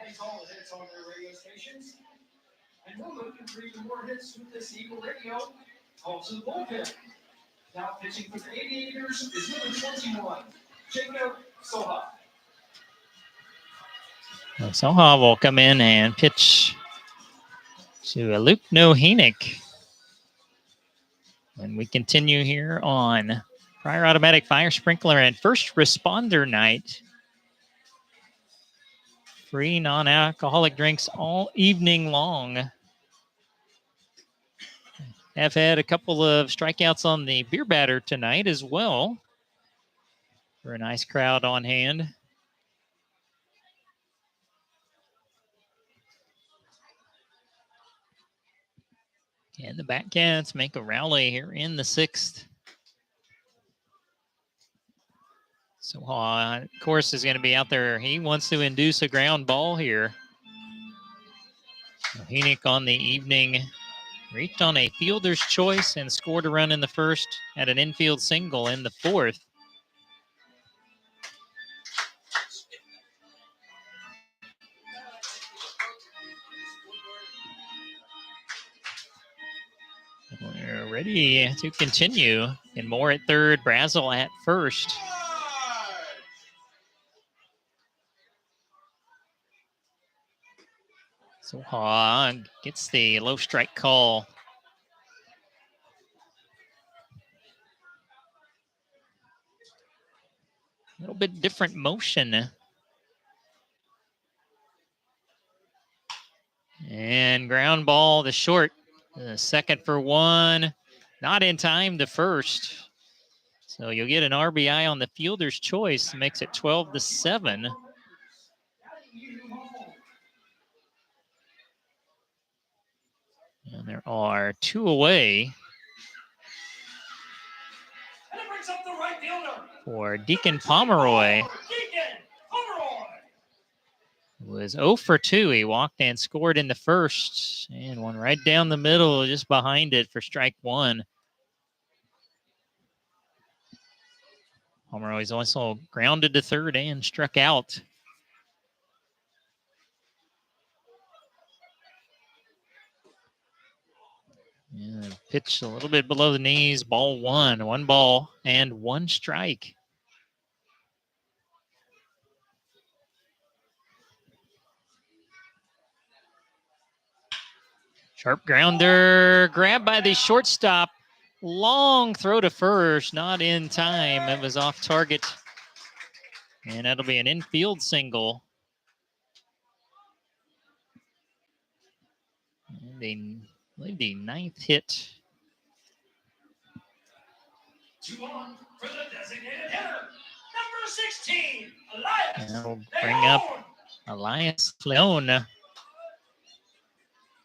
Now pitching for the Aviators is number 21, Jacob Soha. Soha will come in and pitch to Luke Ohinek. And we continue here on Pryor Automatic Fire Sprinkler and First Responder Night. free non-alcoholic drinks all evening long. Have had a couple of strikeouts on the beer batter tonight as well for a nice crowd on hand. And the Batcats make a rally here in the 6th. So, of course, is going to be out there. He wants to induce a ground ball here. Henick on the evening reached on a fielder's choice and scored a run in the 1st, had an infield single in the 4th. We're ready to continue. And Moore at 3rd, Brazel at 1st. So gets the low strike call. A little bit different motion. And ground ball to short. Second for 1. Not in time to 1st. So you'll get an RBI on the fielder's choice. Makes it 12-7. And there are 2 away for Deacon Pomeroy. It was 0 for 2. He walked and scored in the 1st. And one right down the middle, just behind it for strike 1. Pomeroy's also grounded to 3rd and struck out. Yeah, pitch a little bit below the knees. Ball 1. 1 ball and 1 strike. Sharp grounder, grabbed by the shortstop. Long throw to 1st, not in time. It was off target. And that'll be an infield single. And I believe the 9th hit. 2 on for the designated hitter, number 16, Elias. That'll bring up Elias Leon.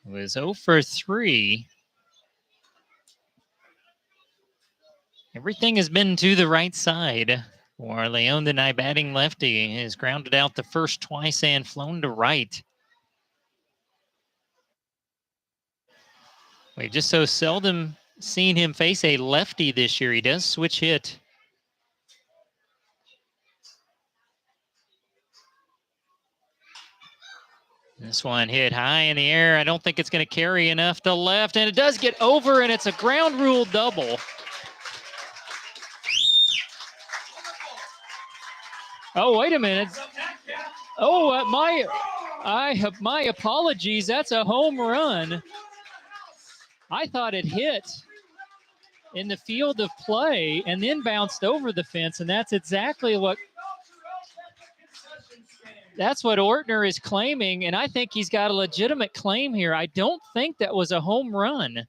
It was 0 for 3. Everything has been to the right side for Leon, the night batting lefty. He has grounded out the 1st twice and flown to right. We've just so seldom seen him face a lefty this year. He does switch hit. This one hit high in the air. I don't think it's going to carry enough to left, and it does get over, and it's a ground rule double. Oh, wait a minute. Oh, my apologies. That's a home run. I thought it hit in the field of play and then bounced over the fence, and that's exactly what Ortner is claiming, and I think he's got a legitimate claim here. I don't think that was a home run.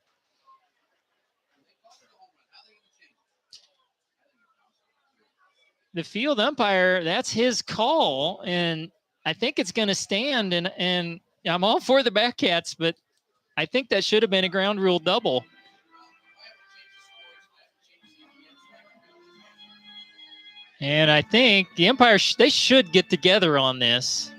The field umpire, that's his call, and I think it's going to stand, and I'm all for the Batcats, but I think that should have been a ground rule double. And I think the umpire, they should get together on this.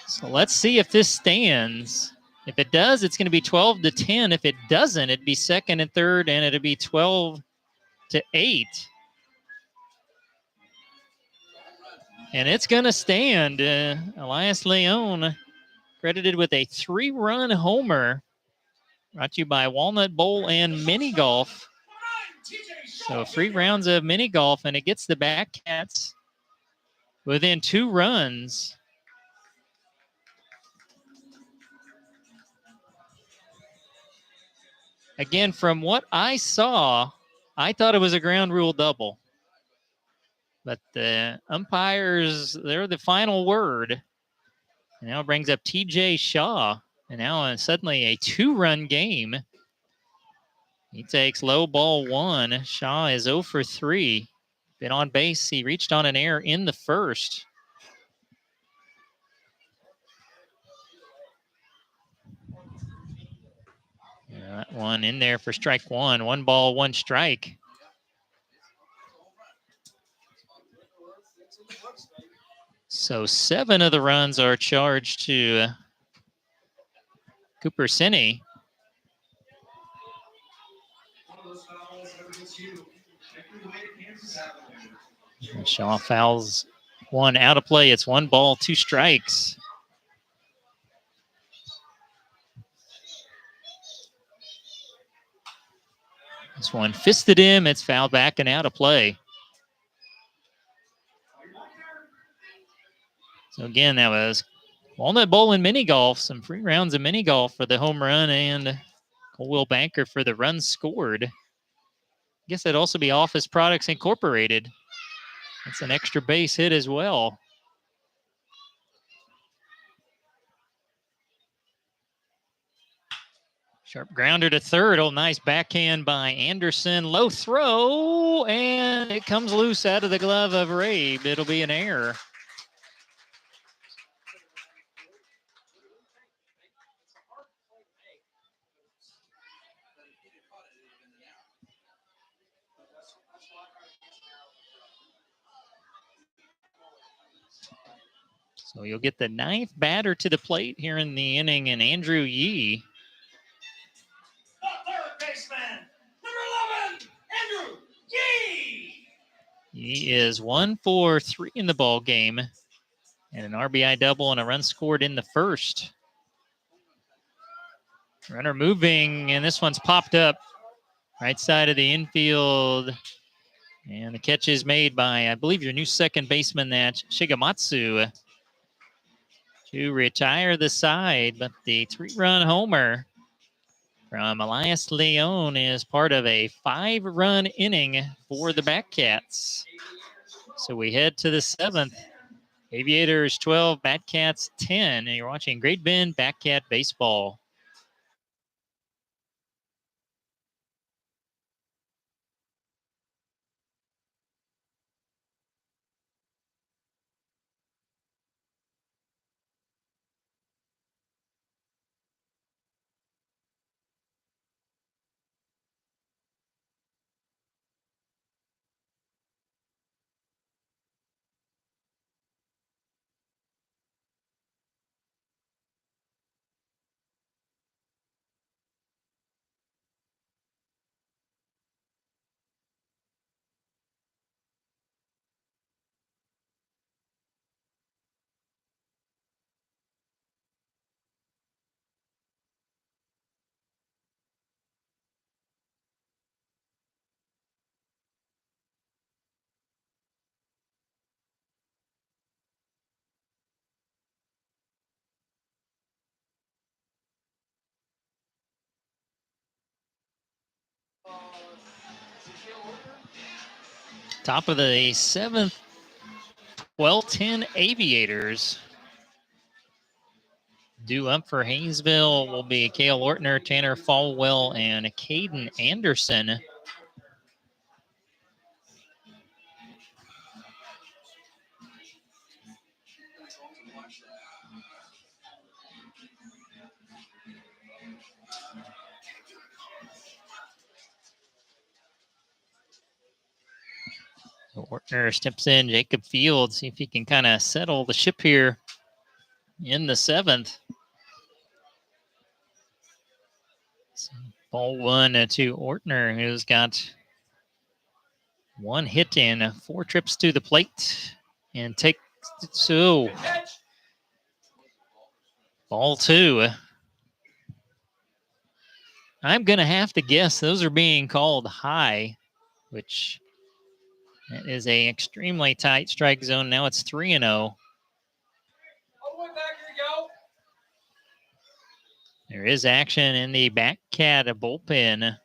So let's see if this stands. If it does, it's going to be 12-10. If it doesn't, it'd be 2nd and 3rd, and it'd be 12-8. And it's going to stand. Elias Leon credited with a 3-run homer. Brought to you by Walnut Bowl and Mini Golf. So 3 rounds of mini golf, and it gets the Batcats within 2 runs. Again, from what I saw, I thought it was a ground rule double. But the umpires, they're the final word. And now it brings up TJ Shaw. And now suddenly a 2-run game. He takes low ball 1. Shaw is 0 for 3. Been on base. He reached on an error in the first. That one in there for strike 1. 1 ball, 1 strike. So 7 of the runs are charged to Cooper Cine. Shaw fouls 1 out of play. It's 1 ball, 2 strikes. This one fisted him. It's fouled back and out of play. So again, that was Walnut Bowl and mini golf. Some free rounds of mini golf for the home run and Colwell Banker for the runs scored. I guess that'd also be Office Products Incorporated. That's an extra base hit as well. Sharp grounder to third. Oh, nice backhand by Anderson. Low throw, and it comes loose out of the glove of Rabe. It'll be an error. So you'll get the 9th batter to the plate here in the inning, and Andrew Yee. The third baseman, number 11, Andrew Yee. He is 1 for 3 in the ball game, and an RBI double and a run scored in the first. Runner moving, and this one's popped up right side of the infield. And the catch is made by, I believe, your new second baseman, that Shigematsu, to retire the side. But the 3-run homer from Elias Leon is part of a 5-run inning for the Batcats. So we head to the 7th. Aviators 12, Batcats 10. And you're watching Great Bend Batcat Baseball. Top of the 7th, 12-10 Aviators. Due up for Haysville will be Cale Ortner, Tanner Falwell, and Caden Anderson. Ortner steps in. Jacob Field, see if he can kind of settle the ship here in the 7th. Ball 1 to Ortner, who's got 1 hit in 4 trips to the plate. And take so ball 2. I'm going to have to guess those are being called high, which that is a extremely tight strike zone. Now it's 3-0. There is action in the Batcat bullpen.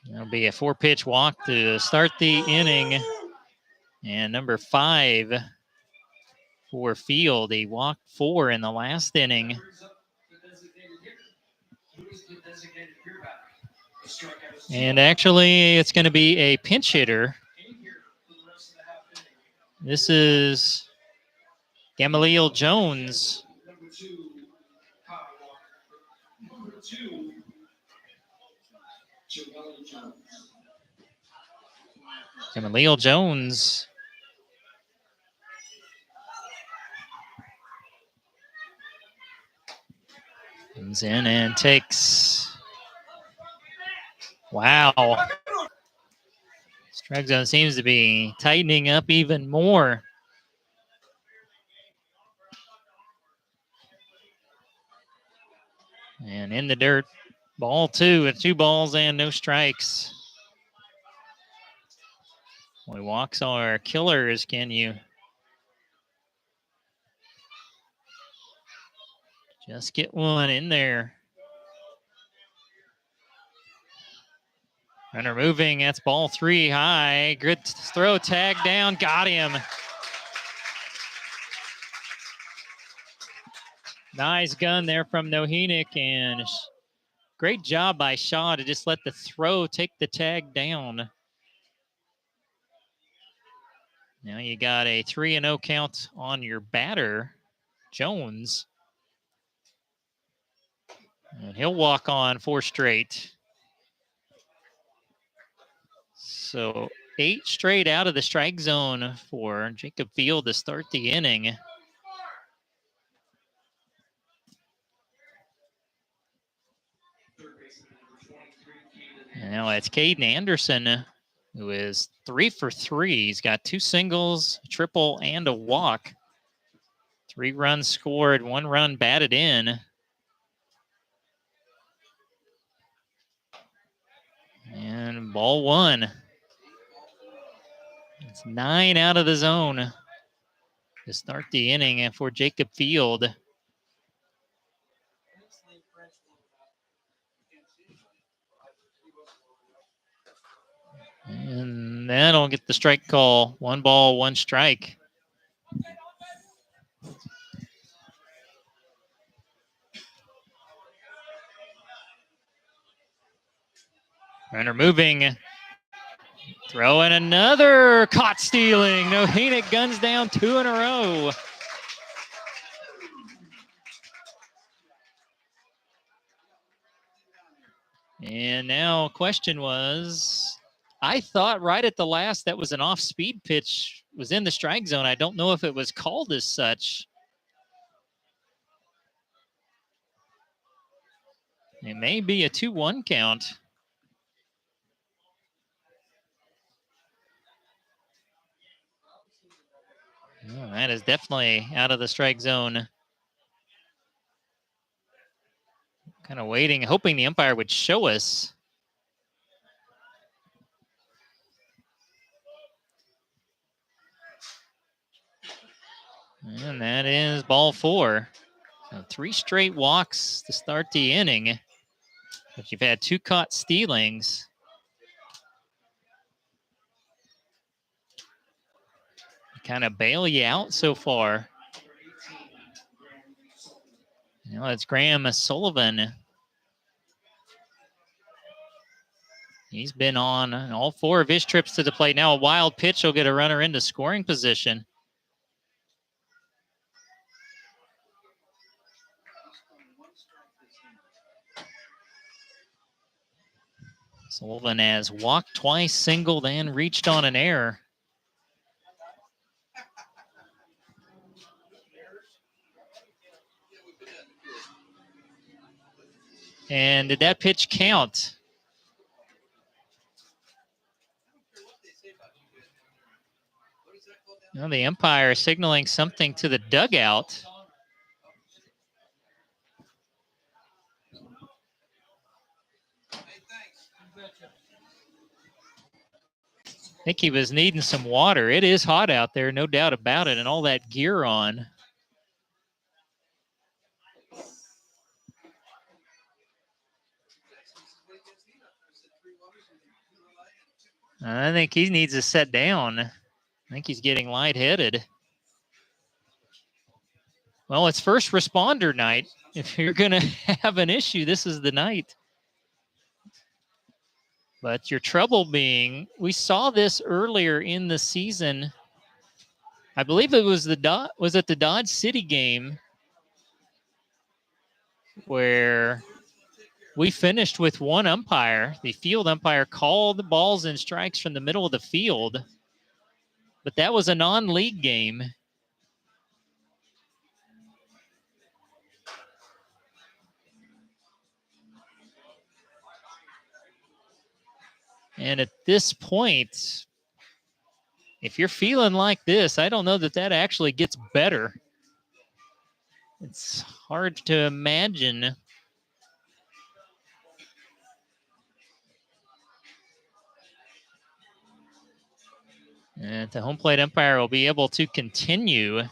That'll be a 4-pitch walk to start the inning. And number 5 for Field. He walked 4 in the last inning. And actually, it's going to be a pinch hitter. This is Gamaliel Jones. Gamaliel Jones. Comes in and takes. Wow. Strike zone seems to be tightening up even more. And in the dirt, ball 2 with 2 balls and no strikes. Boy, walks are killers. Can you just get one in there? Runner moving. That's ball 3 high. Good throw, tag down. Got him. Nice gun there from Nohenick, and great job by Shaw to just let the throw take the tag down. Now you got a 3-0 count on your batter, Jones. And he'll walk on 4 straight. So 8 straight out of the strike zone for Jacob Field to start the inning. And now it's Caden Anderson, who is 3 for 3. He's got 2 singles, a triple, and a walk. 3 runs scored, 1 run batted in. And ball 1. It's 9 out of the zone to start the inning for Jacob Field. And that'll get the strike call. 1 ball, 1 strike. Runner moving. Throwing another, caught stealing. Nohenick guns down 2 in a row. And now question was, I thought right at the last that was an off-speed pitch, was in the strike zone. I don't know if it was called as such. It may be a 2-1 count. Oh, that is definitely out of the strike zone. Kind of waiting, hoping the umpire would show us. And that is ball 4. So 3 straight walks to start the inning. But you've had 2 caught stealings. Kind of bail you out so far. Now it's Graham Sullivan. He's been on all 4 of his trips to the plate. Now a wild pitch will get a runner into scoring position. Sullivan has walked twice, singled, and reached on an error. And did that pitch count? Well, the umpire is signaling something to the dugout. I think he was needing some water. It is hot out there, no doubt about it, and all that gear on. I think he needs to sit down. I think he's getting lightheaded. Well, it's first responder night. If you're going to have an issue, this is the night. But your trouble being, we saw this earlier in the season. I believe it was was it the Dodge City game where we finished with one umpire. The field umpire called the balls and strikes from the middle of the field, but that was a non-league game. And at this point, if you're feeling like this, I don't know that that actually gets better. It's hard to imagine. And the home plate umpire will be able to continue.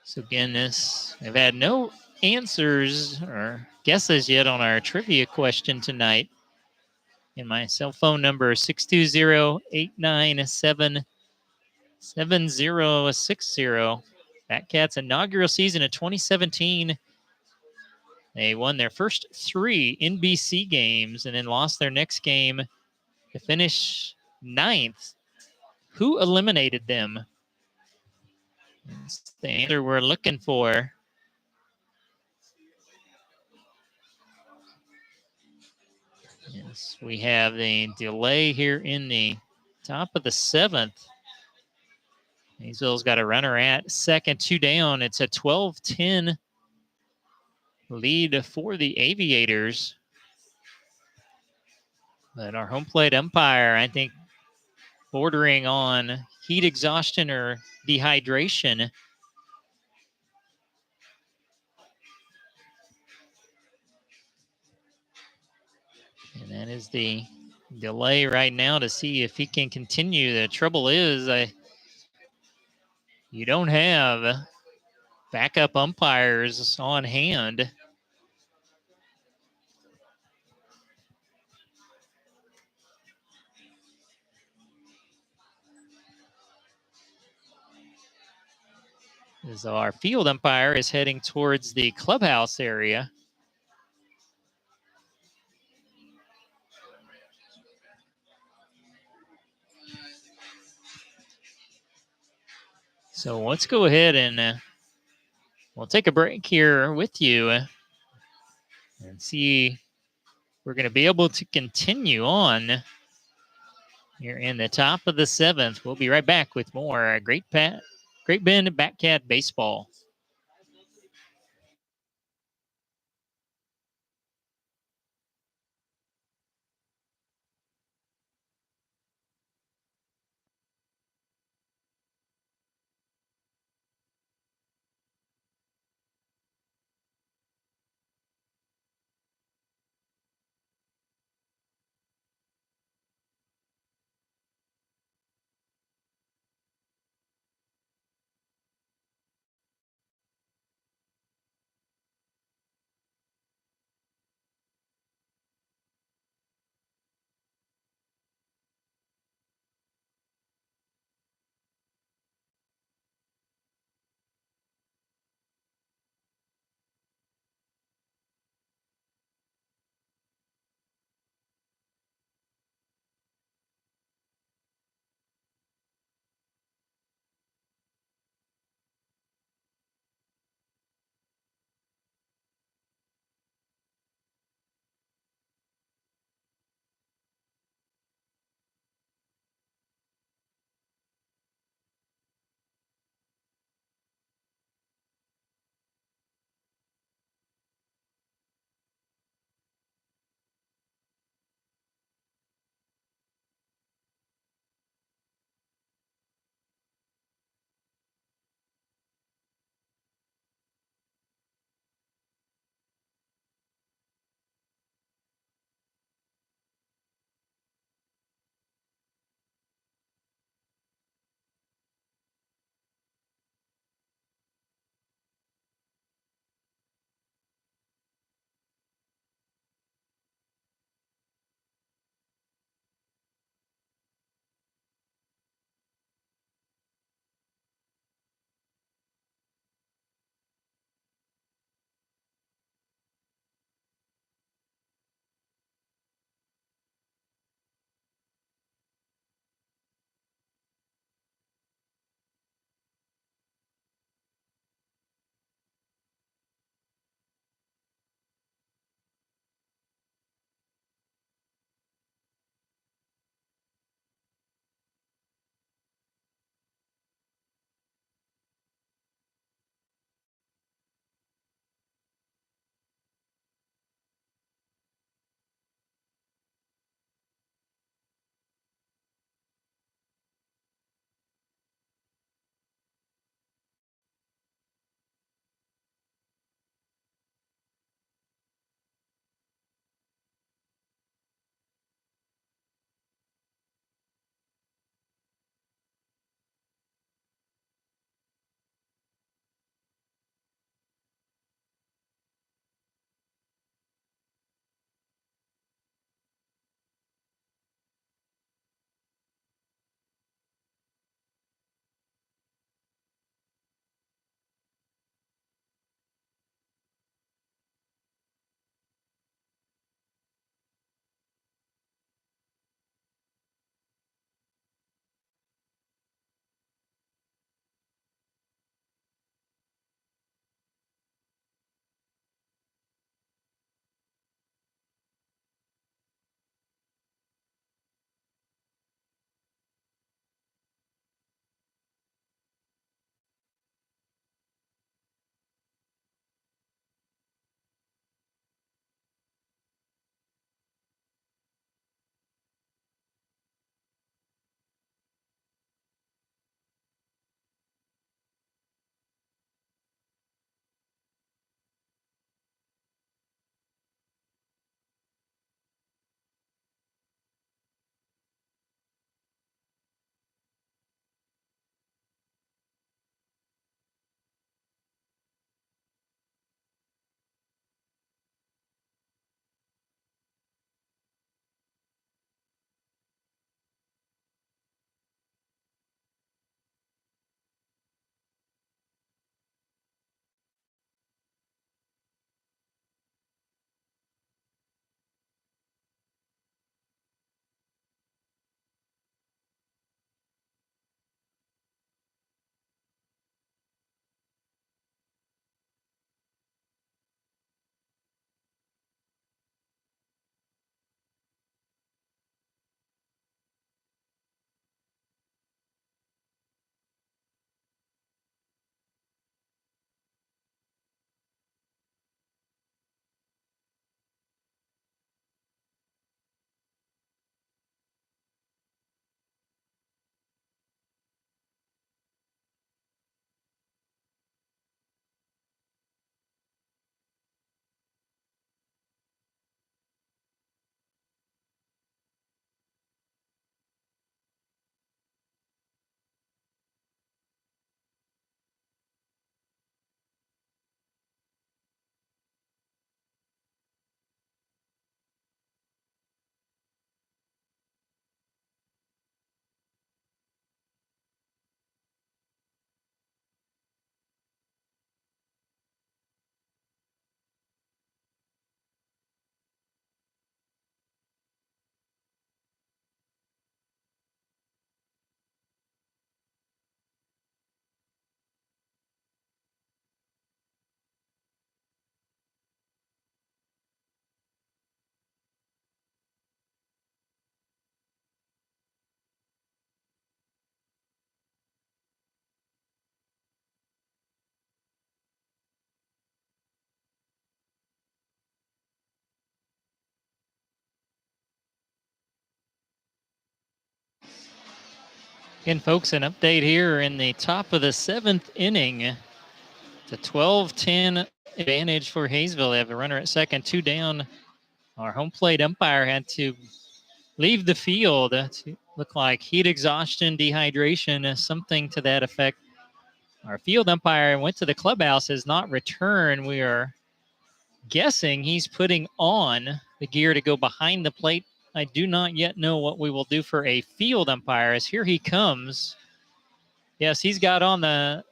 So again, I've had no answers or guesses yet on our trivia question tonight. And my cell phone number is 620-897-7060. Batcats inaugural season of 2017. They won their first 3 NBC games and then lost their next game to finish 9th. Who eliminated them? That's the answer we're looking for. Yes, we have the delay here in the top of the 7th. Haysville's got a runner at second, 2 down. It's a 12-10 lead for the Aviators. But our home plate umpire, I think, bordering on heat exhaustion or dehydration. And that is the delay right now to see if he can continue. The trouble is, you don't have backup umpires on hand. As our field umpire is heading towards the clubhouse area. So let's go ahead and we'll take a break here with you and see. We're going to be able to continue on here in the top of the 7th. We'll be right back with more Great Bend Batcat baseball. Again, folks, an update here in the top of the 7th inning. It's a 12-10 advantage for Haysville. They have a runner at second, 2 down. Our home plate umpire had to leave the field. To look like heat exhaustion, dehydration, something to that effect. Our field umpire went to the clubhouse, has not returned. We are guessing he's putting on the gear to go behind the plate. I do not yet know what we will do for a field umpire, as here he comes. Yes, he's got on the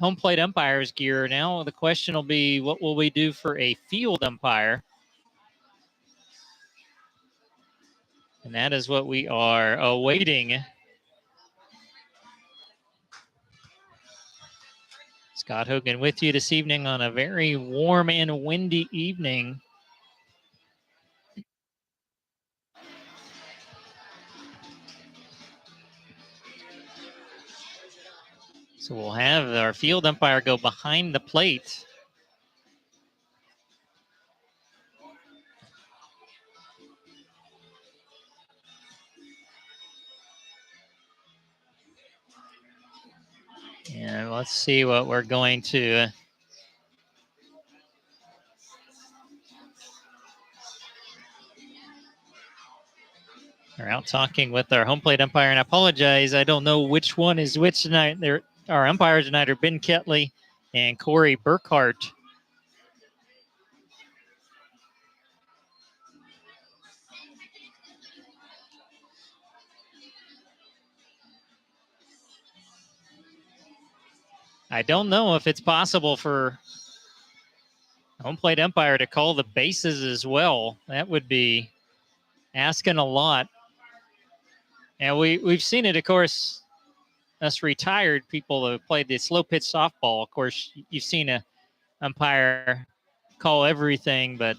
home plate umpire's gear. Now the question will be, what will we do for a field umpire? And that is what we are awaiting. Scott Hogan with you this evening on a very warm and windy evening. So we'll have our field umpire go behind the plate. And let's see what we're going to we're out talking with our home plate umpire, and I apologize, I don't know which one is which tonight. Our umpires tonight are Ben Ketley and Corey Burkhart. I don't know if it's possible for home plate umpire to call the bases as well. That would be asking a lot. And we've seen it, of course, us retired people that have played the slow pitch softball. Of course, you've seen a umpire call everything, but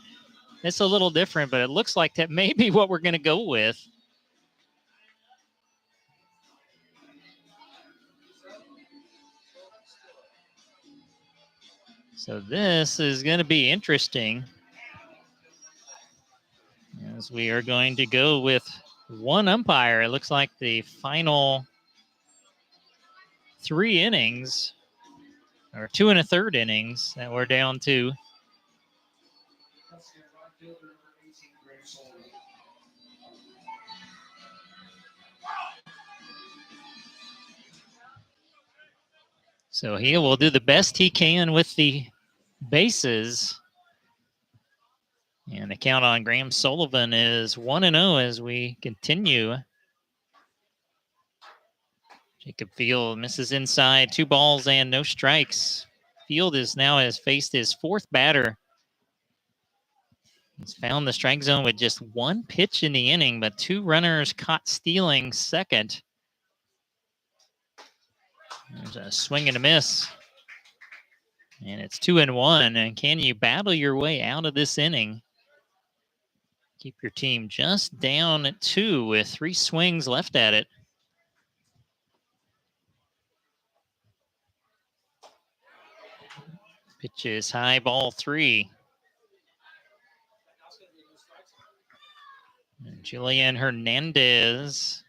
it's a little different. But it looks like that may be what we're going to go with. So this is going to be interesting, as we are going to go with one umpire. It looks like the final 3 innings, or 2 1/3 innings, that we're down to. So he will do the best he can with the bases. And the count on Graham Sullivan is 1-0 as we continue. Jacob Field misses inside, 2 balls and no strikes. Field has faced his 4th batter. He's found the strike zone with just 1 pitch in the inning, but 2 runners caught stealing second. There's a swing and a miss. And it's 2-1. And can you battle your way out of this inning? Keep your team just down at 2 with 3 swings left at it. Pitch is high, ball 3. And Julian Hernandez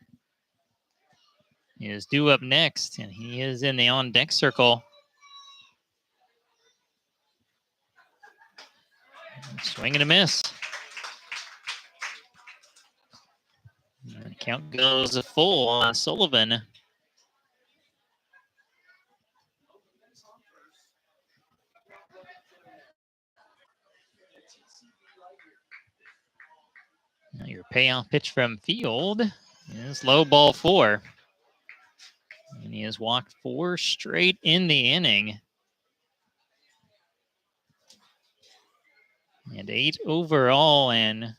is due up next, and he is in the on-deck circle. Swing and a miss. And the count goes full on Sullivan. Now your payoff pitch from Field is low, ball 4. And he has walked 4 straight in the inning. And 8 overall, and I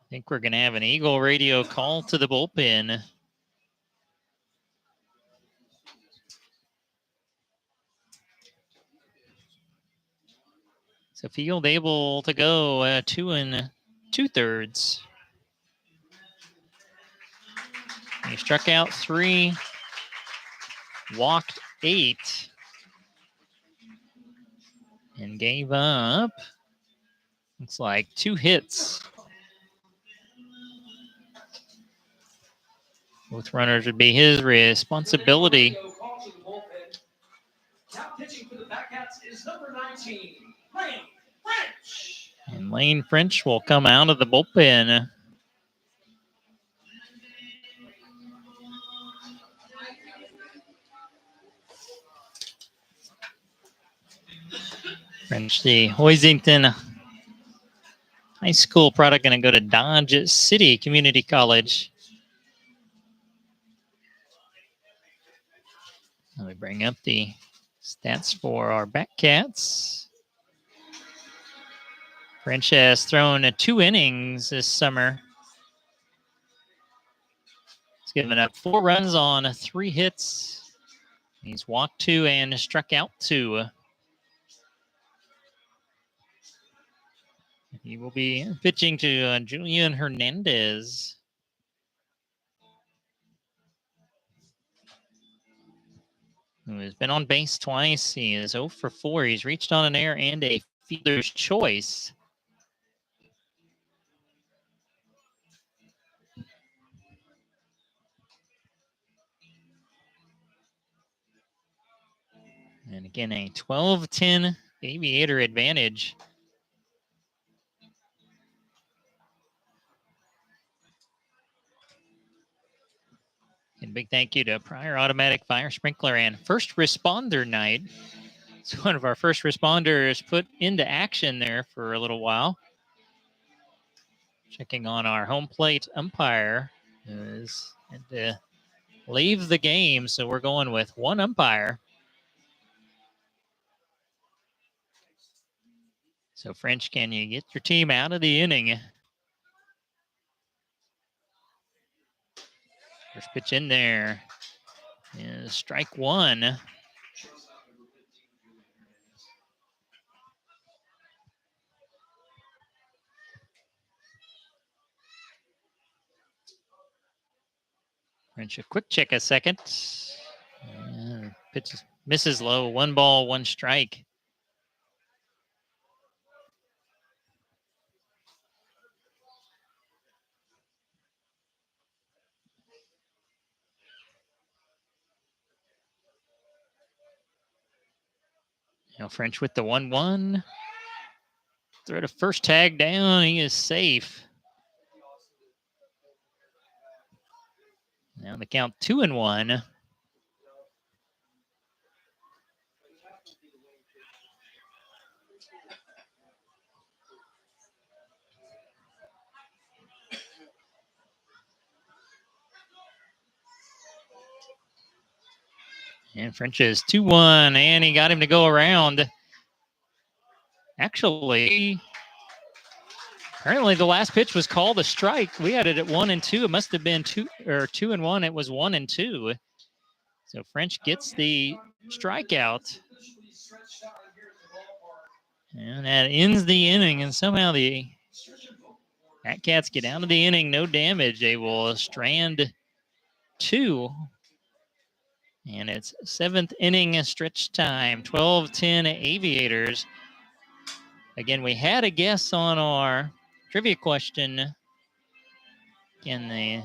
think we're going to have an Eagle radio call to the bullpen. So Field able to go 2 2/3. He struck out 3, walked 8, and gave up, looks like 2 hits. Both runners would be his responsibility. Now pitching for the Backhats is number 19, Lane French. And Lane French will come out of the bullpen. French, the Hoisington High School product, going to go to Dodge City Community College. Let me bring up the stats for our Backhats. French has thrown 2 innings this summer. He's given up 4 runs on 3 hits. He's walked 2 and struck out 2. He will be pitching to Julian Hernandez. Who has been on base twice. He is 0 for 4. He's reached on an error and a fielder's choice. And again, a 12-10 Aviator advantage. And big thank you to Pryor Automatic Fire Sprinkler and First Responder Night. It's one of our first responders put into action there for a little while. Checking on our home plate umpire, who is had to leave the game, so we're going with 1 umpire. So French, can you get your team out of the inning? First pitch in there is strike 1. French, a quick check a second. Pitch misses low. 1 ball, 1 strike. Now French with the 1-1. Throw to first, tag down. He is safe. Now the count 2-1. And French is 2-1, and he got him to go around. Actually, apparently the last pitch was called a strike. We had it at 1-2. It must have been 2-1. It was 1-2. So French gets the strikeout. And that ends the inning. And somehow the Cats get out of the inning, no damage. They will strand 2. And it's 7th inning stretch time, 12-10 Aviators. Again, we had a guess on our trivia question. Again, the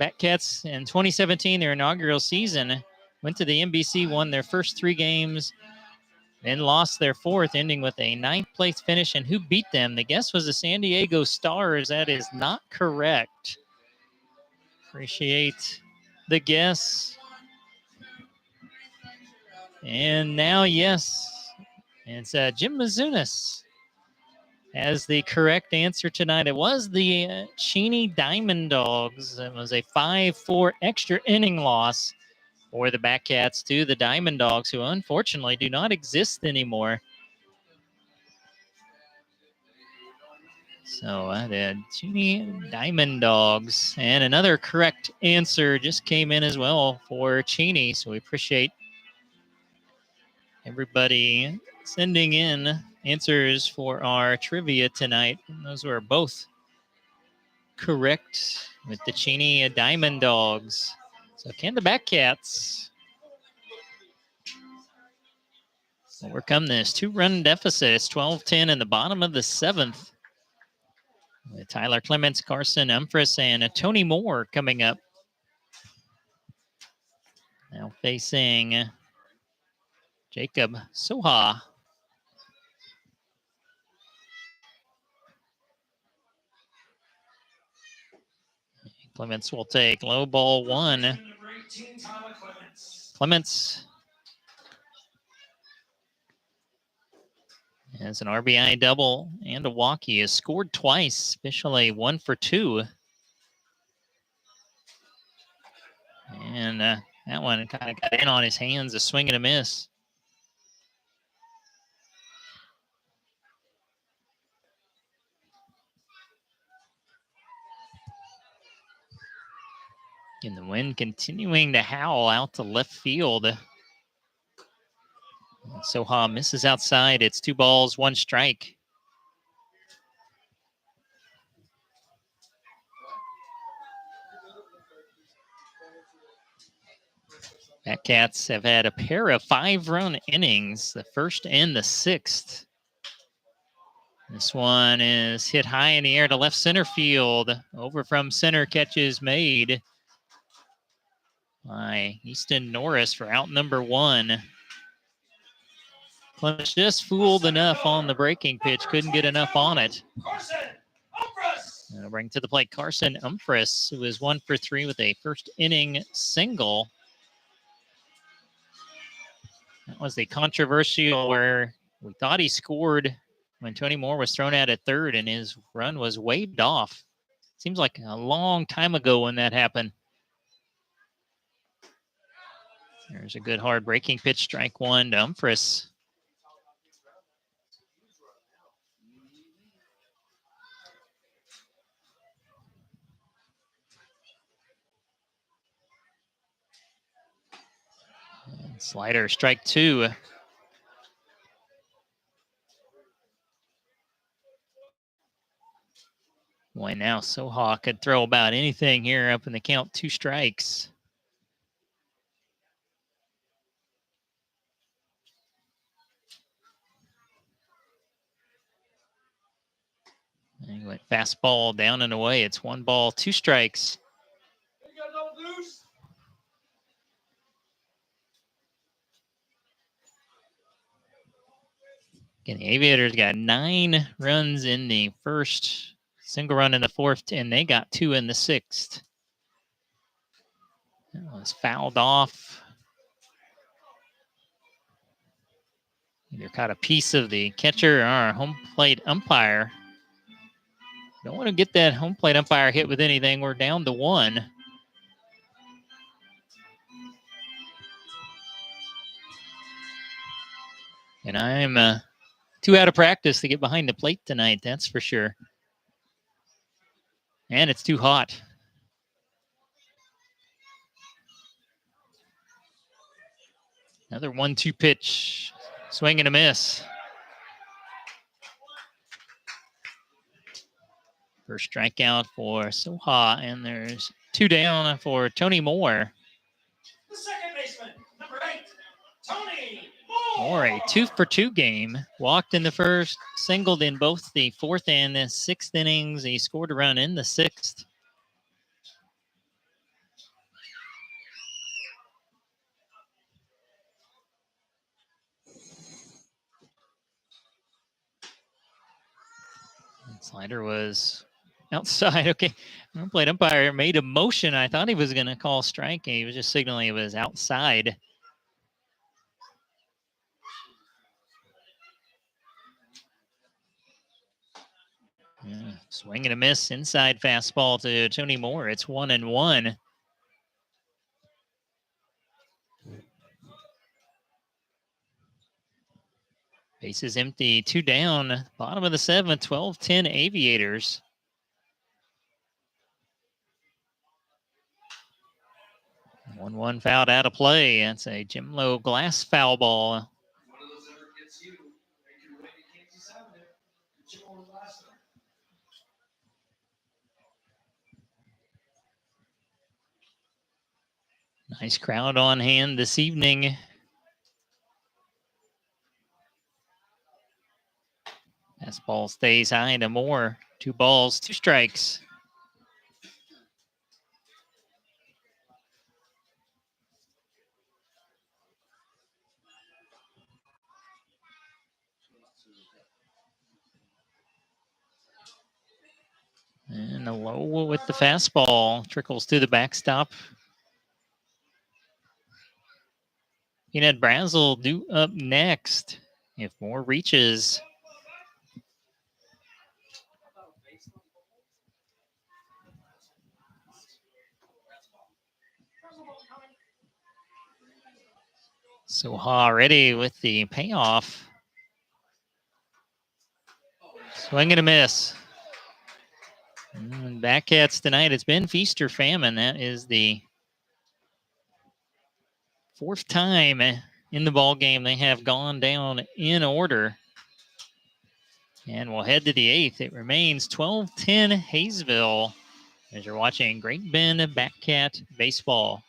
Batcats in 2017, their inaugural season, went to the NBC, won their first 3 games, then lost their 4th, ending with a 9th place finish. And who beat them? The guess was the San Diego Stars. That is not correct. Appreciate the guess. And now, yes, it's Jim Mizunas as the correct answer tonight. It was the Cheney Diamond Dogs. It was a 5-4 extra inning loss for the Batcats to the Diamond Dogs, who unfortunately do not exist anymore. So the Cheney Diamond Dogs. And another correct answer just came in as well for Cheney. So we appreciate everybody sending in answers for our trivia tonight. And those were both correct with the Cheney Diamond Dogs. So can the Batcats overcome this 2-run deficit? It's 12-10 in the bottom of the 7th. With Tyler Clements, Carson Umphris, and Tony Moore coming up. Now facing Jacob Soha. Clements will take low ball one. Number 18, Tyler Clements. Clements has an RBI double and a walk. He has scored twice, officially 1 for 2. And that one kind of got in on his hands, a swing and a miss. And the wind continuing to howl out to left field. Soha misses outside. It's 2 balls, 1 strike. Batcats have had a pair of 5-run innings, the first and the 6th. This one is hit high in the air to left center field. Over from center, catch is made by Easton Norris for out number 1. Clements just fooled enough on the breaking pitch, couldn't get enough on it. Carson Umbrus. And I'll bring to the plate Carson Umphris, who is 1 for 3 with a first inning single. That was the controversial where we thought he scored when Tony Moore was thrown out at third and his run was waved off. Seems like a long time ago when that happened. There's a good hard breaking pitch, strike 1 to Umphris. And slider, strike 2. Boy, now Soha could throw about anything here up in the count, 2 strikes. And he went fastball down and away. It's 1 ball, 2 strikes. Again, the Aviators got 9 runs in the first, single run in the 4th, and they got 2 in the 6th. That was fouled off. Either caught a piece of the catcher or home plate umpire. Don't want to get that home plate umpire hit with anything. We're down to 1. And I'm too out of practice to get behind the plate tonight, that's for sure. And it's too hot. Another 1-2 pitch. Swing and a miss. First strikeout for Soha, and there's 2 down for Tony Moore. The second baseman, number 8, Tony Moore, a 2 for 2 game. Walked in the first, singled in both the 4th and the 6th innings. He scored a run in the 6th. Slider was outside. Okay. Home plate umpire made a motion. I thought he was going to call strike. He was just signaling it was outside. Yeah, swing and a miss. Inside fastball to Tony Moore. It's 1-1. Bases empty. 2 down. Bottom of the 7th. 12-10 Aviators. One fouled out of play. That's a Jim Lowe glass foul ball. One of those ever gets you. Make your way to Kansas Avenue. Jim Lowe glass. Nice crowd on hand this evening. Fastball stays high to Moore. 2 balls, 2 strikes. And a low with the fastball. Trickles to the backstop. Peanut Brazel due up next. If more reaches. So already with the payoff. Swing and a miss. And Backcats tonight, it's been feast or famine. That is the fourth time in the ball game they have gone down in order. And we'll head to the eighth. It remains 12-10 Haysville as you're watching Great Bend Backcat baseball.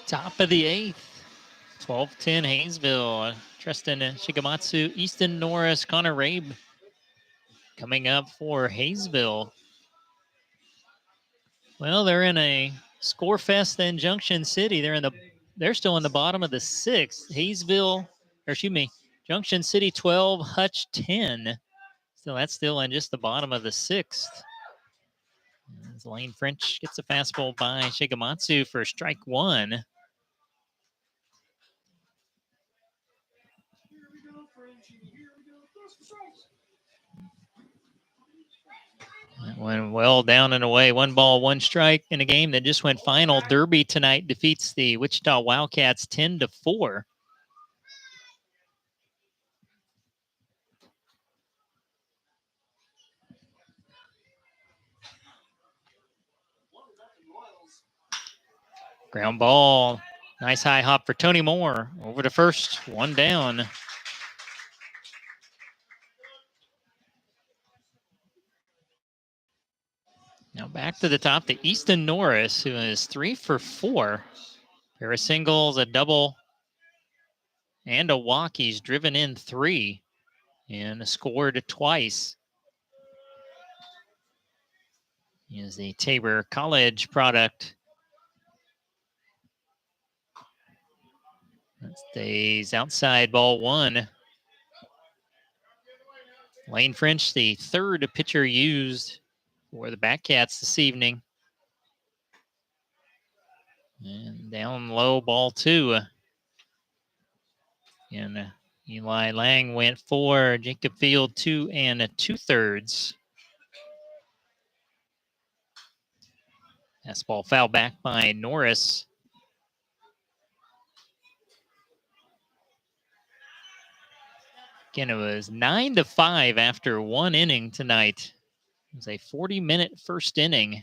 Top of the eighth. 12-10 Haysville. Tristan Shigematsu, Easton Norris, Connor Rabe coming up for Haysville. Well, they're in a score fest in Junction City. They're still in the bottom of the sixth. Junction City 12, Hutch 10. That's still in just the bottom of the sixth. As Lane French gets a fastball by Shigematsu for strike one. That went well down and away. 1 ball, 1 strike in a game that just went final. Derby tonight defeats the Wichita Wildcats 10-4. Ground ball. Nice high hop for Tony Moore. Over to first. 1 down. Now back to the top to Easton Norris, who is 3 for 4. Pair of singles, a double, and a walk. He's driven in 3 and scored twice. He is the Tabor College product. That stays outside, ball 1. Lane French, the third pitcher used for the Backcats this evening. And down low, ball 2. And Eli Lang went for Jacob Field 2 2/3. Fastball foul back by Norris. Again, it was 9-5 after 1 inning tonight. It was a 40-minute first inning.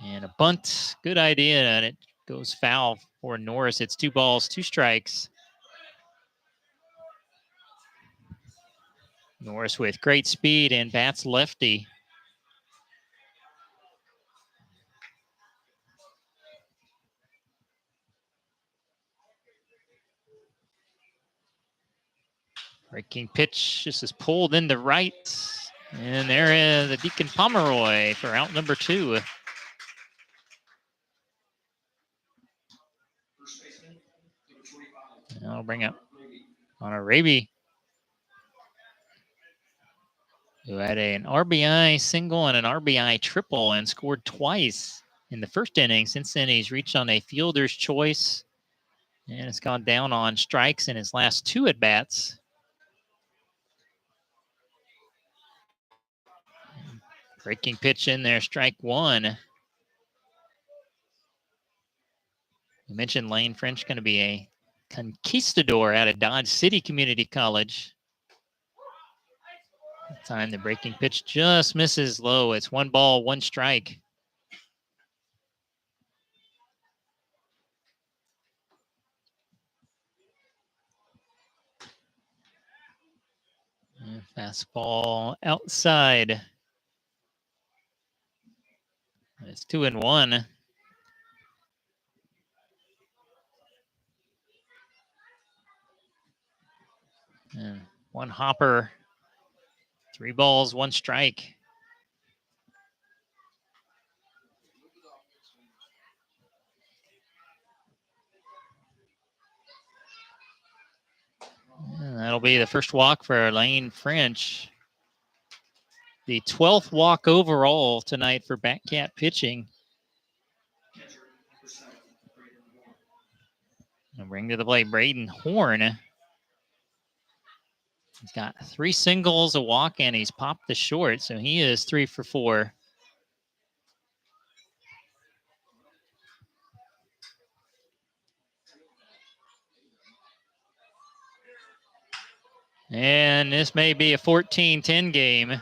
And a bunt, good idea, and it goes foul for Norris. It's 2 balls, 2 strikes. Norris with great speed and bats lefty. Breaking pitch, this is pulled into right. And there is the Deacon Pomeroy for out number 2. And I'll bring up Connor Raby, who had an RBI single and an RBI triple and scored twice in the first inning. Since then, he's reached on a fielder's choice And it's gone down on strikes in his last 2 at-bats. Breaking pitch in there, strike 1. You mentioned Lane French going to be a conquistador out of Dodge City Community College. That time the breaking pitch just misses low. It's 1 ball, 1 strike. And fastball outside. It's 2-1. And 1 hopper. 3 balls, 1 strike. And that'll be the first walk for Lane French. The 12th walk overall tonight for Batcat pitching. And bring to the plate Braden Horn. He's got 3 singles, a walk, and he's popped the short, so he is 3 for 4. And this may be a 14-10 game.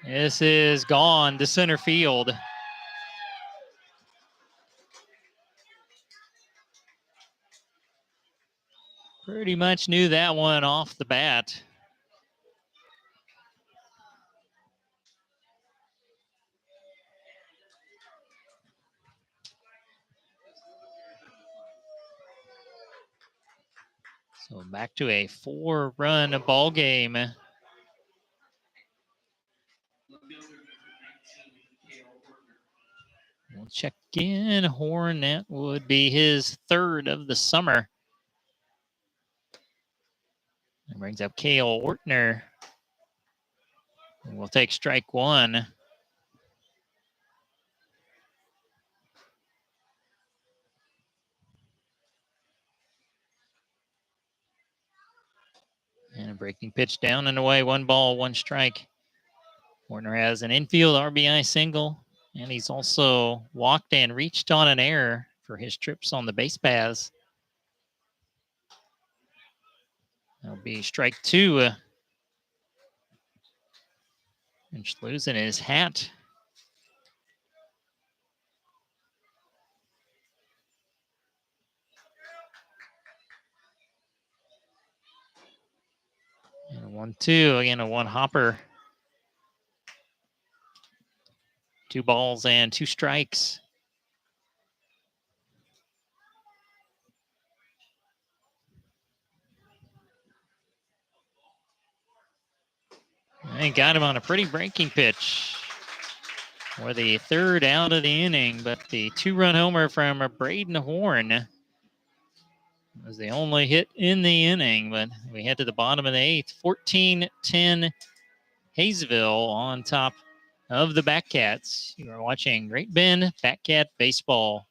This is gone to center field. Pretty much knew that one off the bat. So back to a 4-run ball game. We'll check in Horn. That would be his 3rd of the summer. That brings up Cale Ortner. And we'll take strike 1. And a breaking pitch down and away. 1 ball, 1 strike. Ortner has an infield RBI single, and he's also walked and reached on an error for his trips on the base paths. That'll be strike 2. And just losing his hat. And a 1-2. Again, a 1 hopper. 2 balls and 2 strikes. And got him on a pretty breaking pitch for the 3rd out of the inning, but the 2-run homer from Braden Horn was the only hit in the inning, but we head to the bottom of the 8th. 14-10 Haysville on top of the Batcats. You are watching Great Bend Batcat Baseball.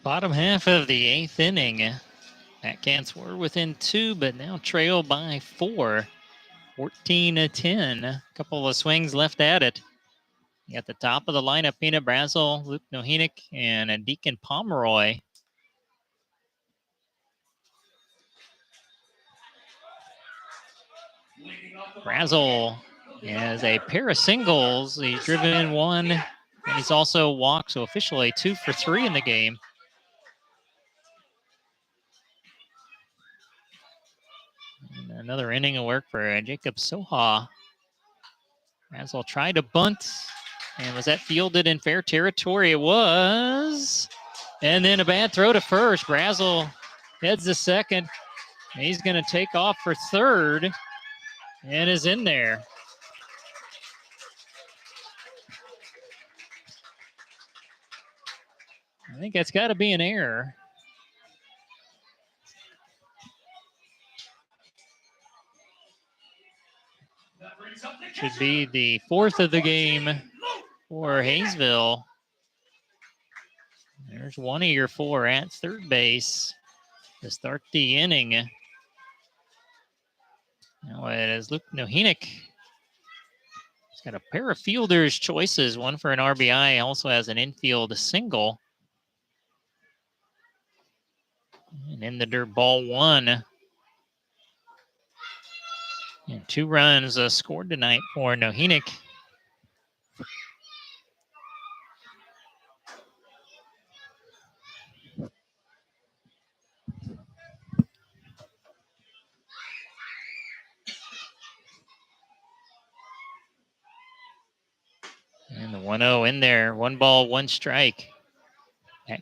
Bottom half of the 8th inning. Backhants were within 2, but now trail by 4. 14-10. A couple of swings left at it. At the top of the lineup, Pina Brazel, Luke Nohenick, and Deacon Pomeroy. Brazel has a pair of singles. He's driven in 1, and he's also walked, so officially 2 for 3 in the game. And another inning of work for Jacob Soha. Brazel tried to bunt, and was that fielded in fair territory? It was. And then a bad throw to first. Brazel heads to second. He's going to take off for third and is in there. I think that's got to be an error. Should be the 4th of the game for Haysville. There's one of your 4 at third base to start the inning. Now it is Luke Nohenick. He's got a pair of fielders' choices, one for an RBI, also has an infield single. And in the dirt, ball 1. And 2 runs scored tonight for Nohenick. And the 1-0 in there. 1 ball, 1 strike.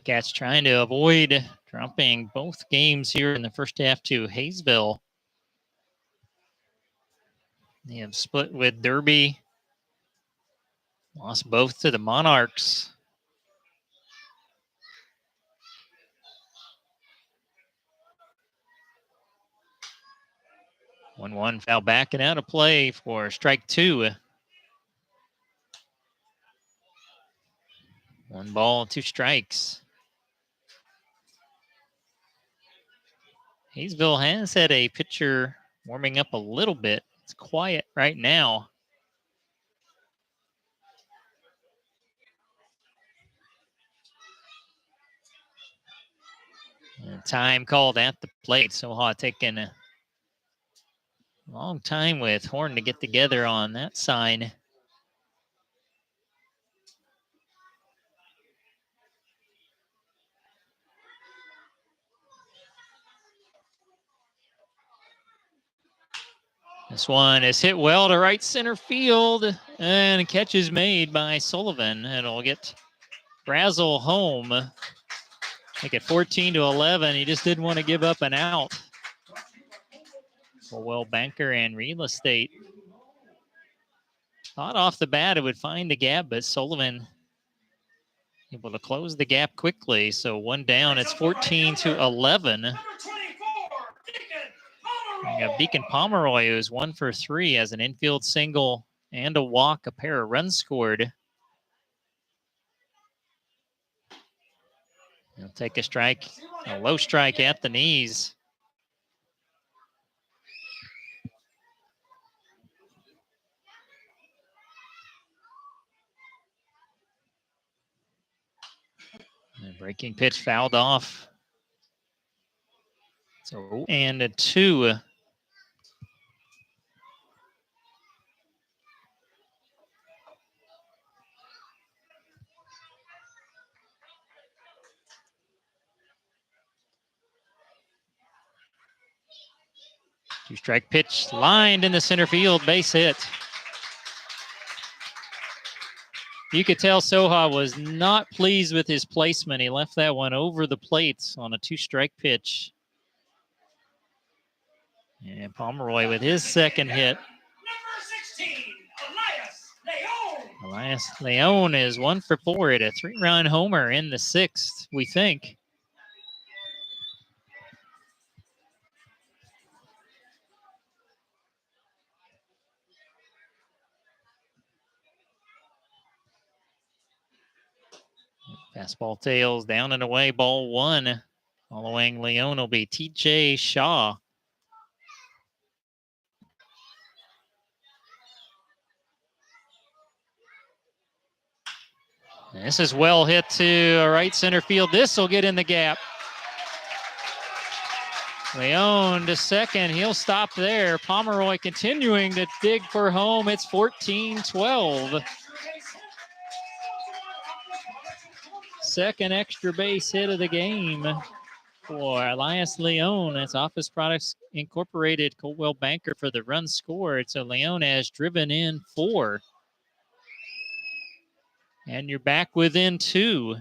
Cat's trying to avoid dropping both games here in the first half to Haysville. They have split with Derby. Lost both to the Monarchs. One foul back and out of play for strike 2. 1 ball, 2 strikes. Haysville has had a pitcher warming up a little bit. It's quiet right now. And time called at the plate. Soha taking a long time with Horn to get together on that sign. This one is hit well to right center field, and a catch is made by Sullivan. It'll get Brazel home. Make it 14-11. He just didn't want to give up an out. Well, banker and real estate. Thought off the bat it would find the gap, but Sullivan able to close the gap quickly. So 1 down. It's 14-11. We got Deacon Pomeroy, who's 1 for 3, has an infield single and a walk, a pair of runs scored. He'll take a strike, a low strike at the knees. And breaking pitch fouled off. So, and a 2. Two-strike pitch lined in the center field, base hit. You could tell Soha was not pleased with his placement. He left that one over the plate on a 2-strike pitch. And Pomeroy with his second hit. Number 16, Elias Leon. Elias Leon is 1 for 4 at a 3-run homer in the 6th, we think. Fastball tails down and away, ball one. Following Leone will be TJ Shaw. This is well hit to right center field. This will get in the gap. Leone to second. He'll stop there. Pomeroy continuing to dig for home. It's 14-12. Second extra base hit of the game for Elias Leone. That's Office Products Incorporated, Coldwell Banker for the run scored. So Leone has driven in 4. And you're back within 2.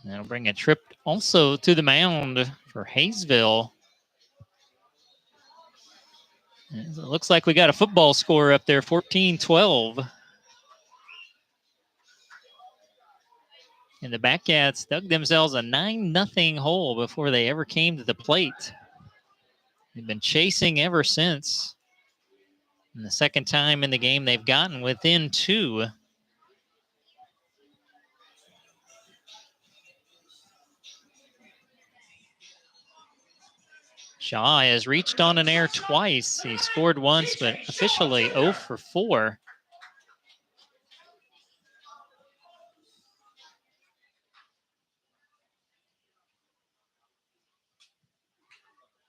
That'll bring a trip also to the mound for Haysville. It looks like we got a football score up there, 14-12. And the Batcats dug themselves a 9-0 hole before they ever came to the plate. They've been chasing ever since. And the second time in the game they've gotten within 2. Shaw has reached on an air twice. He scored once, but officially 0 for 4.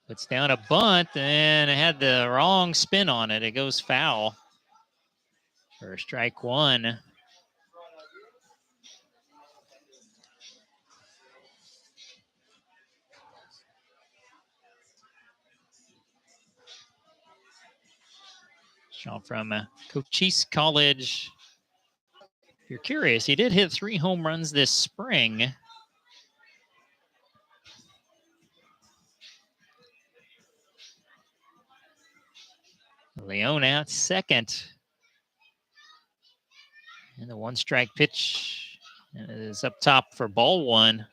Puts down a bunt, and it had the wrong spin on it. It goes foul for strike 1. Shaw from Cochise College. If you're curious, he did hit 3 home runs this spring. Leone at second. And the 1-strike pitch is up top for ball 1.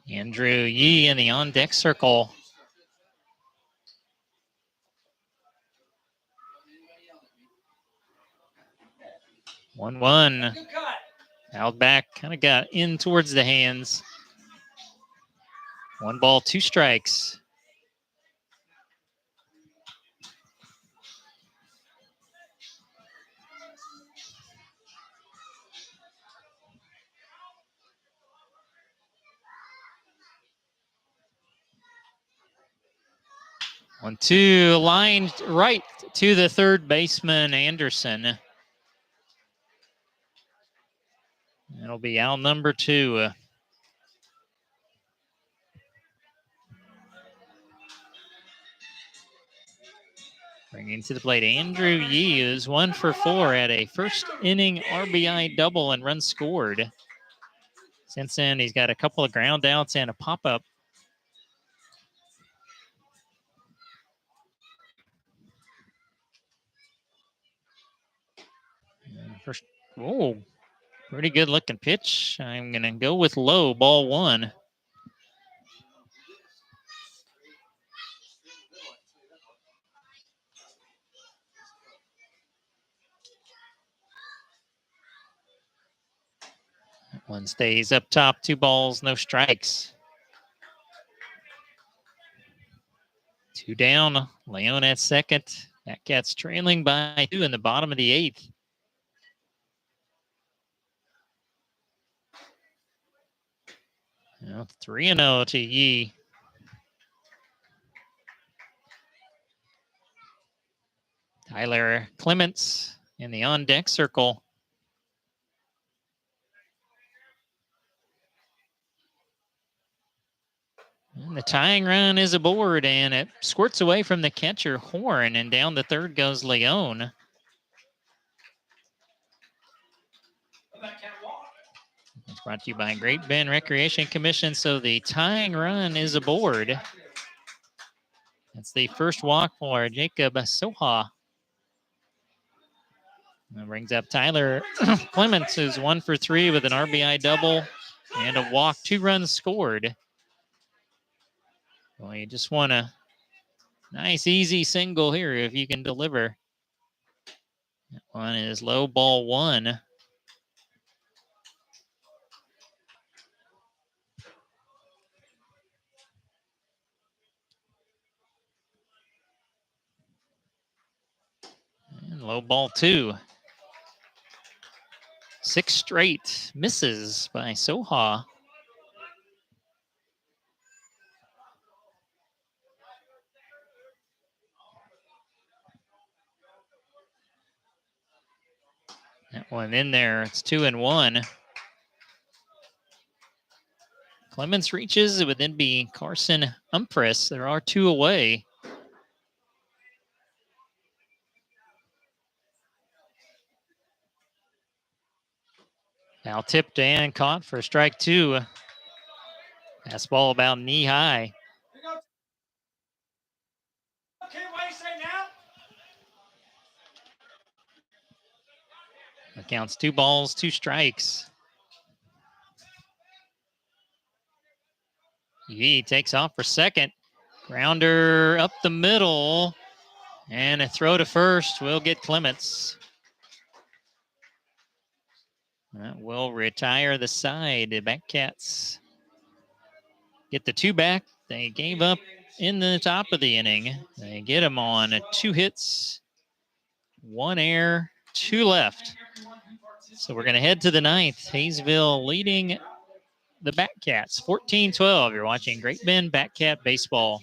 Andrew Yee in the on-deck circle. 1-1. Fouled back, kind of got in towards the hands. 1 ball, 2 strikes. One, 2, lined right to the third baseman, Anderson. That'll be out number 2. Bringing to the plate, Andrew Yee is 1 for 4 at a first inning RBI double and runs scored. Since then, he's got a couple of ground outs and a pop-up. First, oh, pretty good looking pitch. I'm going to go with low, ball 1. That one stays up top, 2 balls, no strikes. 2 down, Leone at second. Batcats trailing by 2 in the bottom of the 8th. Now 3-0 to Yee. Tyler Clements in the on-deck circle. And the tying run is aboard, and it squirts away from the catcher, Horn, and down the third goes Leone. It's brought to you by Great Bend Recreation Commission, so the tying run is aboard. That's the first walk for Jacob Soha. That brings up Tyler Clements, who's 1 for 3 with an RBI double and a walk, 2 runs scored. Well, you just want a nice, easy single here if you can deliver. That one is low, ball 1. And low, ball 2. 6 straight misses by Soha. That one in there. It's 2-1. Clemens reaches. It would then be Carson Umpress. There are 2 away. Now tipped and caught for strike 2. Fastball about knee high. Okay, what do you say now? Counts 2 balls, 2 strikes. He takes off for second. Grounder up the middle. And a throw to first will get Clements. That will retire the side. The Backcats get the 2 back. They gave up in the top of the inning. They get them on 2 hits, 1 error, 2 left. So we're going to head to the 9th. Haysville leading the Backcats 14-12. You're watching Great Bend Backcat Baseball.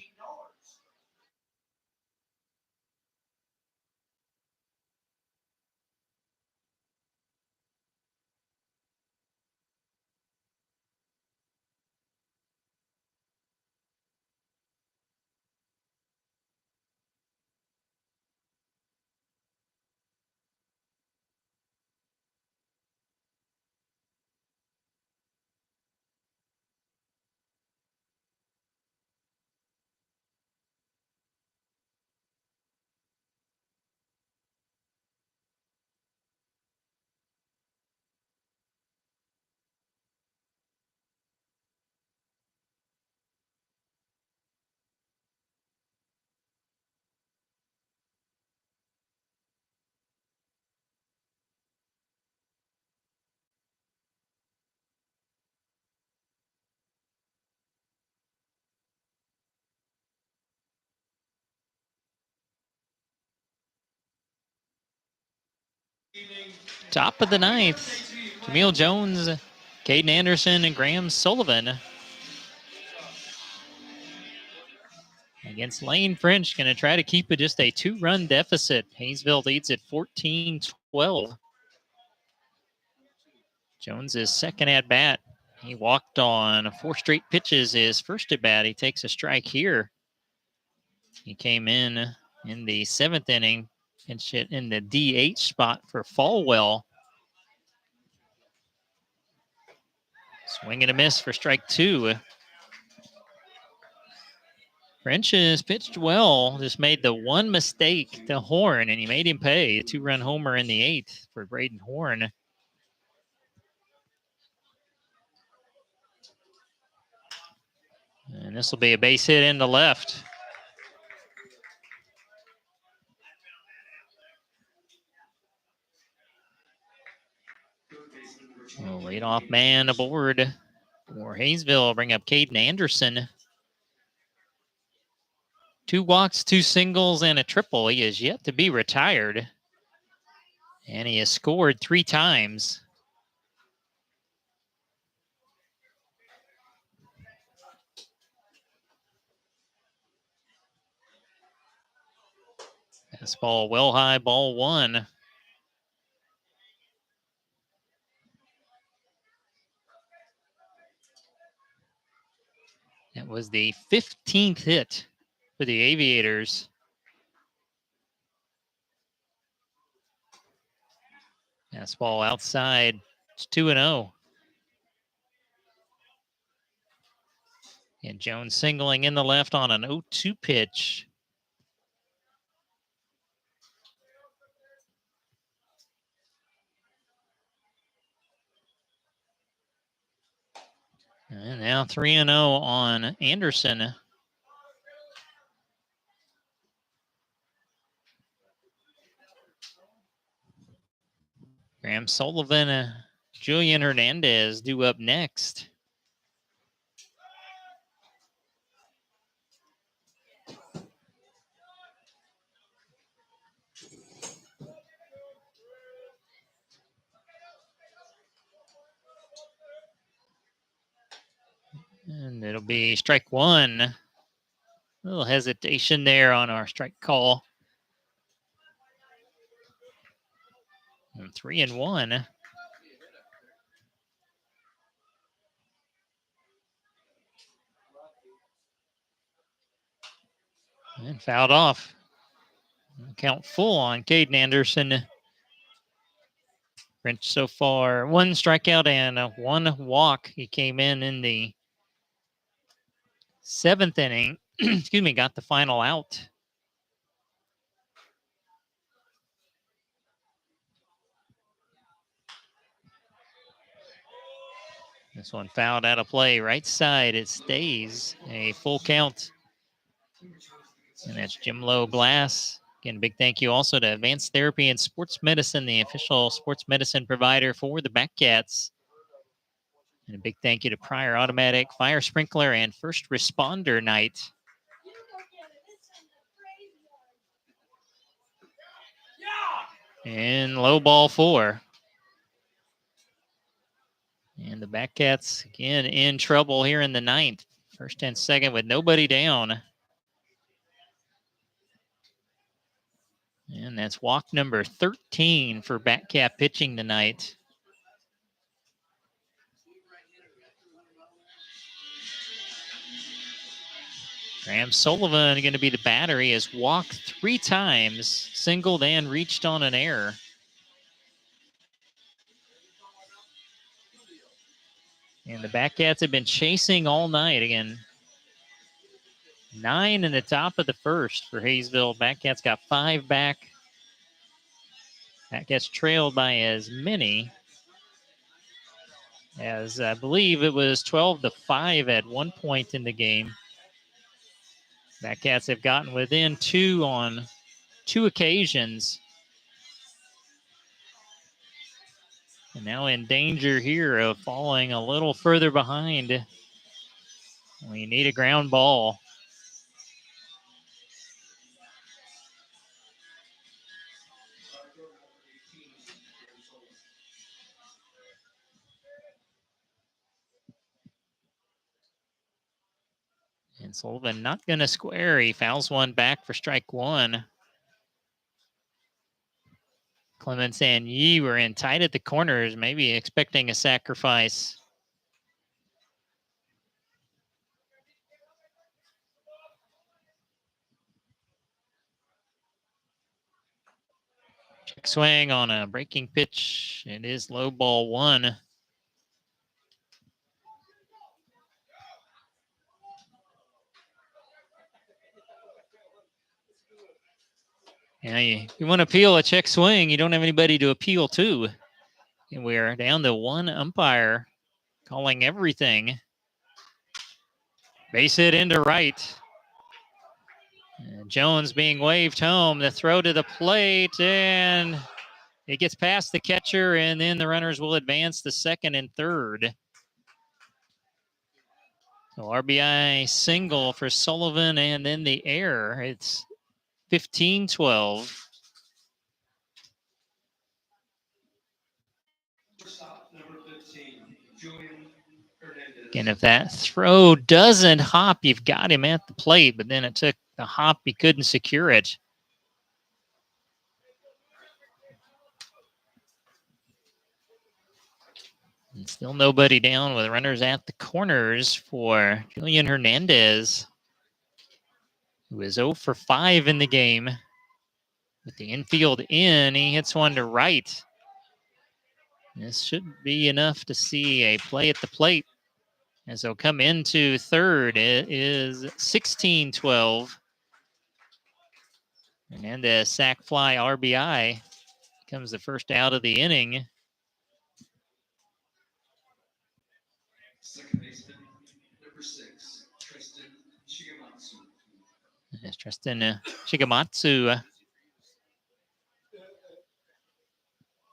Top of the 9th. Camille Jones, Caden Anderson, and Graham Sullivan. Against Lane French, going to try to keep it just a 2-run deficit. Haysville leads at 14-12. Jones's second at bat. He walked on 4 straight pitches his first at bat. He takes a strike here. He came in the 7th inning, pinched it in the DH spot for Falwell. Swing and a miss for strike 2. French has pitched well, just made the one mistake to Horn, and he made him pay. A 2-run homer in the 8th for Braden Horn. And this will be a base hit into left. Well, leadoff man aboard for Haysville. Bring up Caden Anderson. 2 walks, 2 singles, and a triple. He is yet to be retired. And he has scored 3 times. Fastball well high, ball 1. That was the 15th hit for the Aviators. Fastball outside. It's 2-0. And Jones singling in the left on an 0-2 pitch. And now 3-0 on Anderson. Graham Sullivan, Julian Hernandez due up next. And it'll be strike one. A little hesitation there on our strike call. And 3-1. And fouled off. Count full on Caden Anderson. French so far, one strikeout and one walk. He came in the 7th inning. Excuse me, got the final out. This one fouled out of play. Right side, it stays a full count. And that's Jim Lowe Glass. Again, a big thank you also to Advanced Therapy and Sports Medicine, the official sports medicine provider for the Batcats. And a big thank you to Pryor Automatic, Fire Sprinkler, and First Responder Night. And low ball 4. And the Batcats, again, in trouble here in the 9th. First and second with nobody down. And that's walk number 13 for Batcat pitching tonight. Graham Sullivan going to be the batter. He has walked 3 times, singled and reached on an error. And the Batcats have been chasing all night. Again, 9 in the top of the first for Haysville. Batcats got 5 back. Batcats trailed by as many as I believe it was 12-5 at one point in the game. Batcats have gotten within 2 on 2 occasions. And now in danger here of falling a little further behind. We need a ground ball. And Sullivan not going to square. He fouls one back for strike 1. Clements and Yee were in tight at the corners, maybe expecting a sacrifice. Check swing on a breaking pitch. It is low ball 1. Yeah, you want to appeal a check swing, you don't have anybody to appeal to. And we're down to 1 umpire calling everything. Base hit into right. And Jones being waved home. The throw to the plate, and it gets past the catcher, and then the runners will advance to second and third. So RBI single for Sullivan, and then the error. It's 15-12. Again, if that throw doesn't hop, you've got him at the plate, but then it took the hop, he couldn't secure it. And still nobody down with runners at the corners for Julian Hernandez, who is 0 for 5 in the game. With the infield in, he hits one to right. This should be enough to see a play at the plate. As they'll come into third, it is 16-12. And a sac fly RBI comes the first out of the inning. There's Tristan Shigematsu.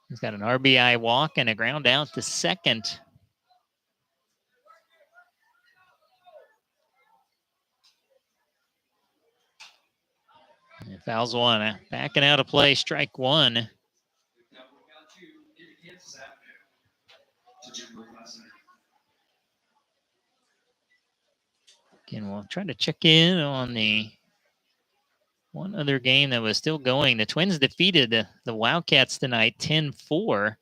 He's got an RBI walk and a ground out to second. And fouls one. Backing out of play, strike one. Again, we'll try to check in on the one other game that was still going. The Twins defeated the Wildcats tonight 10-4.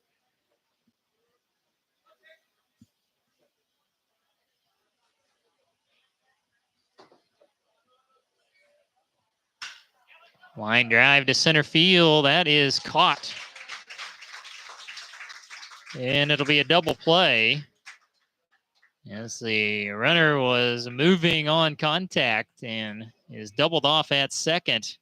Line drive to center field. That is caught. And it'll be a double play as the runner was moving on contact and is doubled off at second.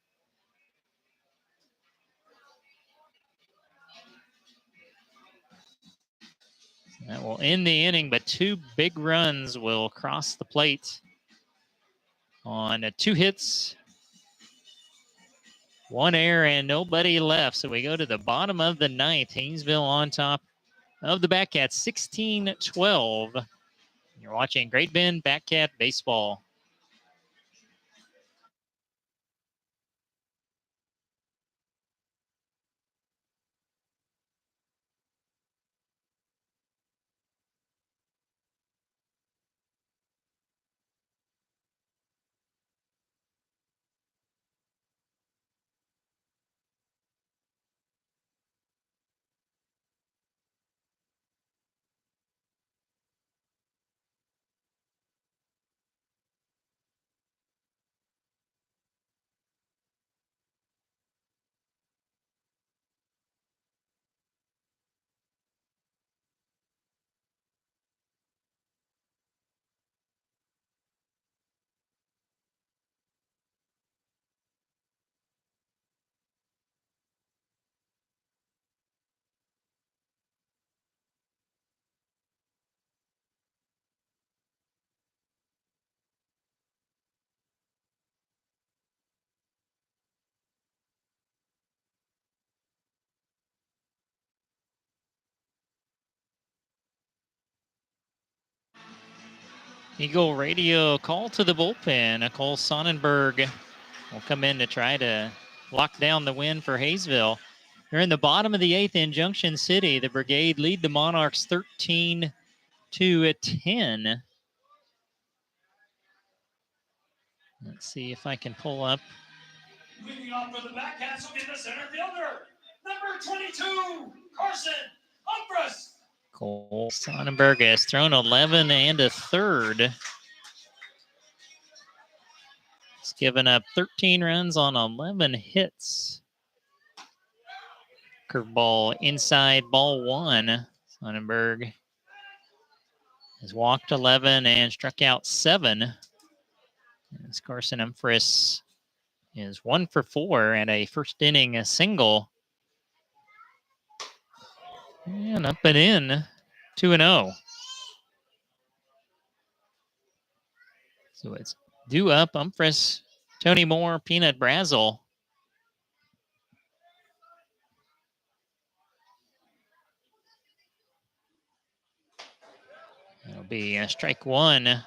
That will end the inning, but two big runs will cross the plate on 2 hits, 1 error, and nobody left. So we go to the bottom of the ninth. Haysville on top of the Batcats, 16-12. You're watching Great Bend Batcat Baseball. Eagle Radio call to the bullpen. Nicole Sonnenberg will come in to try to lock down the win for Haysville. They're in the bottom of the 8th in Junction City. The Brigade lead the Monarchs 13-10. Let's see if I can pull up. Leading off for the Batcats will be the center fielder, number 22, Carson Humphreys. Cole Sonnenberg has thrown 11 and a third. He's given up 13 runs on 11 hits. Curveball inside, ball 1. Sonnenberg has walked 11 and struck out 7. As Carson Humphreys is 1 for 4 and a first inning single. And up and in, 2-0. So it's due up, Humphreys, Tony Moore, Peanut Brazel. That'll be strike 1.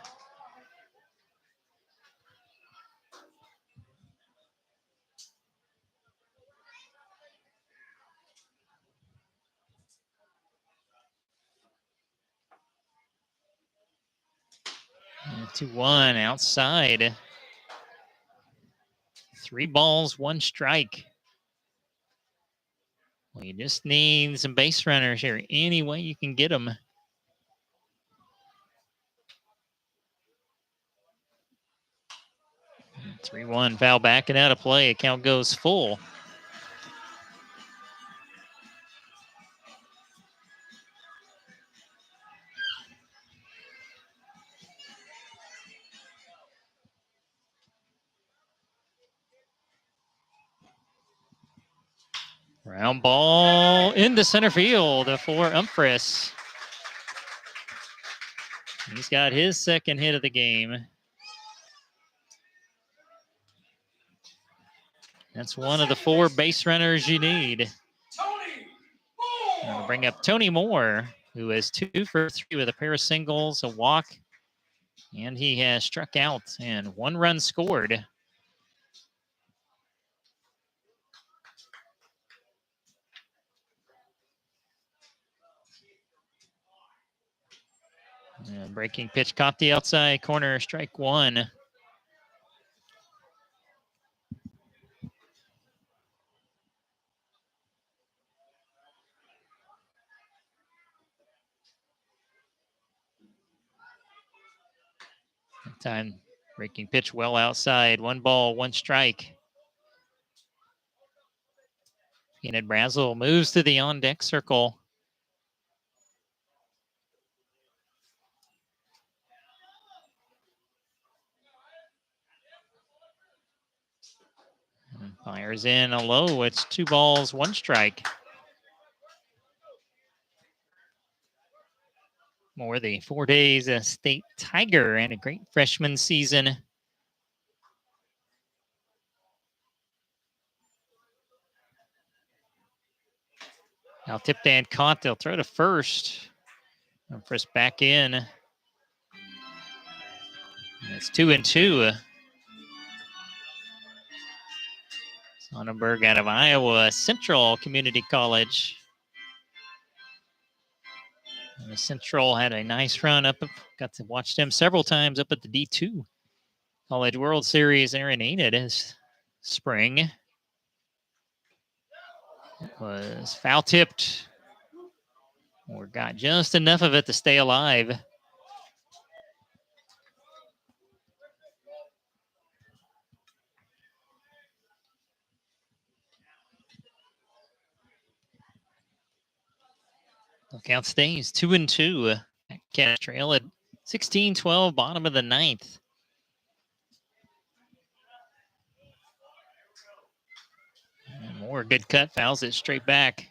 2-1 outside. 3 balls, 1 strike. Well, you just need some base runners here. Any way you can get them. And 3-1 foul back and out of play. Account goes full. Round ball into center field for Humphreys. He's got his second hit of the game. That's one of the 4 base runners you need. I'm going to bring up Tony Moore, who is 2 for 3 with a pair of singles, a walk, and he has struck out and 1 run scored. And breaking pitch caught the outside corner, strike 1. That time breaking pitch well outside. 1 ball, 1 strike. Keenan Brazel moves to the on-deck circle. And fires in a low. It's 2 balls, 1 strike. Moore, the 4 days a state Tiger and a great freshman season. Now tipped and caught. They'll throw to first. First back in. And it's 2-2. Sonnenberg out of Iowa Central Community College. And Central had a nice run up. Got to watch them several times up at the D2 College World Series there in Enid this spring. It was foul tipped. Or got just enough of it to stay alive. The count stays 2-2. Cats trail at 16-12, bottom of the 9th. And Moore, good cut, fouls it straight back.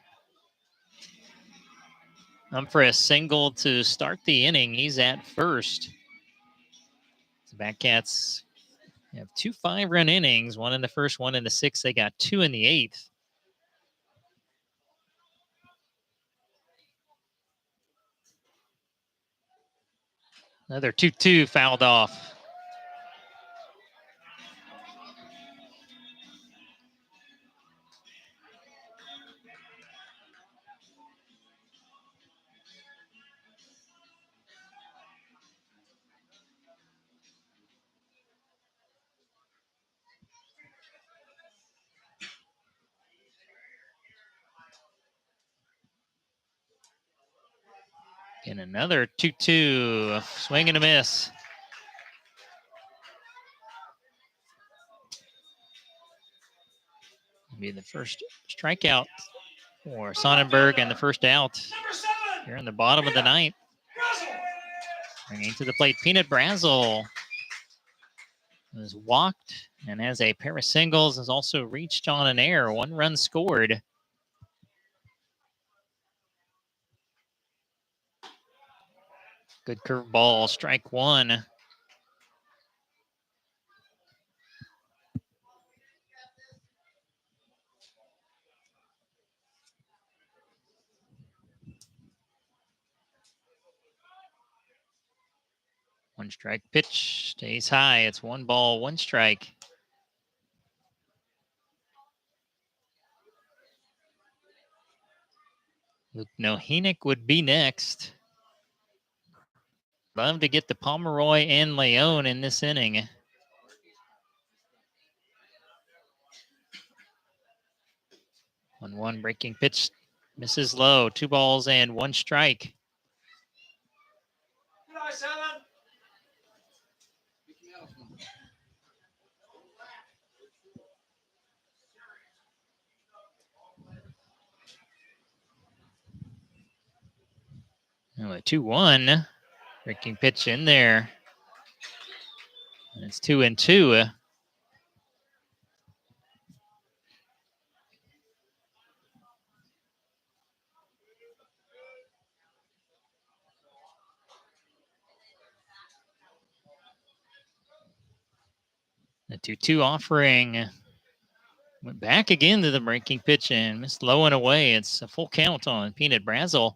For a single to start the inning. He's at first. The Batcats have 2 5-run innings, 1 in the first, 1 in the 6th. They got 2 in the 8th. Another 2-2 fouled off. And another 2-2, swing and a miss. Be the first strikeout for Sonnenberg and the first out here in the bottom of the 9th. Bringing to the plate, Peanut Brazel was walked and has a pair of singles, has also reached on an error. 1 run scored. Good curveball, strike 1. One strike pitch stays high. It's 1 ball, 1 strike. Luke Nohenick would be next. Love to get the Pomeroy and Leone in this inning. One breaking pitch misses low. 2 balls and 1 strike. Oh, a 2-1. Breaking pitch in there. And it's 2-2. 2-2 offering. Went back again to the breaking pitch and missed low and away. It's a full count on Peanut Brazel.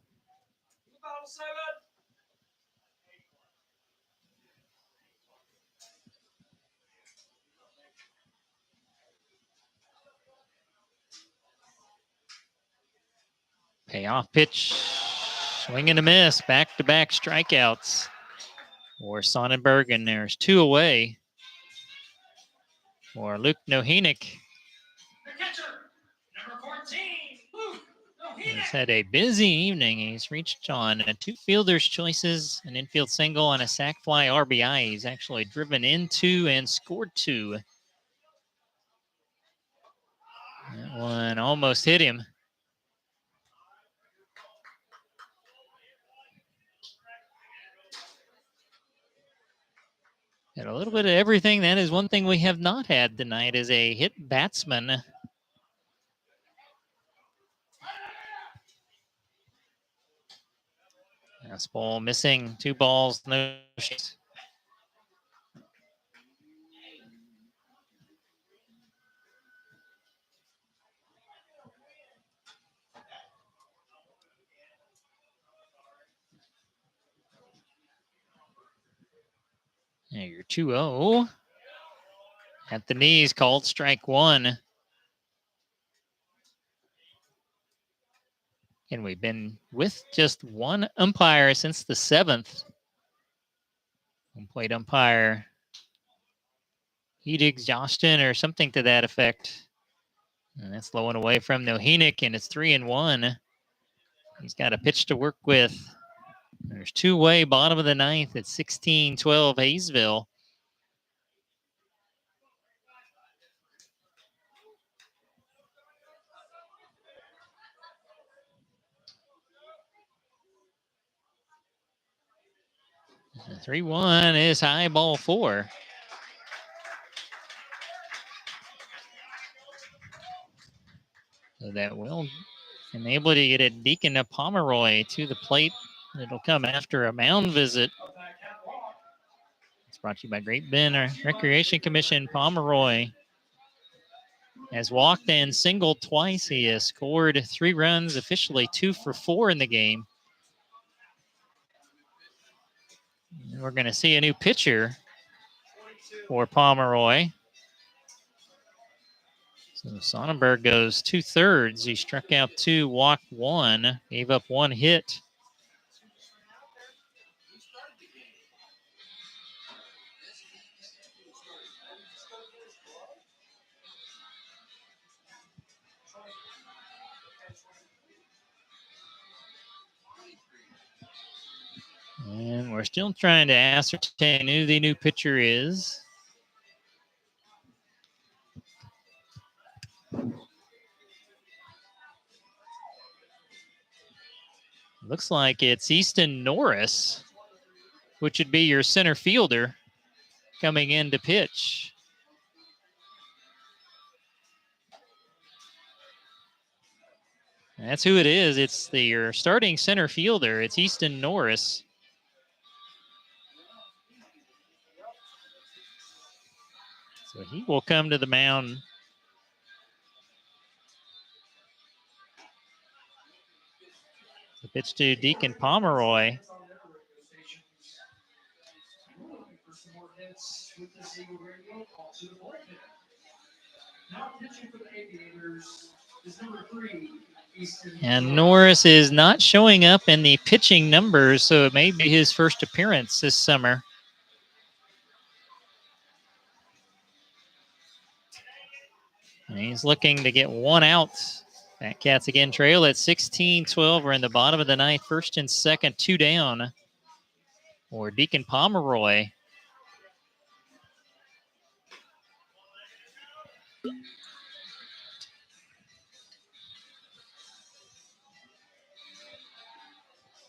Payoff pitch. Swing and a miss. Back-to-back strikeouts for Sonnenberg, and there's 2 away for Luke Nohenick. The catcher, number 14, Luke He's Nohenick. had a busy evening. He's reached on 2 fielders' choices, an infield single, on a sac fly RBI. He's actually driven into and scored 2. That one almost hit him. Had a little bit of everything. That is one thing we have not had tonight, is a hit batsman. Fastball missing, 2 balls, no strikes. There, your 2-0. At the knees, called strike 1. And we've been with just 1 umpire since the 7th. Home plate umpire Edig Jostin or something to that effect. And that's low and away from Nohenick, and it's 3-1. He's got a pitch to work with. There's 2 away, bottom of the 9th at 16-12 Haysville. The 3-1 is high, ball 4. So that will enable to get a Deacon of Pomeroy to the plate. It'll come after a mound visit. It's brought to you by Great Bend Recreation Commission. Pomeroy has walked and singled twice. He has scored 3 runs, officially 2 for 4 in the game. And we're going to see a new pitcher for Pomeroy. So Sonnenberg goes 2/3. He struck out 2, walked 1, gave up 1 hit. And we're still trying to ascertain who the new pitcher is. Looks like it's Easton Norris, which would be your center fielder coming in to pitch. That's who it is. It's your starting center fielder. It's Easton Norris. So he will come to the mound. The pitch to Deacon Pomeroy. Now pitching for the Aviators is number 3, Easton. And Norris is not showing up in the pitching numbers, so it may be his first appearance this summer. And he's looking to get 1 out. Fat Cats again trail at 16-12. We're in the bottom of the 9th, first and second, 2 down for Deacon Pomeroy.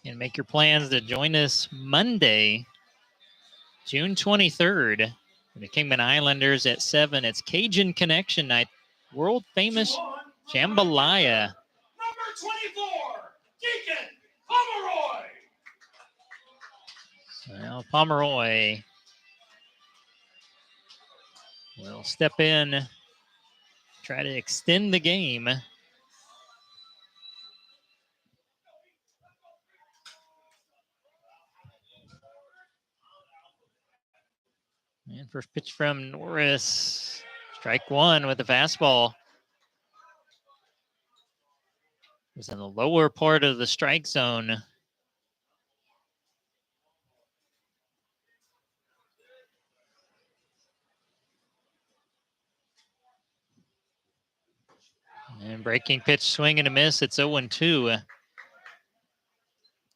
And make your plans to join us Monday, June 23rd, for the Kingman Islanders at 7. It's Cajun Connection Night, world famous jambalaya. Number 24, Deacon Pomeroy. Well, Pomeroy will will step in, try to extend the game. And first pitch from Norris. Strike one with the fastball. It was in the lower part of the strike zone. And breaking pitch, swing and a miss. It's 0-2.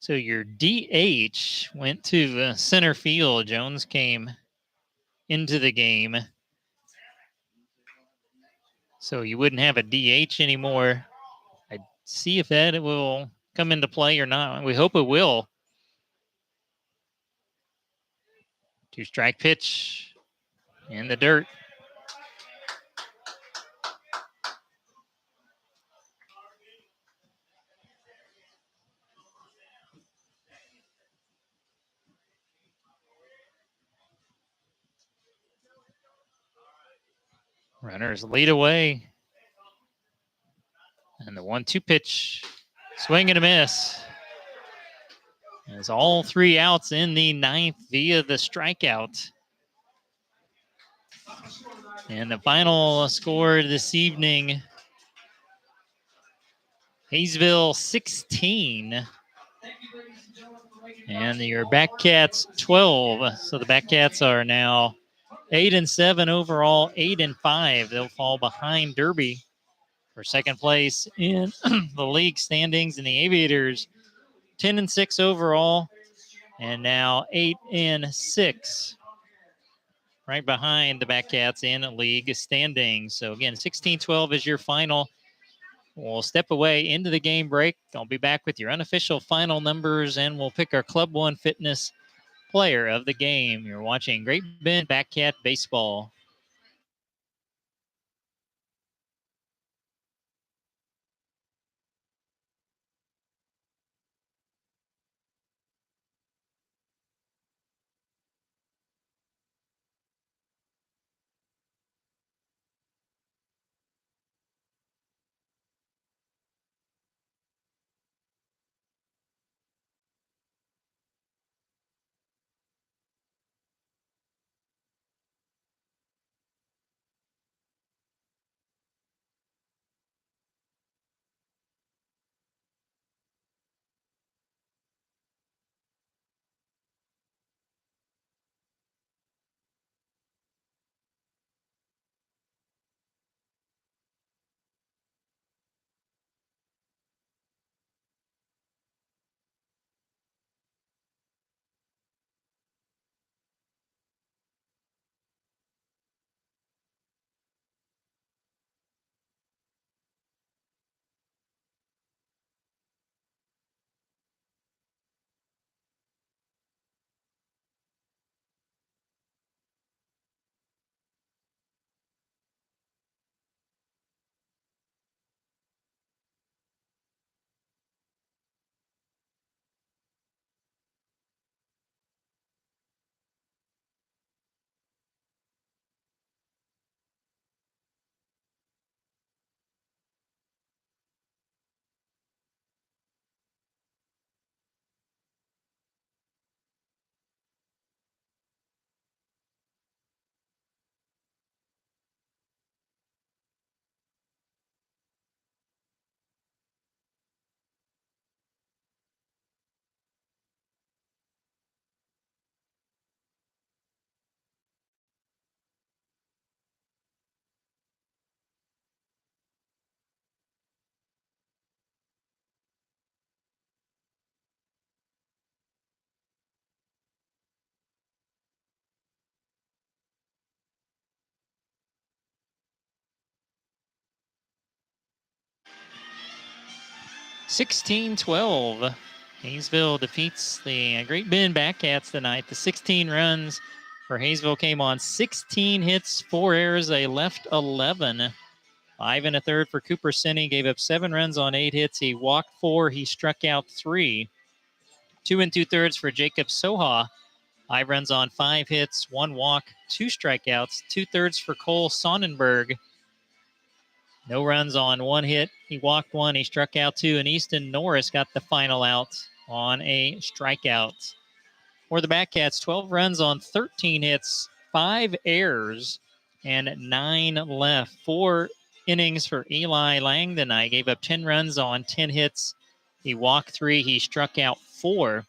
So your DH went to center field. Jones came into the game. So you wouldn't have a DH anymore. I'd see if that will come into play or not. We hope it will. 2-strike pitch in the dirt. Runners lead away. And the 1-2 pitch, swing and a miss. As all 3 outs in the 9th via the strikeout. And the final score this evening, Haysville 16. And your Backcats 12. So the Backcats are now 8-7 overall, 8-5. They'll fall behind Derby for second place in the league standings. And the Aviators 10-6 overall, and now 8-6. Right behind the Backcats in league standings. So again, 16-12 is your final. We'll step away into the game break. I'll be back with your unofficial final numbers, and we'll pick our Club One Fitness player of the game. You're watching Great Bend Backcat Baseball. (16-12). Haysville defeats the Great Bend Backcats tonight. The 16 runs for Haysville came on 16 hits, 4 errors. They left 11. 5 1/3 for Cooper Sinney. Gave up 7 runs on 8 hits. He walked 4. He struck out 3. 2 2/3 for Jacob Soha. 5 runs on 5 hits, 1 walk, 2 strikeouts, 2/3 for Cole Sonnenberg. No runs on 1 hit. He walked 1. He struck out 2. And Easton Norris got the final out on a strikeout. For the Batcats, 12 runs on 13 hits, 5 errors, and 9 left. 4 innings for Eli Lang tonight. Gave up 10 runs on 10 hits. He walked 3. He struck out 4.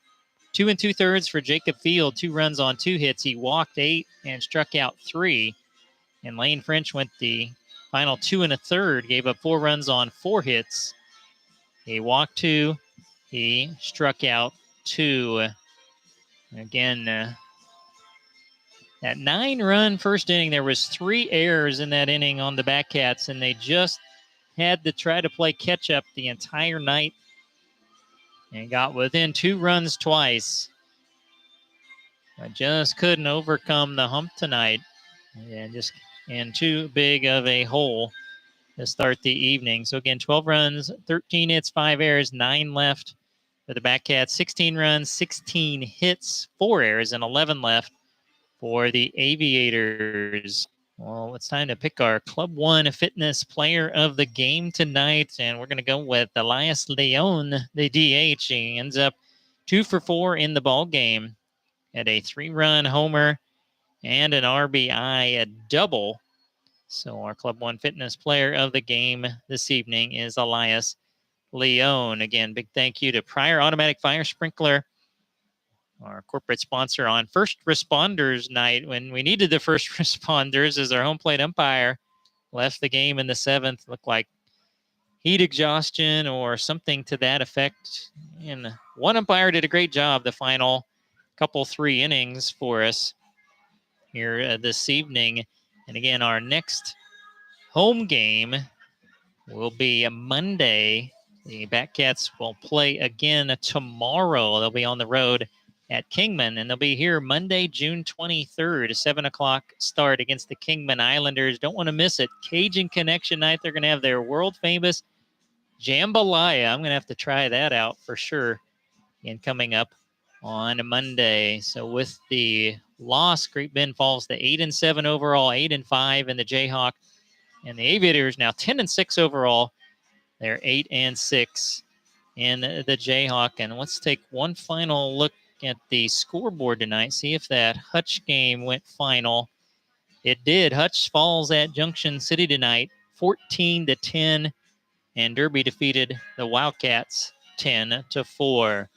2 2/3 for Jacob Field. 2 runs on 2 hits. He walked 8 and struck out 3. And Lane French went the final 2 1/3. Gave up 4 runs on 4 hits. He walked 2. He struck out 2. Again, that 9-run first inning, there was 3 errors in that inning on the Batcats, and they just had to try to play catch-up the entire night and got within 2 runs twice. But just couldn't overcome the hump tonight, and just in too big of a hole to start the evening. So again, 12 runs, 13 hits, 5 errors, 9 left for the Batcats. 16 runs, 16 hits, 4 errors, and 11 left for the Aviators. Well, it's time to pick our Club 1 Fitness Player of the Game tonight, and we're going to go with Elias Leon, the DH. He ends up 2 for 4 in the ball game, had a 3-run homer and an RBI double. So our Club 1 Fitness Player of the Game this evening is Elias Leon. Again, big thank you to Pryor Automatic Fire Sprinkler, our corporate sponsor on First Responders Night, when we needed the first responders, as our home plate umpire left the game in the 7th. Looked like heat exhaustion or something to that effect. And one umpire did a great job the final couple 3 innings for us here this evening. And again, our next home game will be Monday. The Batcats will play again tomorrow. They'll be on the road at Kingman, and they'll be here Monday, June 23rd, a 7 o'clock start against the Kingman Islanders. Don't want to miss it. Cajun Connection night. They're going to have their world-famous jambalaya. I'm going to have to try that out for sure. And coming up on Monday. So with the loss, Great Bend falls to 8-7 overall, 8-5 in the Jayhawk. And the Aviators now 10-6 overall. They're 8-6 in the Jayhawk. And let's take one final look at the scoreboard tonight. See if that Hutch game went final. It did. Hutch falls at Junction City tonight, 14-10. And Derby defeated the Wildcats 10-4.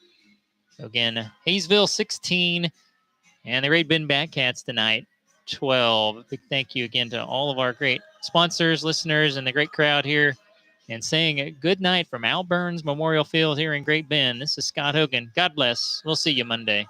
So again, Haysville 16 and the Great Bend Batcats tonight 12. Big thank you again to all of our great sponsors, listeners, and the great crowd here. And saying a good night from Al Burns Memorial Field here in Great Bend. This is Scott Hogan. God bless. We'll see you Monday.